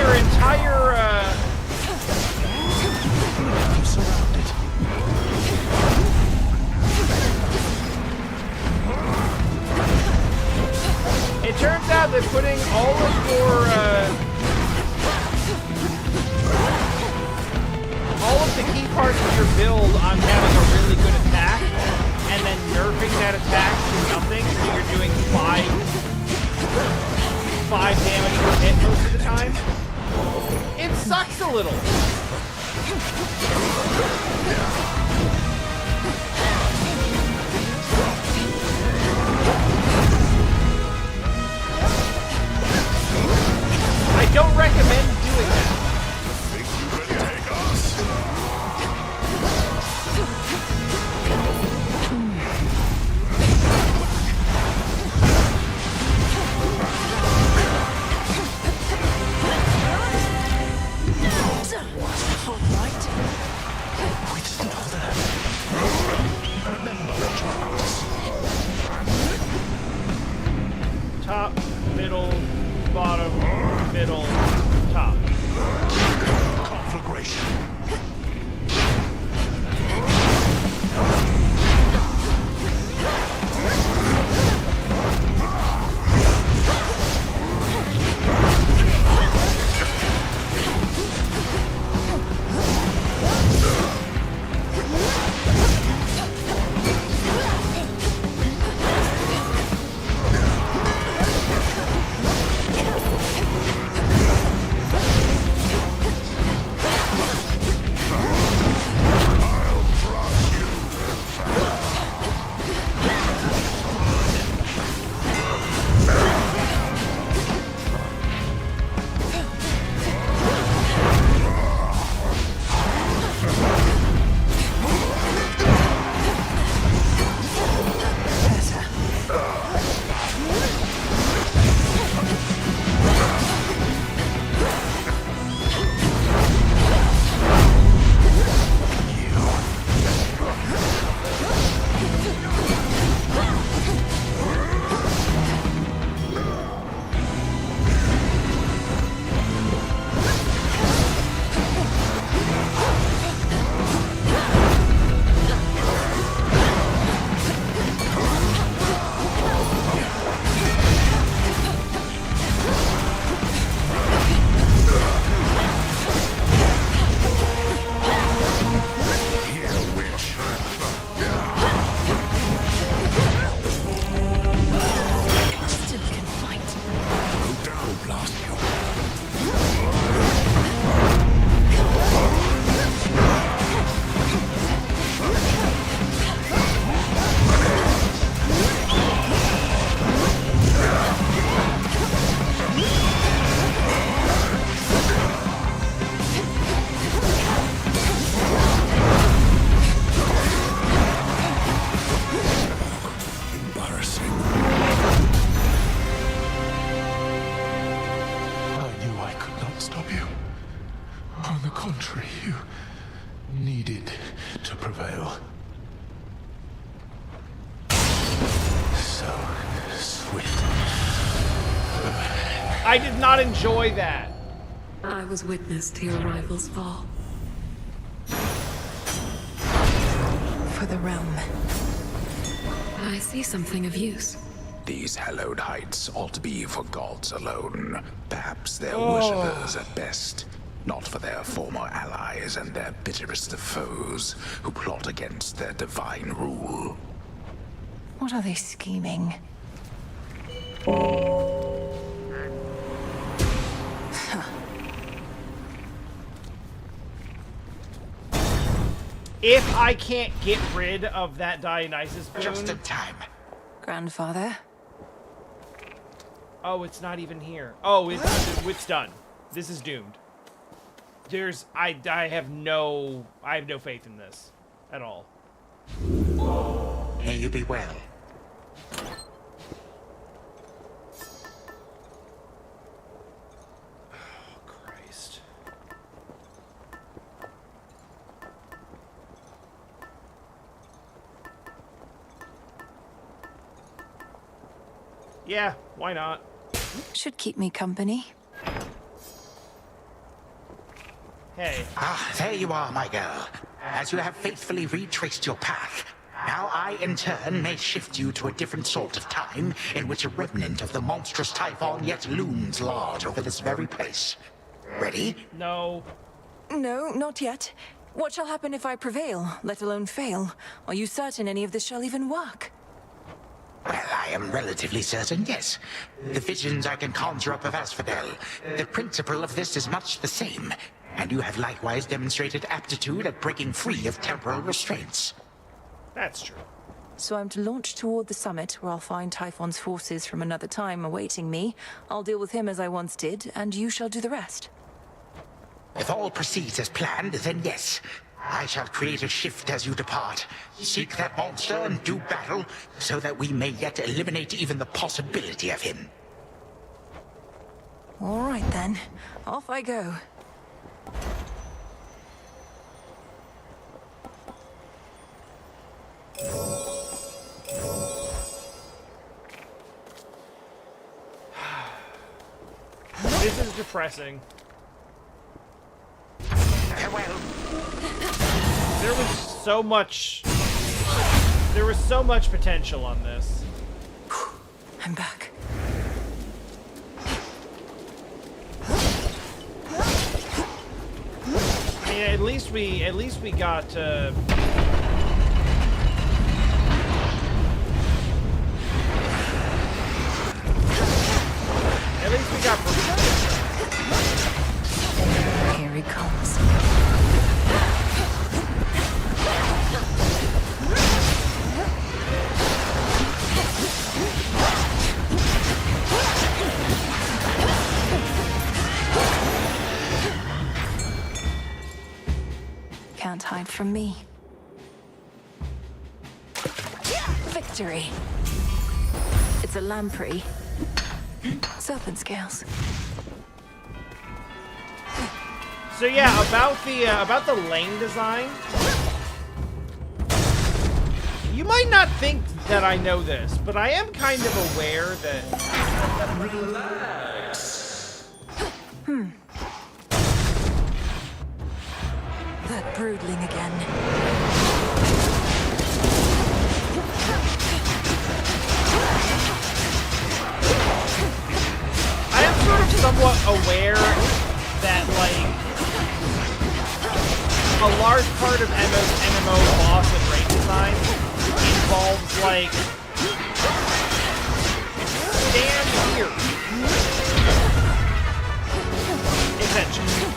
your entire, I'm surrounded. It turns out that putting all of the key parts of your build on having a really good attack, and then nerfing that attack to nothing, so you're doing 5 damage per hit most of the time, it sucks a little. I don't recommend doing that. Think you can take us? All right. We didn't know that. Remember that you're ours. Top, middle, bottom, middle, top. Conflagration. contrary, you needed to prevail. So swift. I did not enjoy that. I was witness to your rival's fall. For the realm. I see something of use. These hallowed heights ought to be for gods alone. Perhaps their Oh. worshippers at best. Not for their former allies and their bitterest of foes who plot against their divine rule. What are they scheming? If I can't get rid of that Dionysus boon... Just in time. Grandfather? Oh, it's not even here. Oh, it's done. This is doomed. I have no faith in this at all. May you be well. Christ. Yeah, why not? Should keep me company. Hey. Ah, there you are, my girl. As you have faithfully retraced your path, now I, in turn, may shift you to a different sort of time in which a remnant of the monstrous Typhon yet looms large over this very place. Ready? No. No, not yet. What shall happen if I prevail, let alone fail? Are you certain any of this shall even work? Well, I am relatively certain, yes. The visions I can conjure up of Asphodel, the principle of this is much the same, and you have likewise demonstrated aptitude at breaking free of temporal restraints. That's true. So I'm to launch toward the summit, where I'll find Typhon's forces from another time awaiting me. I'll deal with him as I once did, and you shall do the rest. If all proceeds as planned, then yes. I shall create a shift as you depart. Seek that monster and do battle, so that we may yet eliminate even the possibility of him. All right, then. Off I go. This is depressing. Farewell. There was so much potential on this. I'm back. Yeah, at least we got at least we got Here he comes. Can't hide from me. Victory. It's a lamprey. Serpent scales. So yeah, about the lane design. You might not think that I know this, but I am kind of aware that. Relax. That broodling again. I am sort of somewhat aware that, like, a large part of MMO boss and raid design involves, like, stand here. Essentially.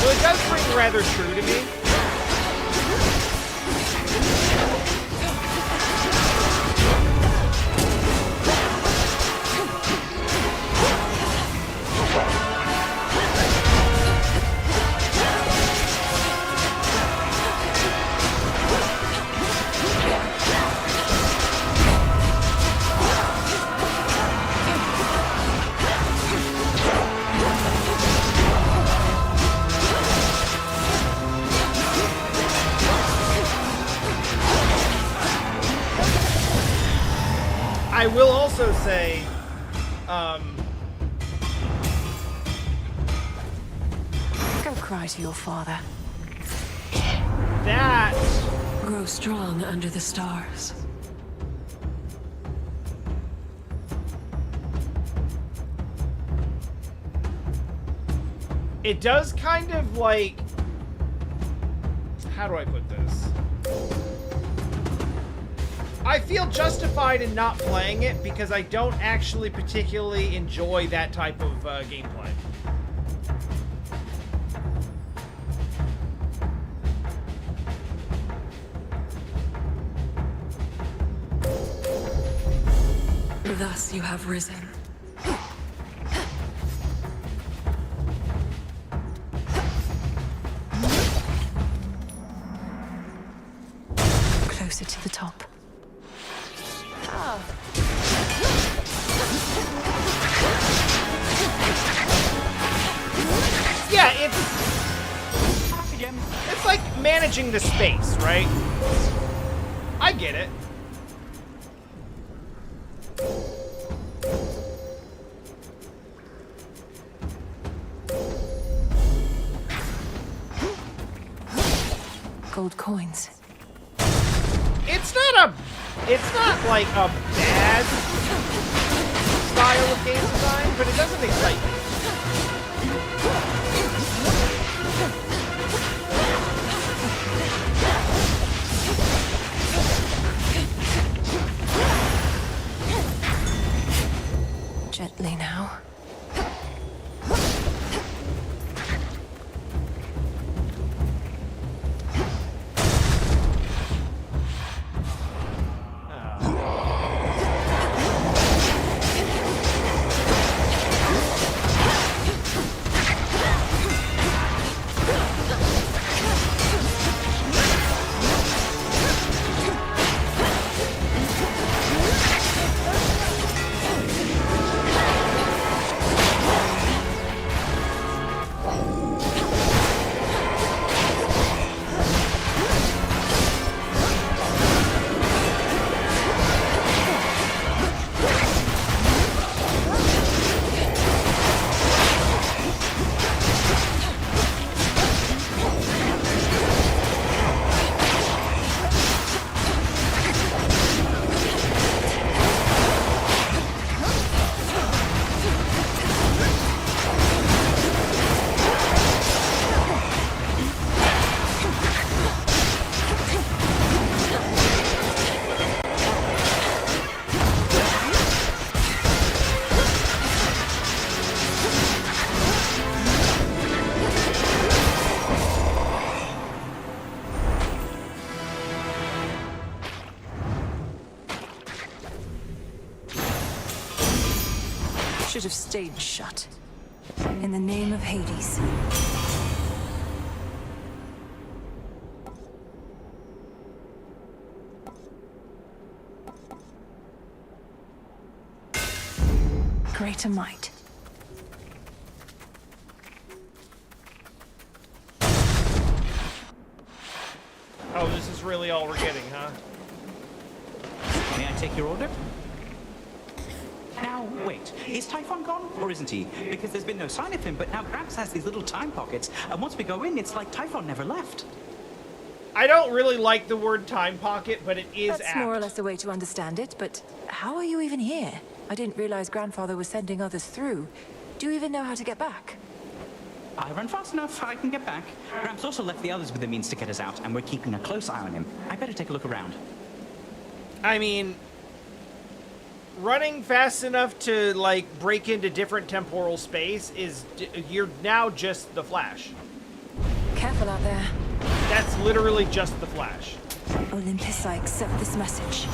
So it does ring rather true to me. I will also say, Go cry to your father. that Grow strong under the stars. it does kind of like, how do I put this? I feel justified in not playing it because I don't actually particularly enjoy that type of gameplay. Thus you have risen. Closer to the top. Yeah, it's like managing the space, right? I get it. Gold coins. It's not like a bad style of game design, but it doesn't excite me. Gently now. Should have stayed shut. In the name of Hades. Greater might. Oh, this is really all we're getting, huh? May I take your order? Now, wait, is Typhon gone, or isn't he? Because there's been no sign of him, but now Gramps has these little time pockets, and once we go in, it's like Typhon never left. I don't really like the word time pocket, but it is That's apt. more or less a way to understand it, but how are you even here? I didn't realize Grandfather was sending others through. Do you even know how to get back? I run fast enough, I can get back. Gramps also left the others with the means to get us out, and we're keeping a close eye on him. I better take a look around. I mean, running fast enough to, like, break into different temporal space is... You're now just the Flash. Careful out there. That's literally just the Flash. Olympus, I accept this message.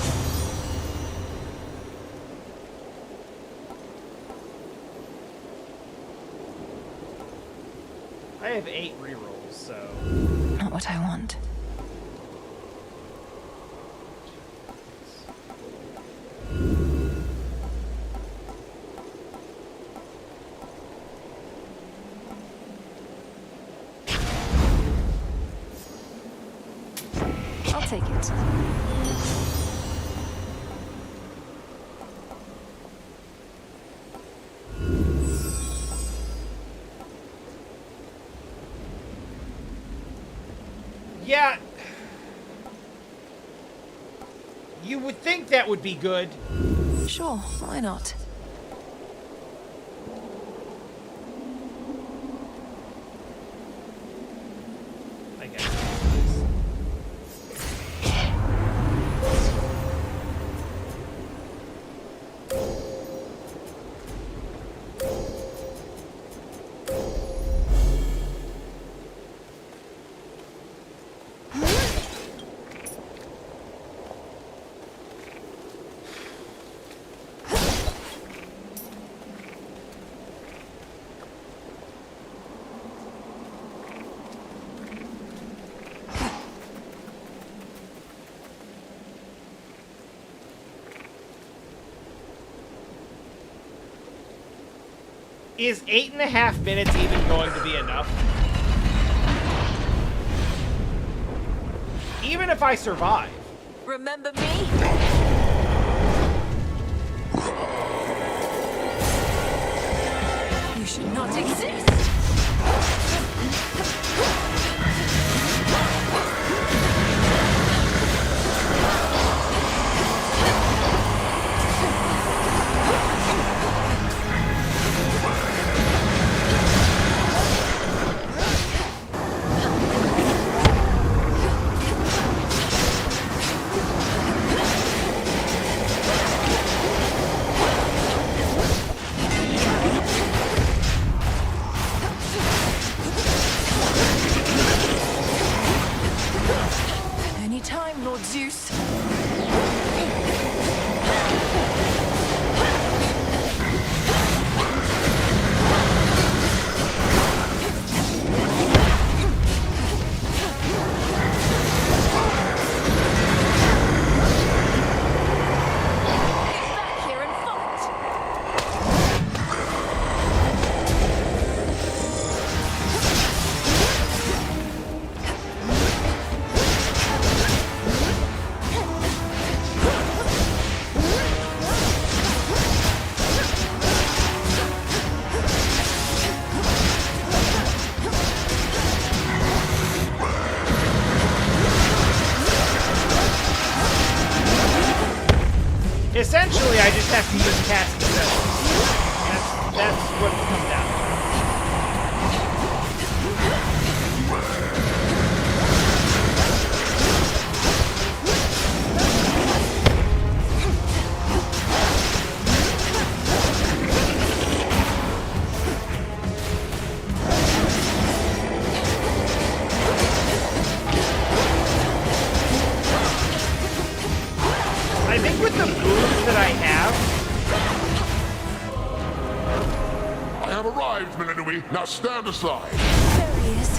I have 8 rerolls, so... Not what I want. I'll take it. Yeah. You would think that would be good. Sure, why not? I guess. Is 8.5 minutes even going to be enough? Even if I survive. Remember me? You should not exist! Anytime, Lord Zeus. Essentially, I just have to use cast spells. That's what it comes down to. I think with the moves that I have, I have arrived, Melinui. Now stand aside. There he is.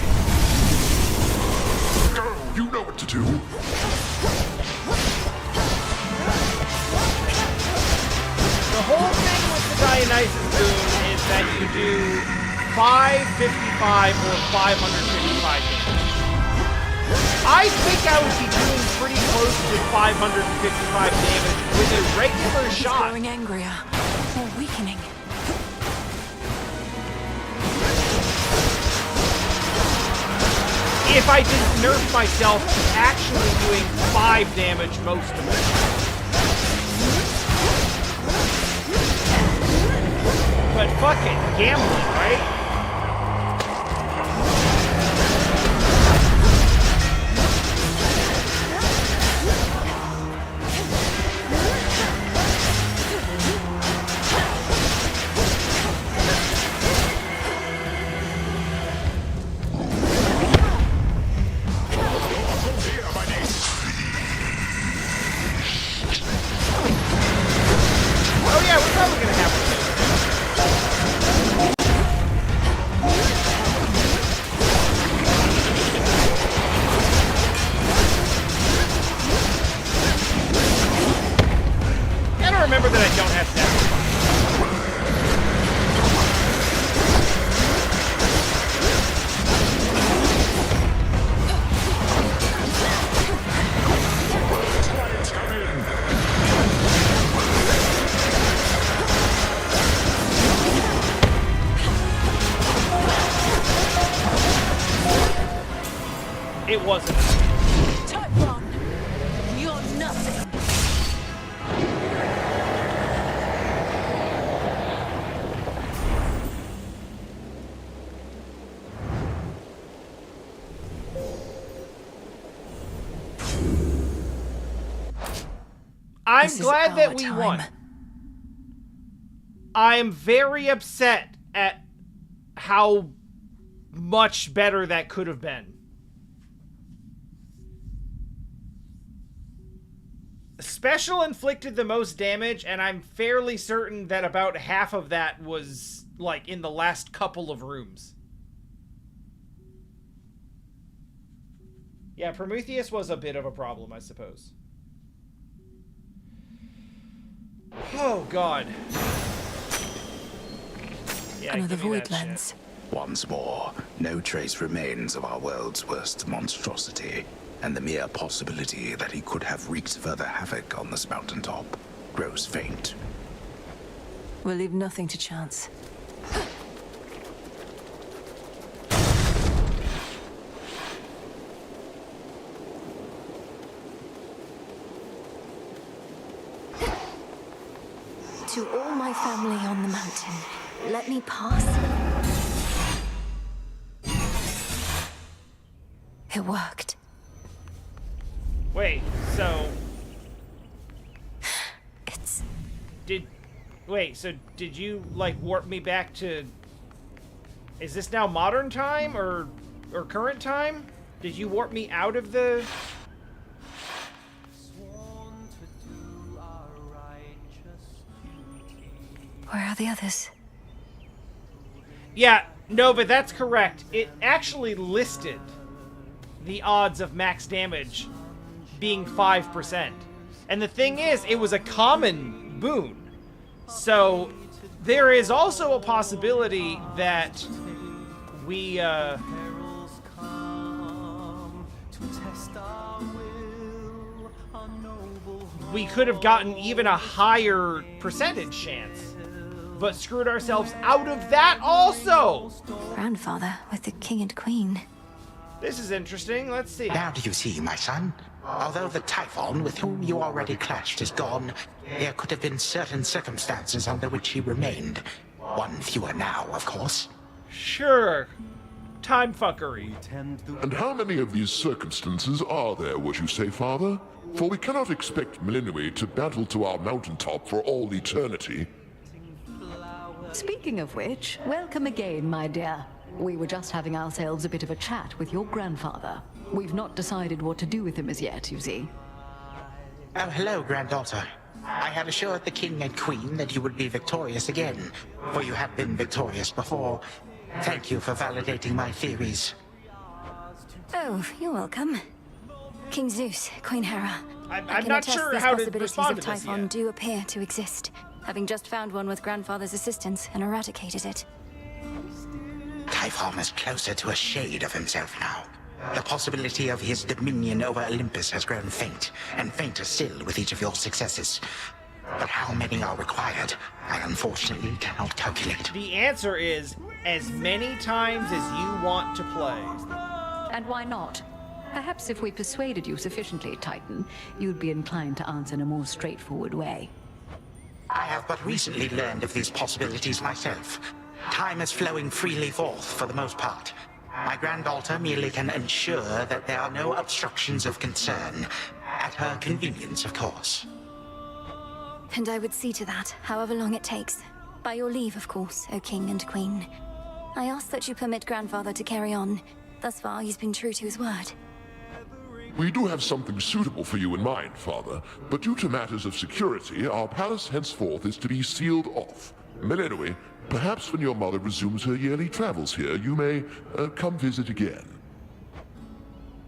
Go, you know what to do. the whole thing with the Dionysus boon is that you do 555 or 555 damage. I think I would be doing pretty close to 555 damage with a regular shot. Growing angrier, more weakening. If I didn't nerf myself to actually doing 5 damage most of it. But fuck it, gambling, right? Oh yeah, we're probably gonna have one. Gotta remember that I don't have sacrifice. It wasn't. Typhon, you're nothing. I'm glad that we won. I am very upset at how much better that could have been. Special inflicted the most damage, and I'm fairly certain that about half of that was, like, in the last couple of rooms. Yeah, Prometheus was a bit of a problem, I suppose. Oh, God. Yeah, Another give me void that lens. Once more, no trace remains of our world's worst monstrosity. and the mere possibility that he could have wreaked further havoc on this mountaintop grows faint. We'll leave nothing to chance. To all my family on the mountain, let me pass. It worked. Wait, so... It's... Did you, like, warp me back to... Is this now modern time, or current time? Did you warp me out of the... Where are the others? Yeah, no, but that's correct. It actually listed the odds of max damage being 5%. And the thing is, it was a common boon. So there is also a possibility that we could have gotten even a higher percentage chance, but screwed ourselves out of that also. Grandfather with the king and queen. This is interesting. Let's see. Now do you see, my son? Although the Typhon with whom you already clashed is gone, there could have been certain circumstances under which he remained. One fewer now, of course. Sure. Time fuckery. And how many of these circumstances are there, would you say, Father? For we cannot expect Melinue to battle to our mountaintop for all eternity. Speaking of which, welcome again, my dear. We were just having ourselves a bit of a chat with your grandfather. We've not decided what to do with him as yet, you see. Oh, hello, granddaughter. I had assured the king and queen that you would be victorious again, for you have been victorious before. Thank you for validating my theories. Oh, you're welcome. King Zeus, Queen Hera. I'm not sure how to respond to this Typhon yet. do appear to exist, having just found one with Grandfather's assistance and eradicated it. Typhon is closer to a shade of himself now. The possibility of his dominion over Olympus has grown faint, and fainter still with each of your successes. But how many are required, I unfortunately cannot calculate. The answer is as many times as you want to play. And why not? Perhaps if we persuaded you sufficiently, Titan, you'd be inclined to answer in a more straightforward way. I have but recently learned of these possibilities myself. Time is flowing freely forth for the most part. My granddaughter merely can ensure that there are no obstructions of concern. At her convenience, of course. And I would see to that, however long it takes. By your leave, of course, O King and Queen. I ask that you permit Grandfather to carry on. Thus far, he's been true to his word. We do have something suitable for you in mind, Father, but due to matters of security, our palace henceforth is to be sealed off. Melinue, perhaps when your mother resumes her yearly travels here, you may come visit again.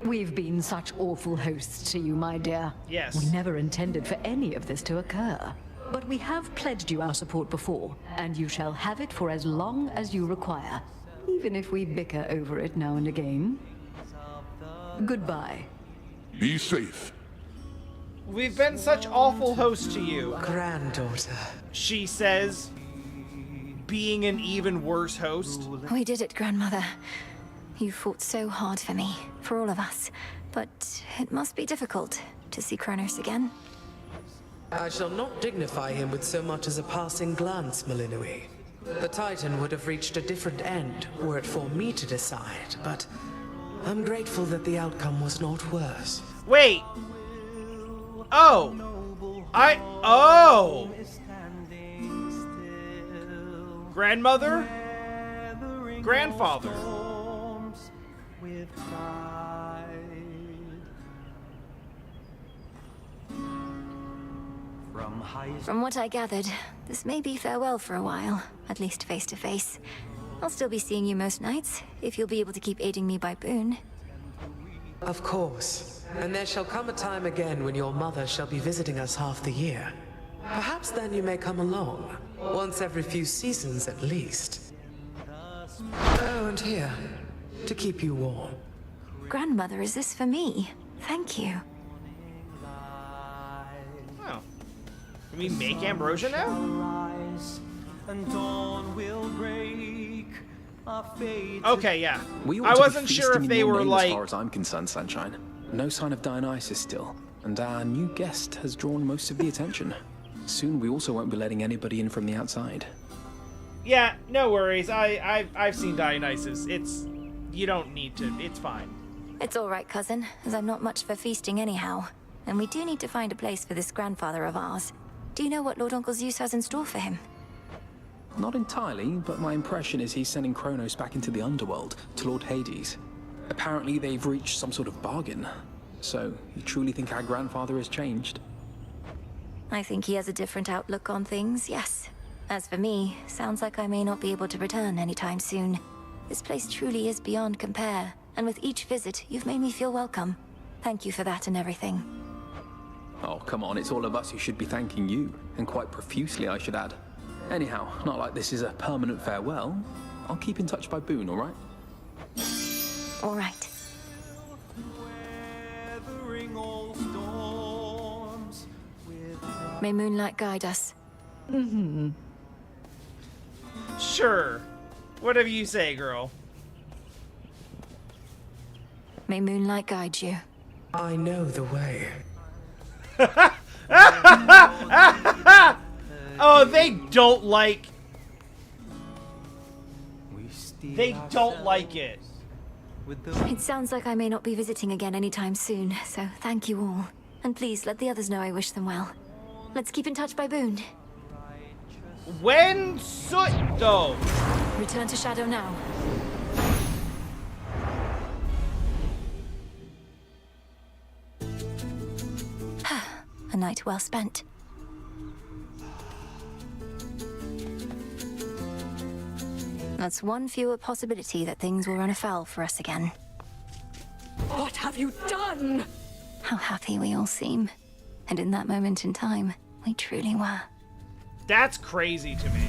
We've been such awful hosts to you, my dear. Yes. We never intended for any of this to occur. But we have pledged you our support before, and you shall have it for as long as you require, even if we bicker over it now and again. Goodbye. Be safe. We've been such awful hosts to you. Granddaughter. She says, being an even worse host. We did it, Grandmother. You fought so hard for me, for all of us. But it must be difficult to see Kronos again. I shall not dignify him with so much as a passing glance, Melinue. The Titan would have reached a different end were it for me to decide, but I'm grateful that the outcome was not worse. Wait. Oh. Oh. Grandmother? Grandfather? From what I gathered, this may be farewell for a while, at least face to face. I'll still be seeing you most nights, if you'll be able to keep aiding me by boon. Of course. And there shall come a time again when your mother shall be visiting us half the year. Perhaps then you may come along. Once every few seasons at least. Oh, and here, to keep you warm. Grandmother, is this for me? Thank you. Oh. Can we make ambrosia now? Okay, yeah. I wasn't sure if they were like... As far as I'm concerned, Sunshine. No sign of Dionysus still, and our new guest has drawn most of the attention. Soon we also won't be letting anybody in from the outside. Yeah, no worries. I've seen Dionysus. You don't need to. It's fine. It's all right, cousin, as I'm not much for feasting anyhow. And we do need to find a place for this grandfather of ours. Do you know what Lord Uncle Zeus has in store for him? Not entirely, but my impression is he's sending Kronos back into the underworld, to Lord Hades. Apparently they've reached some sort of bargain. So, you truly think our grandfather has changed? I think he has a different outlook on things, yes. As for me, sounds like I may not be able to return anytime soon. This place truly is beyond compare, and with each visit, you've made me feel welcome. Thank you for that and everything. Oh, come on, it's all of us who should be thanking you, and quite profusely, I should add. Anyhow, not like this is a permanent farewell. I'll keep in touch by Boone, all right? All right. May moonlight guide us. Mm-hmm. Sure. Whatever you say, girl. May moonlight guide you. I know the way. Oh, they don't like... They don't like it. It sounds like I may not be visiting again anytime soon, so thank you all. And please let the others know I wish them well. Let's keep in touch by Boone. When soot, though. Return to Shadow now. A night well spent. That's one fewer possibility that things will run afoul for us again. What have you done? How happy we all seem. And in that moment in time, we truly were. That's crazy to me.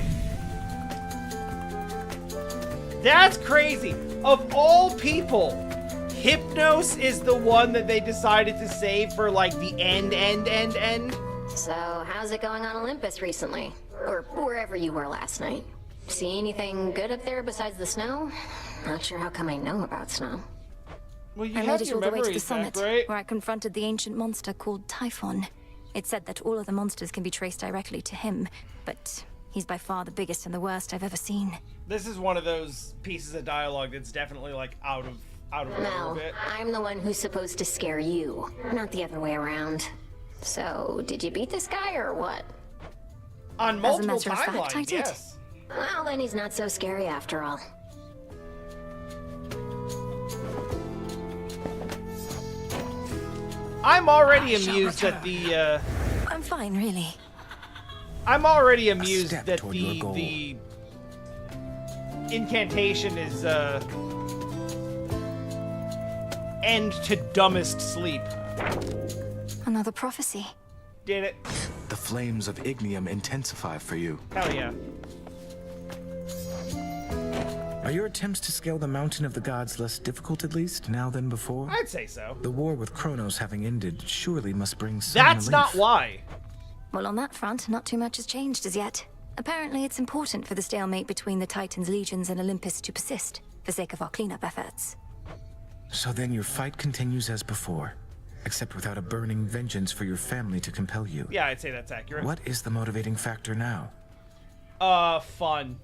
That's crazy. Of all people, Hypnos is the one that they decided to save for, like, the end. So, how's it going on Olympus recently? Or wherever you were last night? See anything good up there besides the snow? Not sure how come I know about snow. Well, you I have made it your all the way to the memories summit, back, right? where I confronted the ancient monster called Typhon. It said that all of the monsters can be traced directly to him, but he's by far the biggest and the worst I've ever seen. This is one of those pieces of dialogue that's definitely, like, out of order a bit. I'm the one who's supposed to scare you, not the other way around. So, did you beat this guy or what? On As a multiple matter of fact, I timelines, did. yes. Well, then he's not so scary after all. I'm already amused that the, I'm fine, really. I'm already amused that the incantation is, end to dumbest sleep. Another prophecy. Did it. The flames of Ignium intensify for you. Hell yeah. Are your attempts to scale the mountain of the gods less difficult, at least, now than before? I'd say so. The war with Kronos having ended surely must bring some That's relief. not why. Well, on that front, not too much has changed as yet. Apparently, it's important for the stalemate between the Titans' legions and Olympus to persist, for sake of our cleanup efforts. So then your fight continues as before, except without a burning vengeance for your family to compel you. Yeah, I'd say that's accurate. What is the motivating factor now? Fun.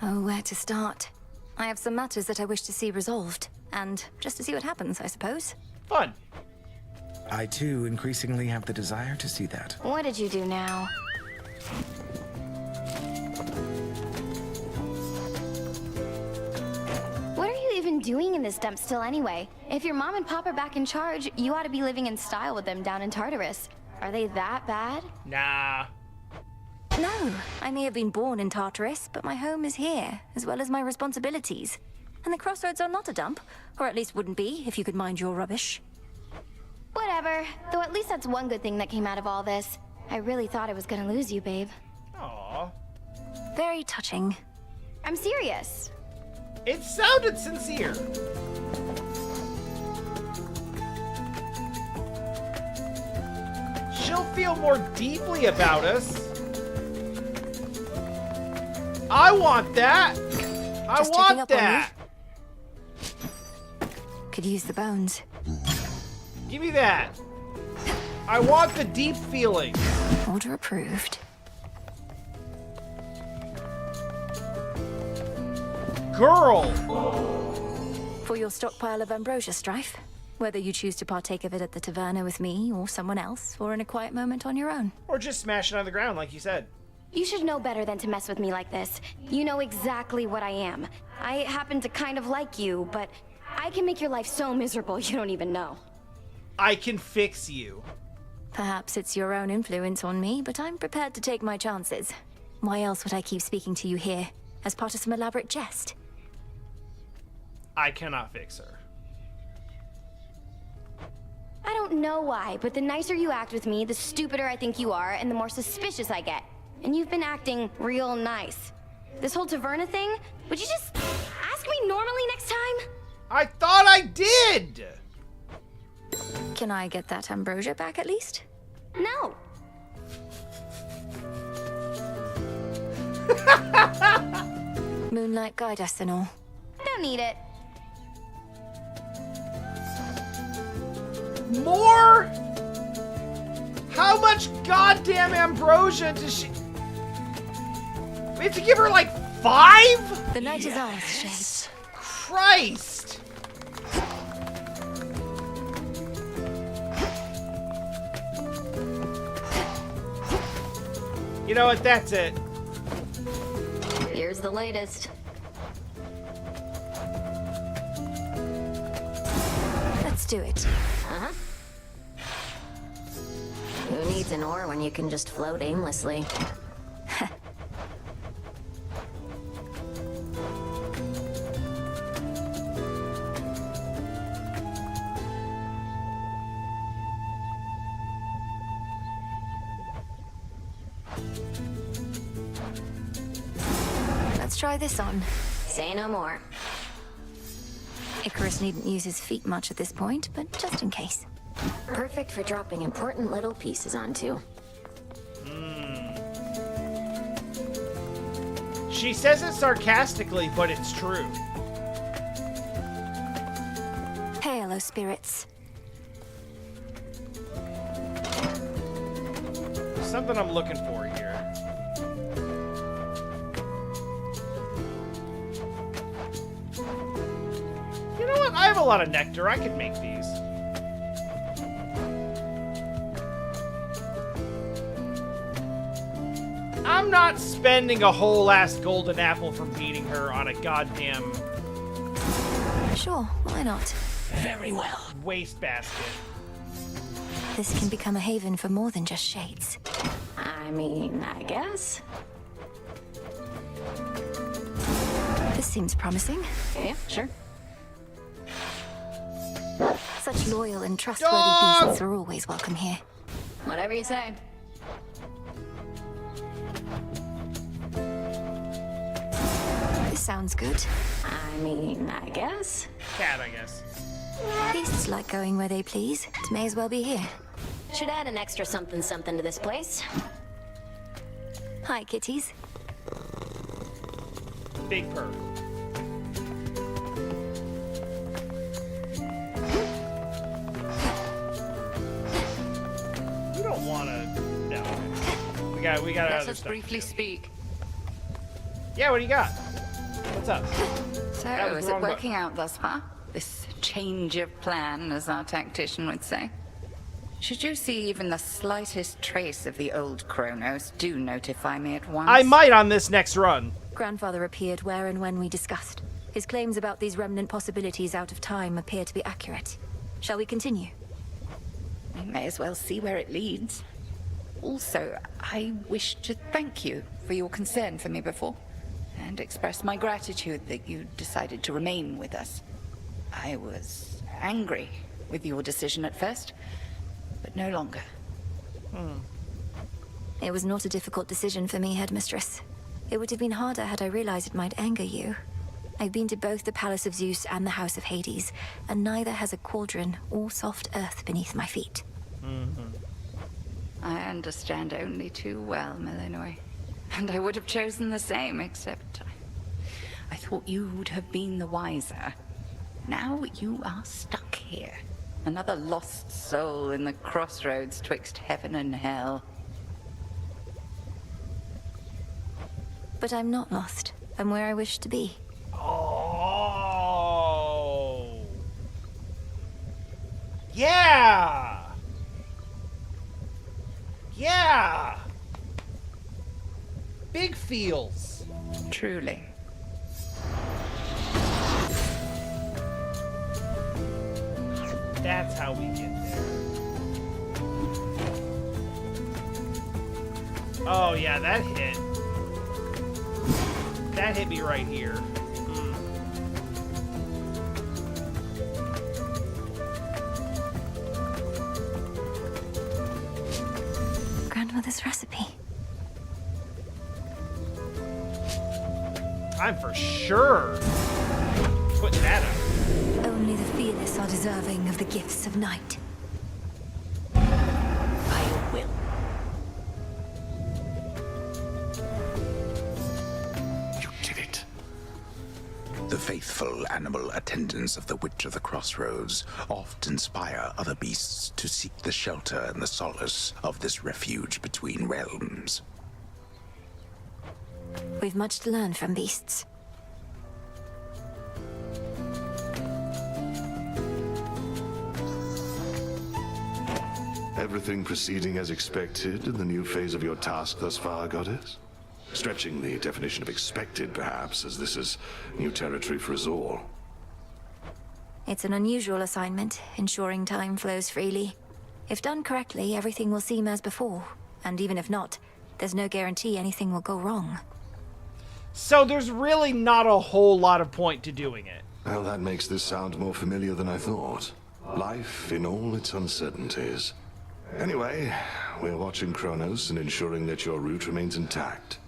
Oh, where to start? I have some matters that I wish to see resolved, and just to see what happens, I suppose. Fun. I, too, increasingly have the desire to see that. What did you do now? What are you even doing in this dump still anyway? If your mom and pop are back in charge, you ought to be living in style with them down in Tartarus. Are they that bad? Nah. No, I may have been born in Tartarus, but my home is here, as well as my responsibilities. And the crossroads are not a dump, or at least wouldn't be if you could mind your rubbish. Whatever, though at least that's one good thing that came out of all this. I really thought I was gonna lose you, babe. Aww. Very touching. I'm serious. It sounded sincere. she'll feel more deeply about us. I want that. I Just checking want up on that. Could use the bones. Give me that. I want the deep feeling. Order approved. Girl! For your stockpile of ambrosia, Strife. Whether you choose to partake of it at the taverna with me or someone else, or in a quiet moment on your own. Or just smash it on the ground like you said. You should know better than to mess with me like this. You know exactly what I am. I happen to kind of like you, but I can make your life so miserable you don't even know. I can fix you. Perhaps it's your own influence on me, but I'm prepared to take my chances. Why else would I keep speaking to you here? As part of some elaborate jest? I cannot fix her. I don't know why, but the nicer you act with me, the stupider I think you are, and the more suspicious I get. And you've been acting real nice. This whole taverna thing, would you just ask me normally next time? I thought I did! Can I get that ambrosia back at least? No. Moonlight guide us and all. Don't need it. More? How much goddamn ambrosia does she... We have to give her like 5? The night is ours, Shade. Christ! You know what? That's it. Here's the latest. Let's do it. Uh-huh. Who needs an oar when you can just float aimlessly? Let's try this on. Say no more. Icarus needn't use his feet much at this point, but just in case. Perfect for dropping important little pieces onto. She says it sarcastically, but it's true. Hail, O spirits. There's something I'm looking for here. You know what? I have a lot of nectar. I could make these. I'm not spending a whole ass golden apple from beating her on a goddamn... Sure, why not? Very well. Wastebasket. This can become a haven for more than just shades. I mean, I guess. This seems promising. Yeah, sure. Such loyal and trustworthy beasts are always welcome here. Whatever you say. This sounds good. I mean, I guess. Cat, I guess. Beasts like going where they please. It may as well be here. Should add an extra something something to this place. Hi, kitties. Big purr. We don't want to... No. We got Let other us stuff. briefly speak. Yeah, what do you got? What's up? So, That was is the it wrong working out thus far? This change of plan, as our tactician would say? Should you see even the slightest trace of the old Kronos, do notify me at once. I might on this next run. Grandfather appeared where and when we discussed. His claims about these remnant possibilities out of time appear to be accurate. Shall we continue? We may as well see where it leads. Also, I wish to thank you for your concern for me before, and express my gratitude that you decided to remain with us. I was angry with your decision at first, but no longer. It was not a difficult decision for me, Headmistress. It would have been harder had I realized it might anger you. I've been to both the Palace of Zeus and the House of Hades, and neither has a cauldron or soft earth beneath my feet. I understand only too well, Millenoi. And I would have chosen the same, except I thought you would have been the wiser. Now you are stuck here. Another lost soul in the crossroads twixt heaven and hell. But I'm not lost. I'm where I wish to be. Oh. Yeah. Yeah. Big feels. Truly. That's how we get there. Oh yeah, that hit. That hit me right here. Grandmother's recipe. I'm for sure putting that up. Only the fearless are deserving of the gifts of night. I will. You did it. The faithful animal attendants of the Witch of the Crossroads oft inspire other beasts to seek the shelter and the solace of this refuge between realms. We've much to learn from beasts. Everything proceeding as expected in the new phase of your task thus far, Goddess? Stretching the definition of expected, perhaps, as this is new territory for us all. It's an unusual assignment, ensuring time flows freely. If done correctly, everything will seem as before. And even if not, there's no guarantee anything will go wrong. So there's really not a whole lot of point to doing it. Well, that makes this sound more familiar than I thought. Life in all its uncertainties. Anyway, we're watching Kronos and ensuring that your route remains intact.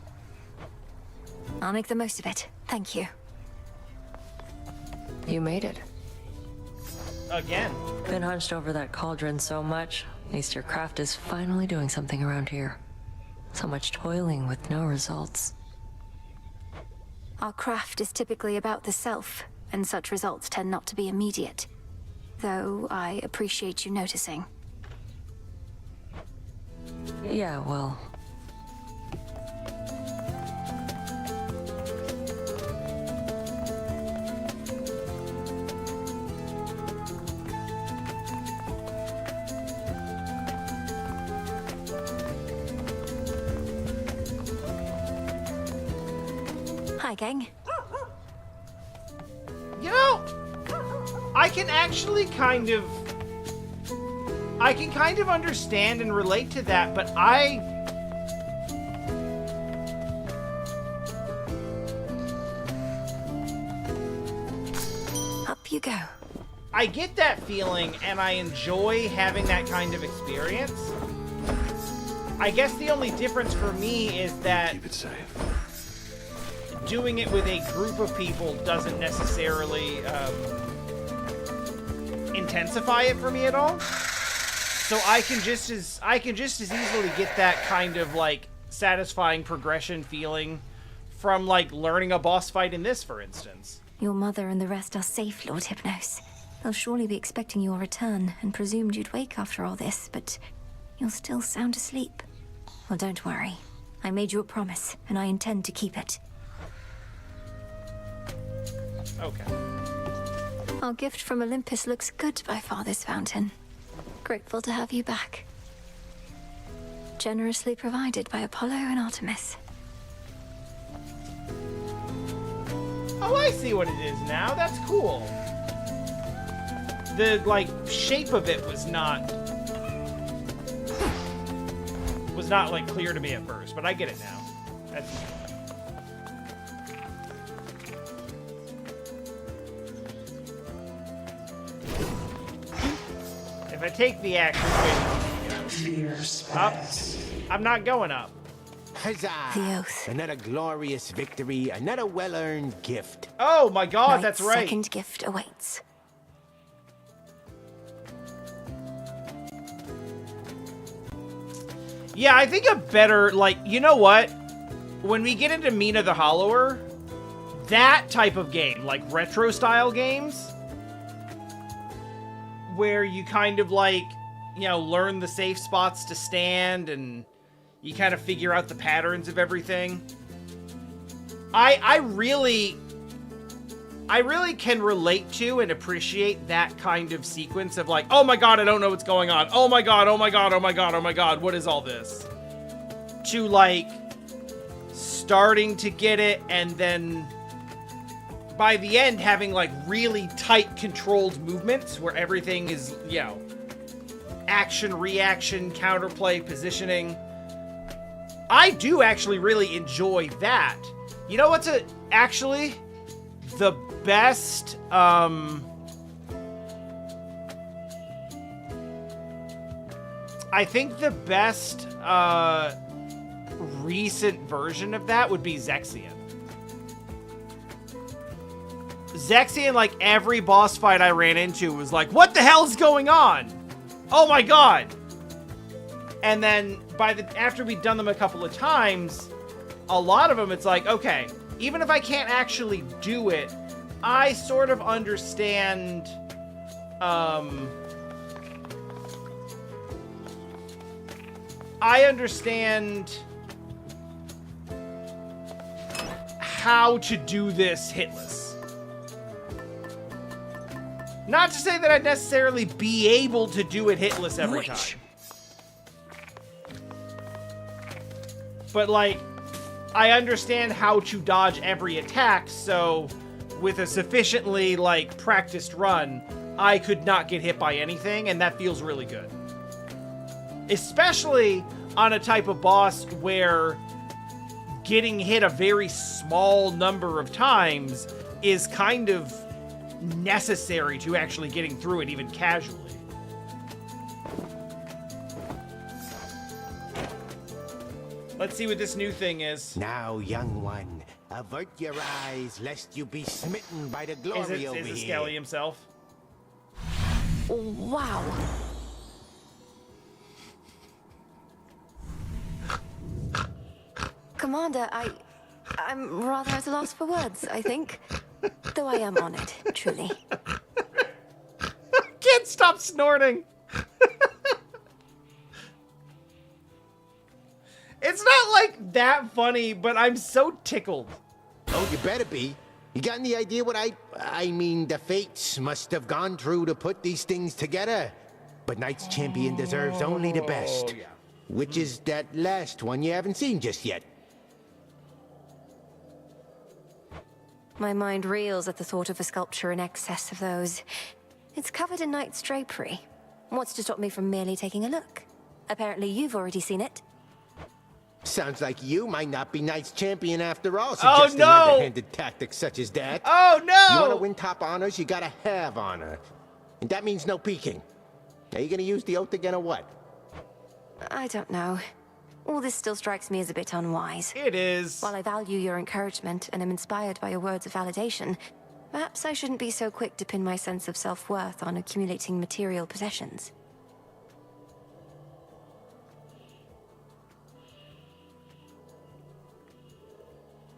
I'll make the most of it. Thank you. You made it. Again. Been hunched over that cauldron so much. At least your craft is finally doing something around here. So much toiling with no results. Our craft is typically about the self, and such results tend not to be immediate. Though I appreciate you noticing. Yeah, well... Hi, gang. You know, I can actually kind of understand and relate to that, but Up you go. I get that feeling, and I enjoy having that kind of experience. I guess the only difference for me is that keep it safe. Doing it with a group of people doesn't necessarily intensify it for me at all. So I can just as easily get that kind of like satisfying progression feeling from like learning a boss fight in this, for instance. Your mother and the rest are safe, Lord Hypnos. They'll surely be expecting your return and presumed you'd wake after all this, but you're still sound asleep. Well, don't worry. I made you a promise, and I intend to keep it. Okay. Our gift from Olympus looks good by Father's Fountain. Grateful to have you back. Generously provided by Apollo and Artemis. Oh, I see what it is now. That's cool. The, like, shape of it was not, like, clear to me at first, but I get it now. That's... If I take the action, up, I'm not going up. Huzzah! The oath. Another glorious victory, another well-earned gift. Oh my god, Knight's that's right. Second gift awaits. Yeah, I think a better, like, you know what? When we get into Mina the Hollower, that type of game, like retro-style games, where you kind of, like, you know, learn the safe spots to stand and you kind of figure out the patterns of everything. I really can relate to and appreciate that kind of sequence of like, oh my god, I don't know what's going on. Oh my god, oh my god, oh my god, oh my god, what is all this? To like starting to get it and then by the end having like really tight controlled movements where everything is, you know, action, reaction, counterplay, positioning. I do actually really enjoy that. You know what's actually the best, I think the best, recent version of that would be Zexion. Zexion, like, every boss fight I ran into was like, what the hell is going on? Oh my god! And then, after we'd done them a couple of times, a lot of them, it's like, okay, even if I can't actually do it, I sort of understand, I understand how to do this hitless. Not to say that I'd necessarily be able to do it hitless every time. But, like, I understand how to dodge every attack, so with a sufficiently, like, practiced run, I could not get hit by anything, and that feels really good. Especially on a type of boss where getting hit a very small number of times is kind of necessary to actually getting through it even casually. Let's see what this new thing is. Now, young one, avert your eyes lest you be smitten by the glory over Is it here. Skelly himself? Wow. Commander, I'm rather at a loss for words, I think. Though I am honored, truly. Can't stop snorting. It's not like that funny, but I'm so tickled. Oh, you better be. You got any idea what I mean, the fates must have gone through to put these things together. But Knight's Champion deserves only the best. Yeah. Which is that last one you haven't seen just yet. My mind reels at the thought of a sculpture in excess of those. It's covered in knight's drapery. What's to stop me from merely taking a look? Apparently you've already seen it. Sounds like you might not be Knight's Champion after all, Oh, suggesting no! underhanded tactics such as that. Oh, no! You want to win top honors, you gotta have honor. And that means no peeking. Are you gonna use the oath again or what? I don't know. All this still strikes me as a bit unwise. It is. While I value your encouragement and am inspired by your words of validation, perhaps I shouldn't be so quick to pin my sense of self-worth on accumulating material possessions.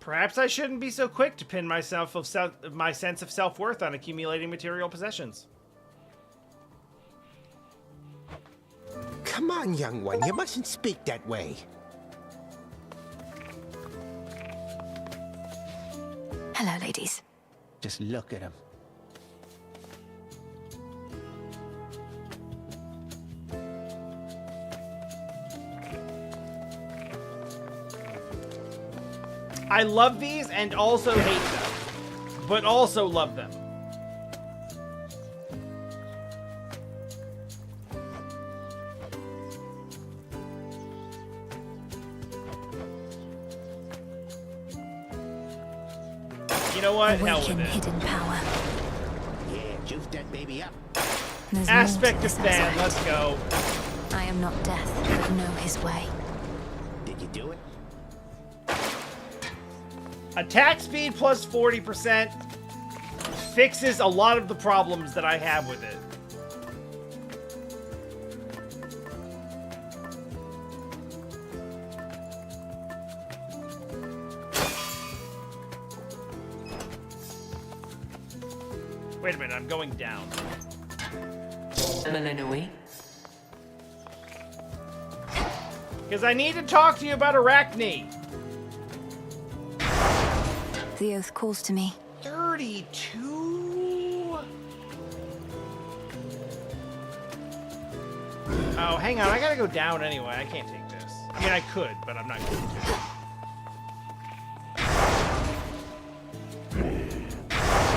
Perhaps I shouldn't be so quick to pin my sense of self-worth on accumulating material possessions. Come on, young one, you mustn't speak that way. Hello, ladies. Just look at him. I love these and also hate them, but also love them. You know what? Hell with Awaken it. hidden power. Yeah, juice that baby up. There's more Aspect to of this fan, asset. let's go. I am not death, but know his way. Did you do it? Attack speed plus 40% fixes a lot of the problems that I have with it. Wait a minute, I'm going down. Melinui? Because I need to talk to you about Arachne. The oath calls to me. 32? Oh, hang on. I gotta go down anyway. I can't take this. I mean, I could, but I'm not going to.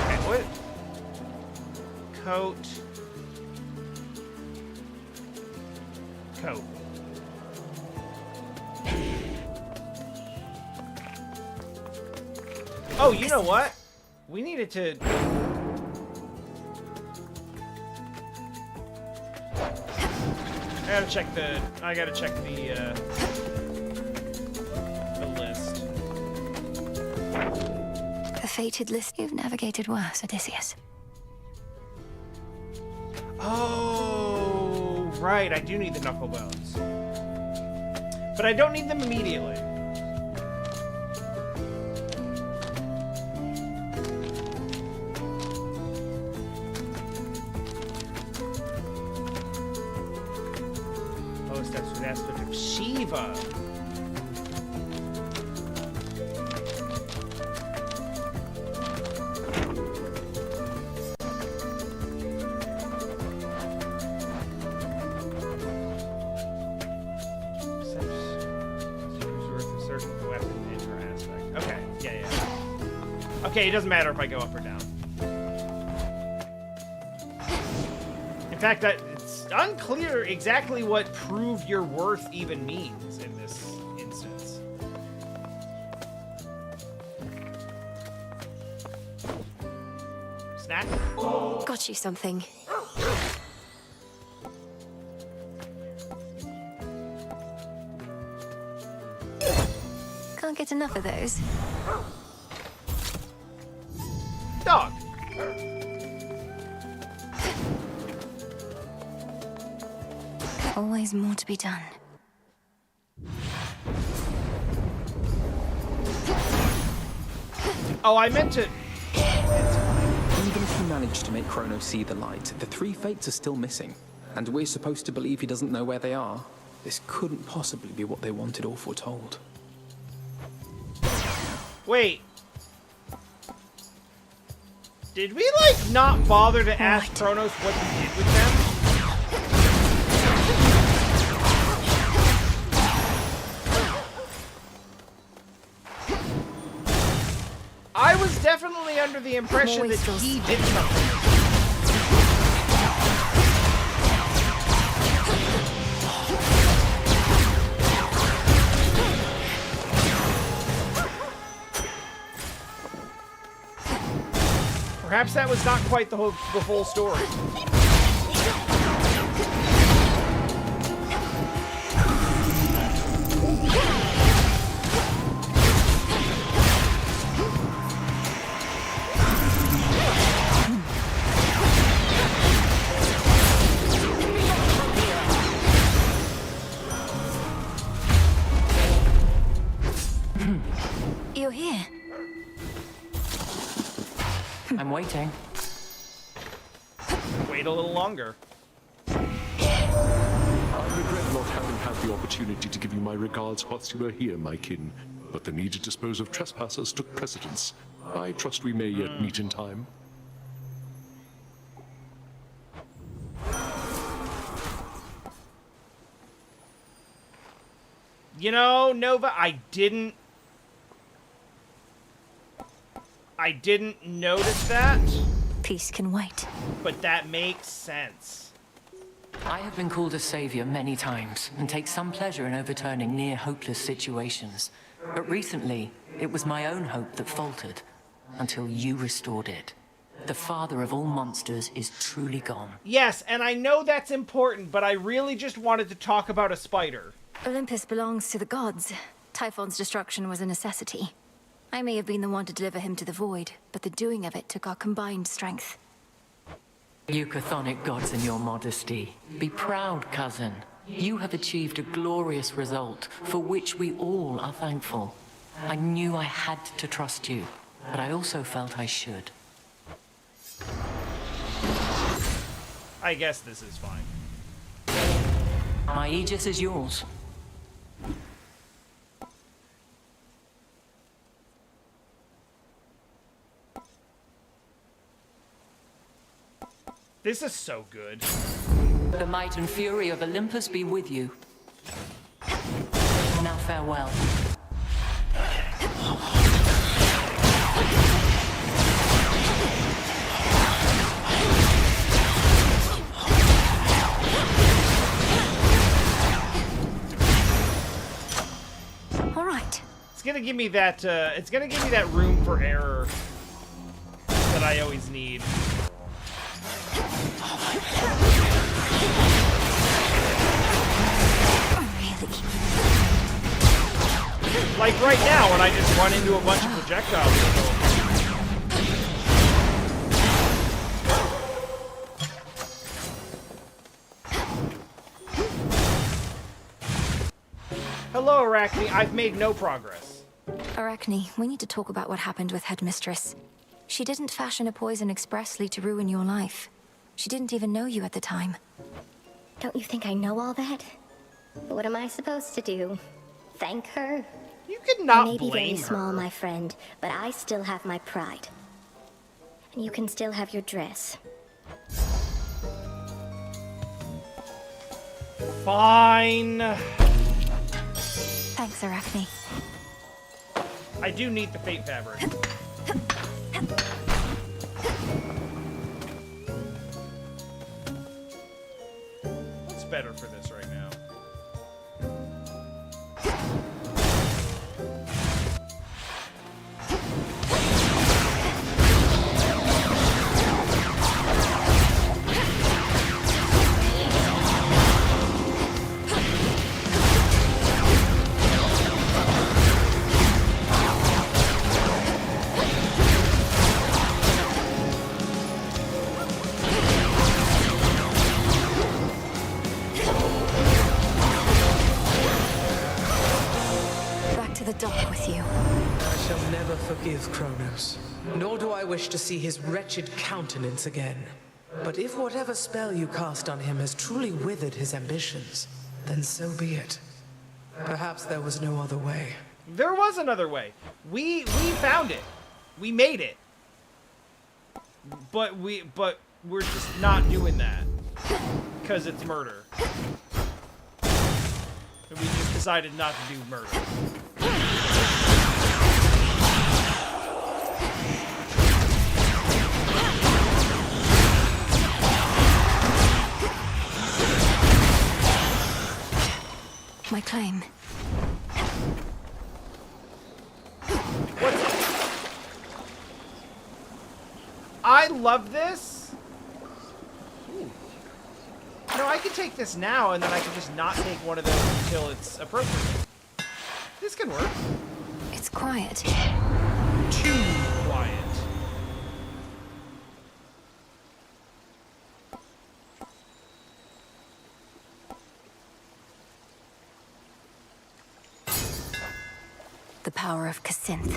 Okay, what? Coat. Coat. Oh, you know what? We needed to... I gotta check the list. The fated list. You've navigated worse, Odysseus. Oh, right. I do need the knuckle bones. But I don't need them immediately. Aspect of Shiva. Okay, yeah. Okay, it doesn't matter if I go up or down. In fact, it's unclear exactly what prove your worth even means in this instance. Snack? Got you something. Can't get enough of those. Dog. Always more to be done. Oh, I meant to... Even if you manage to make Kronos see the light, the three fates are still missing. And we're supposed to believe he doesn't know where they are. This couldn't possibly be what they wanted or foretold. Wait. Did we, like, not bother to ask Kronos what he did with them? I was definitely under the impression that he did something. Perhaps that was not quite the whole story. You're here. I'm waiting. Wait a little longer. I regret not having had the opportunity to give you my regards whilst you were here, my kin, but the need to dispose of trespassers took precedence. I trust we may yet meet in time. You know, Nova, I didn't notice that. Peace can wait. But that makes sense. I have been called a savior many times, and take some pleasure in overturning near-hopeless situations. But recently, it was my own hope that faltered, until you restored it. The father of all monsters is truly gone. Yes, and I know that's important, but I really just wanted to talk about a spider. Olympus belongs to the gods. Typhon's destruction was a necessity. I may have been the one to deliver him to the void, but the doing of it took our combined strength. You chthonic gods in your modesty. Be proud, cousin. You have achieved a glorious result, for which we all are thankful. I knew I had to trust you, but I also felt I should. I guess this is fine. My Aegis is yours. This is so good. The might and fury of Olympus be with you. Now farewell. All right. It's gonna give me that. It's gonna give me that room for error that I always need. Like right now, when I just run into a bunch of projectiles. Hello, Arachne. I've made no progress. Arachne, we need to talk about what happened with Headmistress. She didn't fashion a poison expressly to ruin your life. She didn't even know you at the time. Don't you think I know all that? What am I supposed to do? Thank her? You could not I may be very blame small, her. my friend, but I still have my pride. And you can still have your dress. Fine. Thanks, Arachne. I do need the fate fabric. What's better for this right now? Back to the dock with you. I shall never forgive Kronos, nor do I wish to see his wretched countenance again. But if whatever spell you cast on him has truly withered his ambitions, then so be it. Perhaps there was no other way. There was another way. We found it. We made it. But we're just not doing that because it's murder. And we just decided not to do murder. My claim. I love this. Ooh. No, I could take this now, and then I can just not take one of those until it's appropriate. This can work. It's quiet. Too quiet. The power of Cassynth.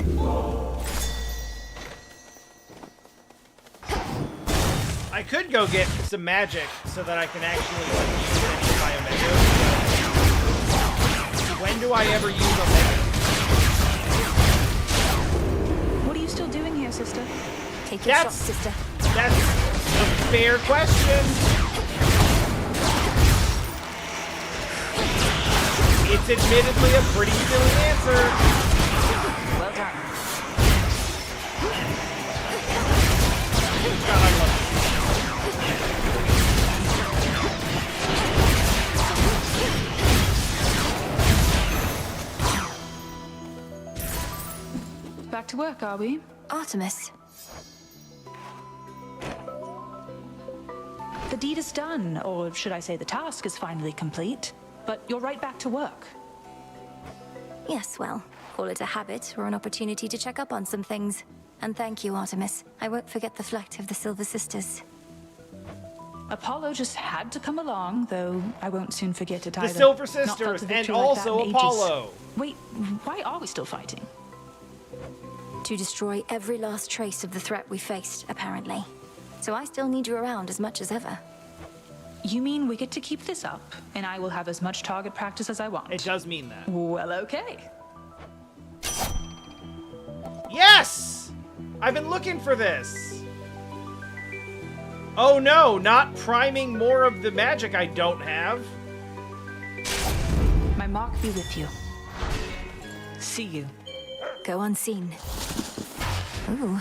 I could go get some magic so that I can actually like, use my Omega. When do I ever use Omega? What are you still doing here, sister? Take your shot, sister. That's a fair question. It's admittedly a pretty silly answer. Well done. God, I love Back to work, are we? Artemis. The deed is done, or should I say the task is finally complete. But you're right back to work. Yes, well, call it a habit or an opportunity to check up on some things. And thank you, Artemis. I won't forget the flight of the Silver Sisters. Apollo just had to come along, though I won't soon forget it either. The Silver Not felt Sisters, a victory and like that also in ages. Apollo. Wait, why are we still fighting? To destroy every last trace of the threat we faced, apparently. So I still need you around as much as ever. You mean we get to keep this up, and I will have as much target practice as I want? It does mean that. Well, okay. Yes! I've been looking for this. Oh no, not priming more of the magic I don't have. My mark be with you. See you. Go unseen. Ooh.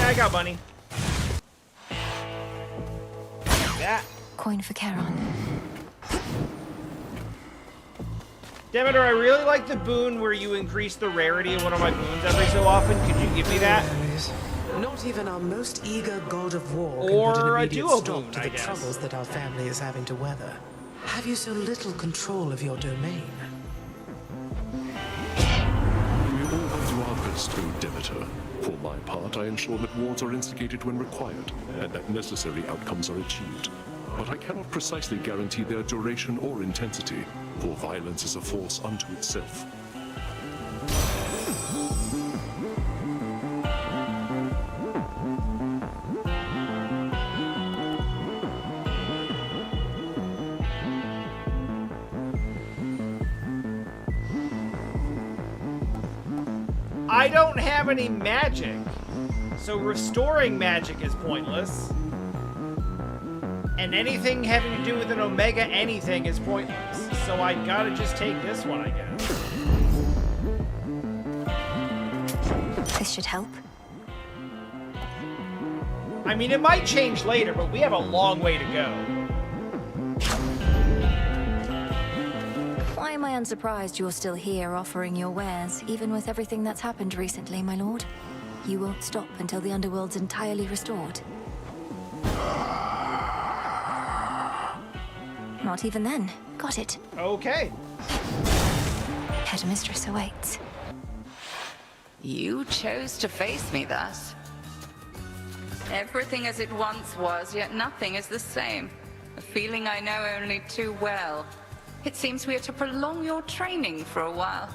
I got money. That. Coin for Charon. Demeter, I really like the boon where you increase the rarity of one of my boons every so often. Could you give me that? Not even our most eager god of war Or can put an a immediate duo stop boon, to I the guess. troubles that our family is having to weather. Have you so little control of your domain? We all do our best, O Demeter. For my part, I ensure that wars are instigated when required, and that necessary outcomes are achieved. But I cannot precisely guarantee their duration or intensity, for violence is a force unto itself. I don't have any magic, so restoring magic is pointless. And anything having to do with an Omega anything is pointless. So I gotta just take this one, I guess. This should help. I mean, it might change later, but we have a long way to go. Why am I unsurprised you're still here offering your wares, even with everything that's happened recently, my lord? You won't stop until the underworld's entirely restored. Not even then. Got it. Okay. Headmistress awaits. You chose to face me thus. Everything as it once was, yet nothing is the same. A feeling I know only too well. It seems we are to prolong your training for a while.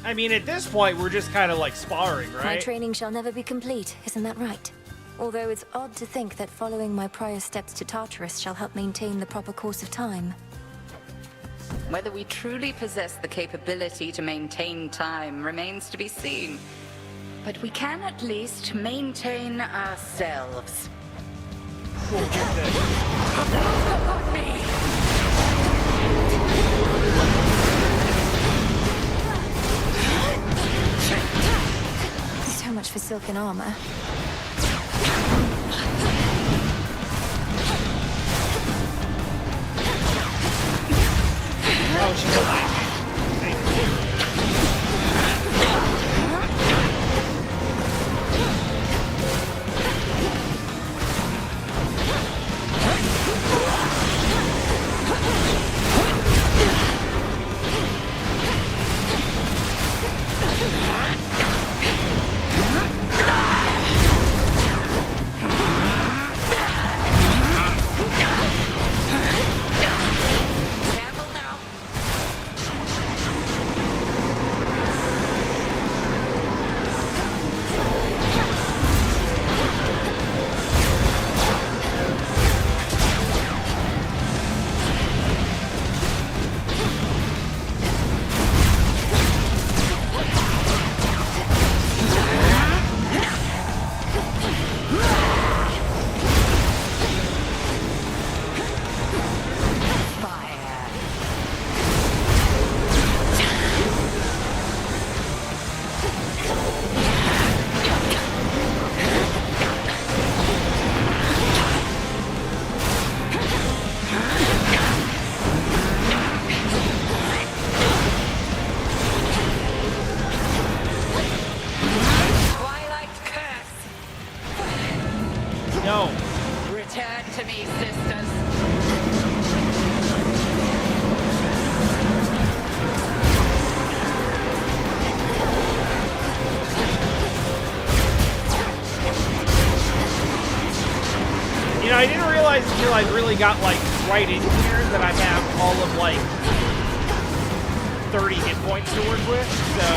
I mean, at this point, we're just kind of like sparring, right? My training shall never be complete, isn't that right? Although it's odd to think that following my prior steps to Tartarus shall help maintain the proper course of time. Whether we truly possess the capability to maintain time remains to be seen. But we can at least maintain ourselves. So much for silken armor. Oh, she's alive. until I really got, like, right in here that I have all of, like, 30 hit points to work with, so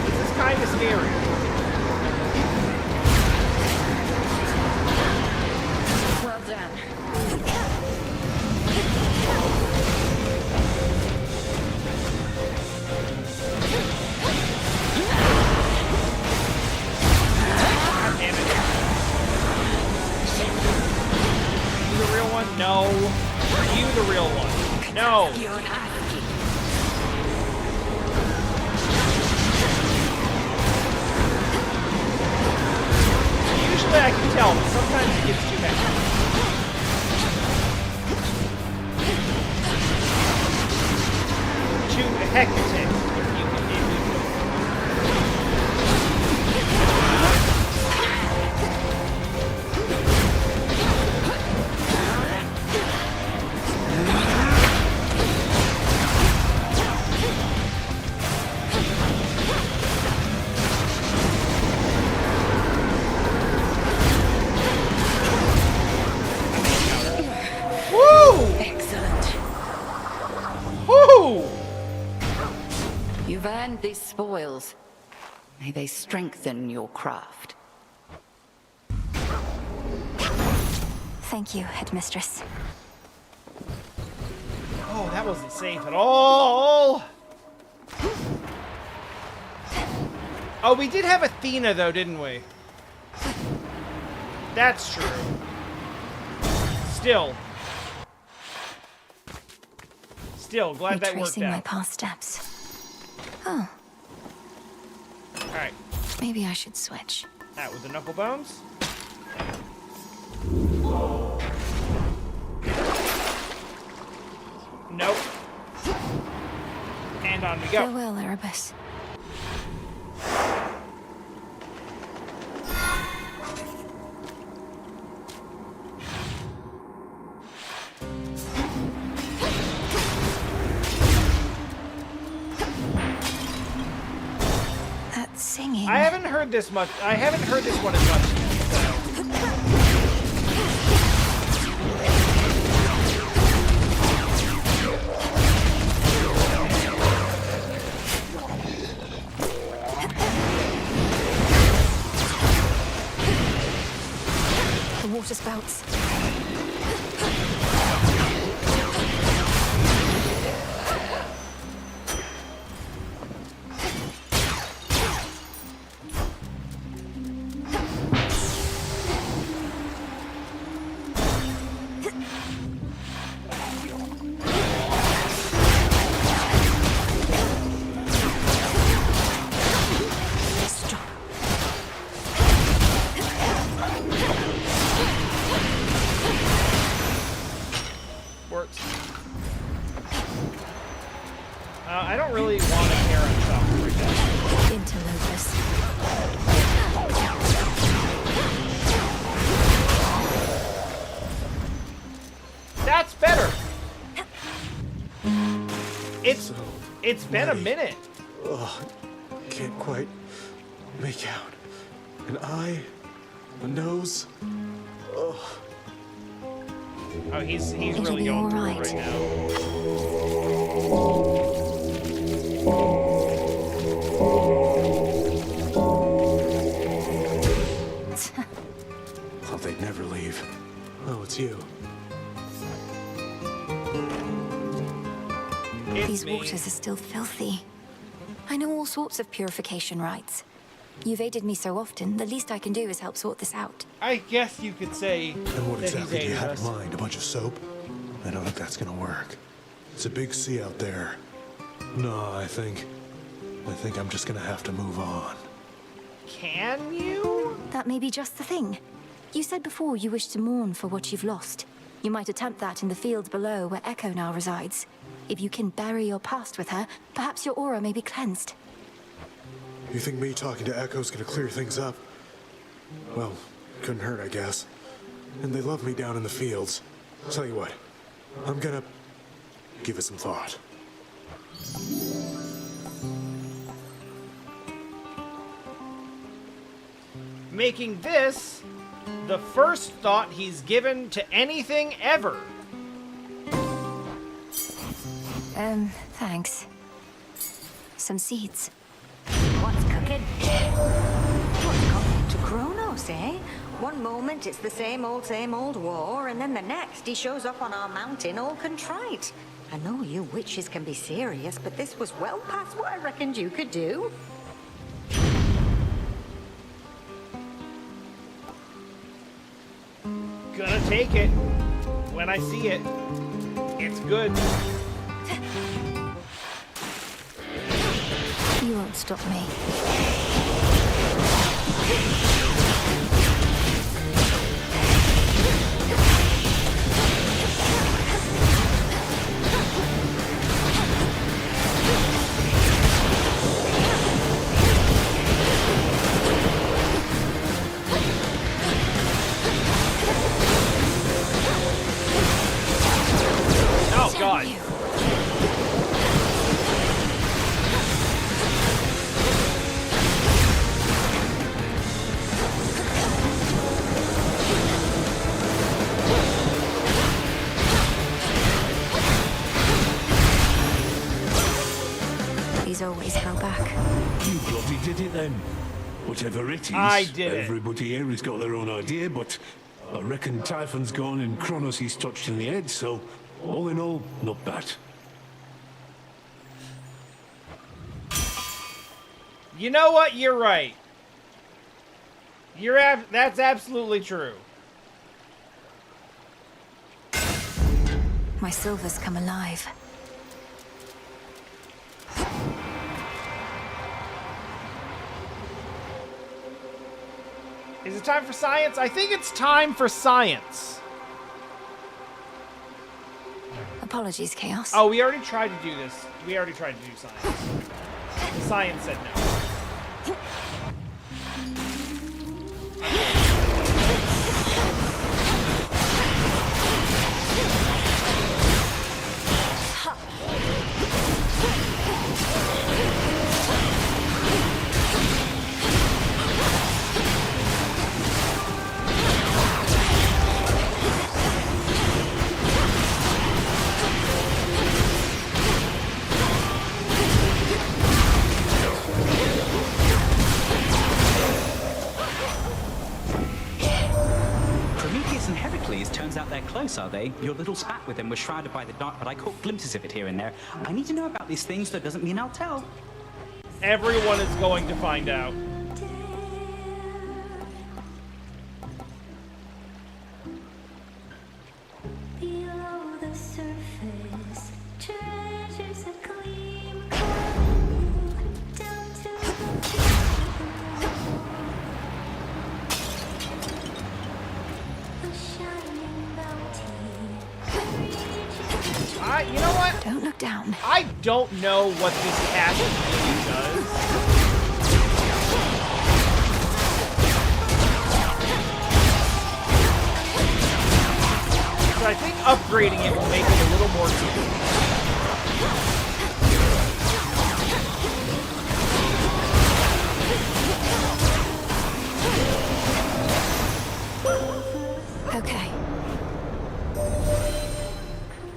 this is kind of scary. Well done. God damn it. You the real one? No. Are you the real one? No. Usually I can tell, but sometimes it gets too hectic. Too hectic. You've earned these spoils. May they strengthen your craft. Thank you, Headmistress. Oh, that wasn't safe at all. Oh, we did have Athena, though, didn't we? That's true. Still, glad that worked Retracing my out. past steps. Oh. Alright. Maybe I should switch. That with the knuckle bones. Nope. And on we go. Farewell, Erebus. That singing. I haven't heard this much. I haven't heard this one as much yet, so. The water spouts. Works. I don't really want to care on top right now. Interlopers. That's better. It's been a minute. Ugh, can't quite make out. An eye, a nose. Ugh. Oh, he's It'll really be going all through right. it right now. Thought they'd never leave. Oh, it's you. These waters are still filthy. I know all sorts of purification rites. You've aided me so often, the least I can do is help sort this out. I guess you could say And what that exactly do he's you aided have us. in mind? A bunch of soap? I don't think that's gonna work. It's a big sea out there. No, I think I'm just gonna have to move on. Can you? That may be just the thing. You said before you wish to mourn for what you've lost. You might attempt that in the field below where Echo now resides. If you can bury your past with her, perhaps your aura may be cleansed. You think me talking to Echo's gonna clear things up? Well, couldn't hurt, I guess. And they love me down in the fields. Tell you what, I'm gonna give it some thought. Making this The first thought he's given to anything ever. Thanks. Some seeds. What's cooking? What's coming to Kronos, eh? One moment it's the same old war, and then the next he shows up on our mountain all contrite. I know you witches can be serious, but this was well past what I reckoned you could do. Gonna take it when I see it. It's good. You won't stop me. Oh, God. He's always held back. You bloody did it then. Whatever it is, I did it. Everybody here has got their own idea, but I reckon Typhon's gone and Kronos he's touched in the head, so all in all, not bad. You know what? You're right. That's absolutely true. My silver's come alive. Is it time for science? I think it's time for science. Apologies, Chaos. Oh, we already tried to do this. We already tried to do science. Science said no. Turns out they're close, are they? Your little spat with them was shrouded by the dark, but I caught glimpses of it here and there. I need to know about these things, that doesn't mean I'll tell. Everyone is going to find out. Below the surface, treasures a gleam, down to You know what? Don't look down. I don't know what this cast really does. So I think upgrading it will make it a little more cool. Okay.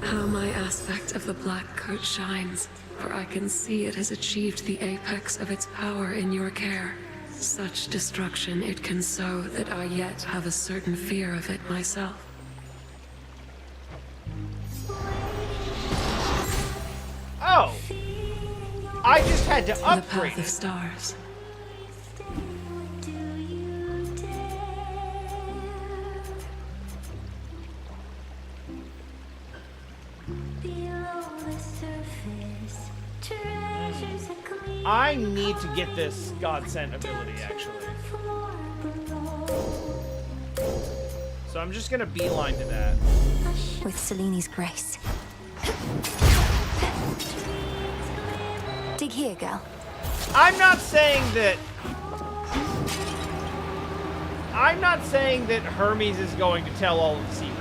How my aspect of the black coat shines, for I can see it has achieved the apex of its power in your care. Such destruction it can sow that I yet have a certain fear of it myself. Oh! I just had to upgrade the path of stars. I need to get this godsend ability, actually. So I'm just gonna beeline to that. With Seleni's grace. Dig here, girl. I'm not saying that Hermes is going to tell all of the secrets.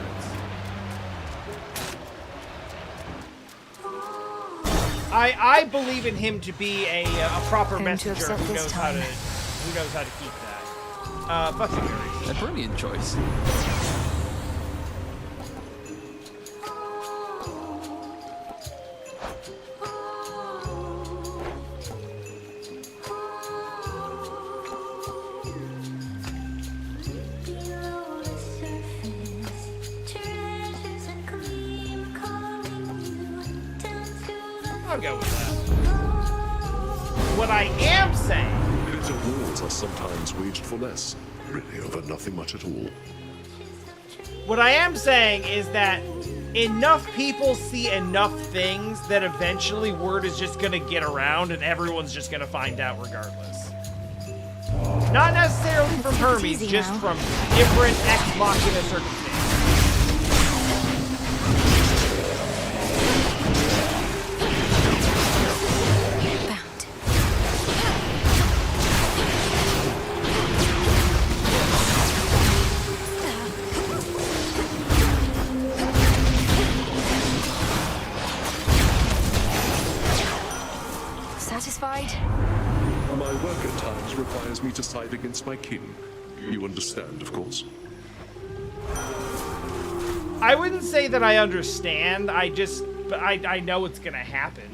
I believe in him to be a proper messenger who knows how to keep that. Fuck you, Ares. A brilliant choice. I'll go with that. What I am saying... Bitter wars are sometimes waged for less, really over nothing much at all. What I am saying is that enough people see enough things that eventually word is just gonna get around and everyone's just gonna find out regardless. Not necessarily from Hermes, just from different ex machina circumstances. Satisfied? My work at times requires me to side against my kin. You understand, of course. I wouldn't say that I understand, I know it's gonna happen.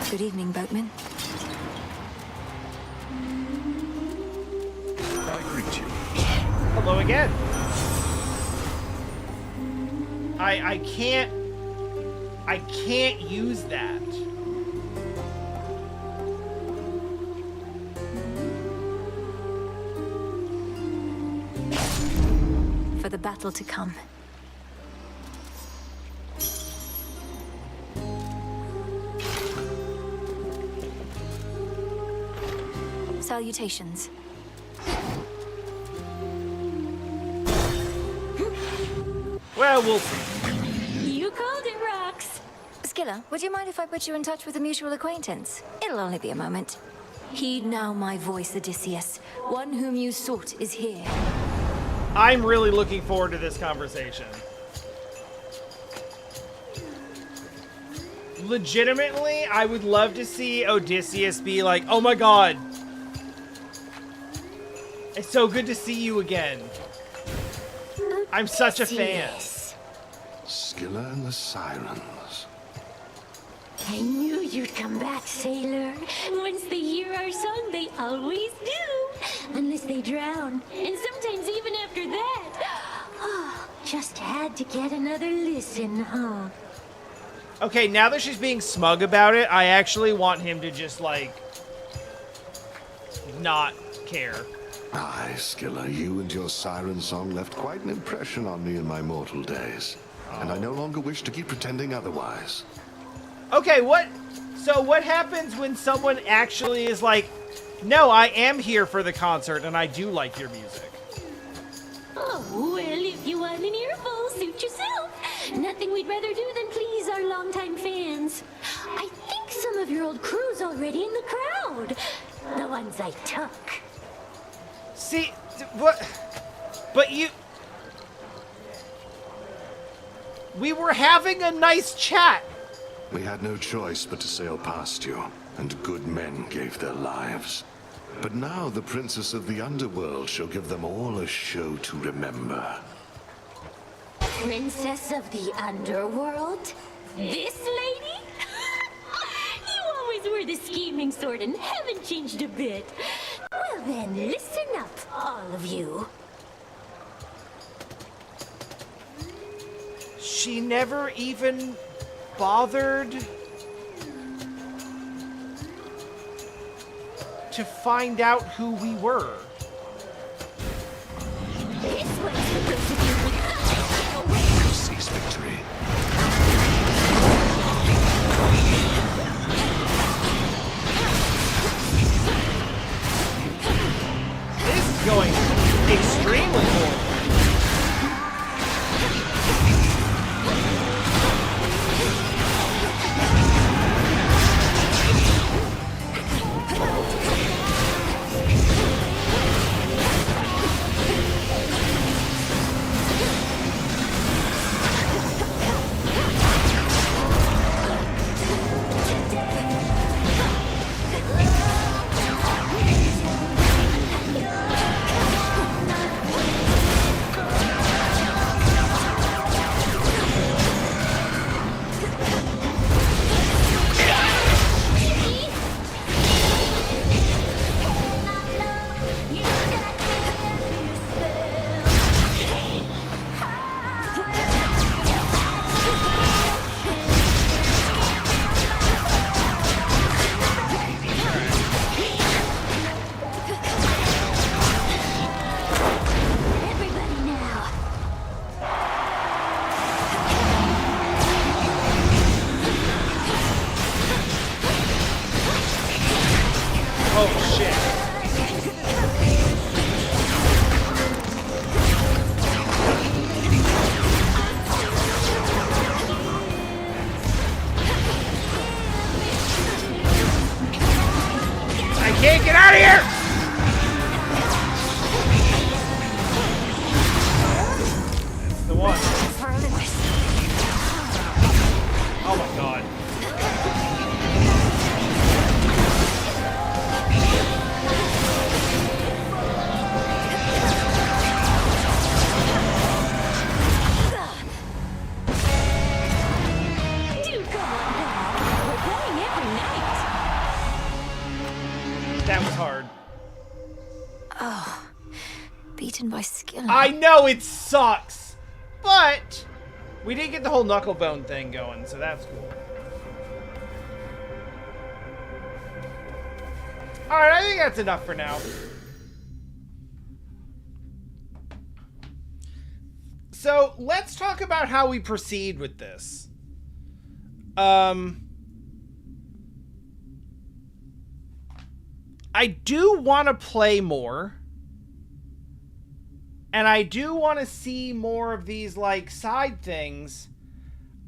Good evening, boatman. I greet you. Hello again. I can't use that. For the battle to come. Salutations. Well, we'll see. You called it, Rox. Skilla, would you mind if I put you in touch with a mutual acquaintance? It'll only be a moment. Heed now my voice, Odysseus. One whom you sought is here. I'm really looking forward to this conversation. Legitimately, I would love to see Odysseus be like, oh my god. It's so good to see you again. I'm such a fan. Scylla and the Sirens. I knew you'd come back, sailor. Once they hear our song, they always do. Unless they drown. And sometimes even after that. Oh, just had to get another listen, huh? Okay, now that she's being smug about it, I actually want him to just, like, not care. Aye, Scylla, you and your siren song left quite an impression on me in my mortal days. And I no longer wish to keep pretending otherwise. Okay, so what happens when someone actually is like, no, I am here for the concert and I do like your music? Oh, well, if you want an earful, suit yourself. Nothing we'd rather do than please our longtime fans. I think some of your old crew's already in the crowd. The ones I took. See, what? But you... We were having a nice chat. We had no choice but to sail past you, and good men gave their lives. But now the princess of the underworld shall give them all a show to remember. Princess of the underworld? This lady? You always were the scheming sort and haven't changed a bit. Well then, listen up, all of you. She never even bothered to find out who we were. This one's supposed to be... Seize victory. I know it sucks, but we did get the whole Knucklebone thing going, so that's cool. Alright, I think that's enough for now. So, let's talk about how we proceed with this. I do want to play more. And I do want to see more of these, like, side things.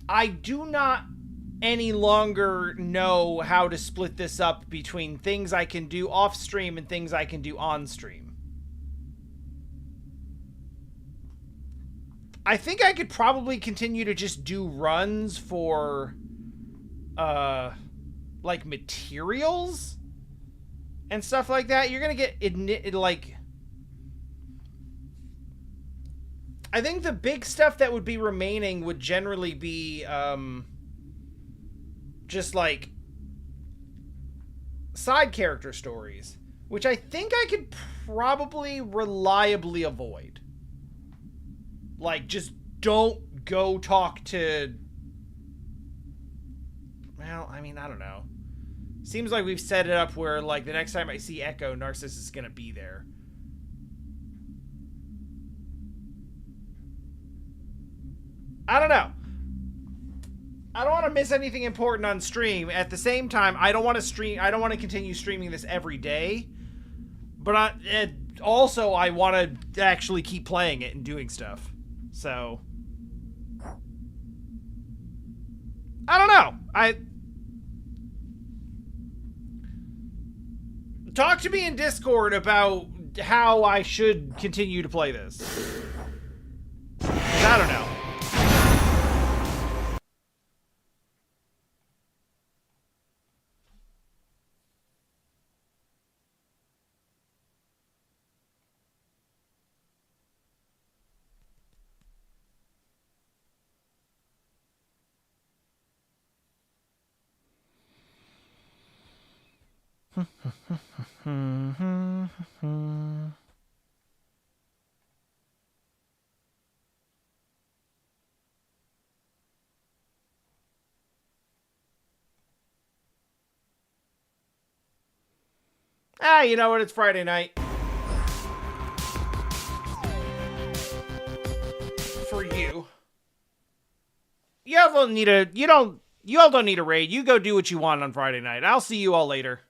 I do not any longer know how to split this up between things I can do off stream and things I can do on stream. I think I could probably continue to just do runs for, like, materials and stuff like that. You're gonna get, like... I think the big stuff that would be remaining would generally be, just, like, side character stories, which I think I could probably reliably avoid. Like, just don't go talk to... Well, I mean, I don't know. Seems like we've set it up where, like, the next time I see Echo, Narcissus is gonna be there. I don't know. I don't want to miss anything important on stream. At the same time, I don't want to continue streaming this every day. But also, I want to actually keep playing it and doing stuff. So, I don't know. Talk to me in Discord about how I should continue to play this. 'Cause I don't know. Ah, you know what? It's Friday night. For you. You all don't need a raid. You go do what you want on Friday night. I'll see you all later.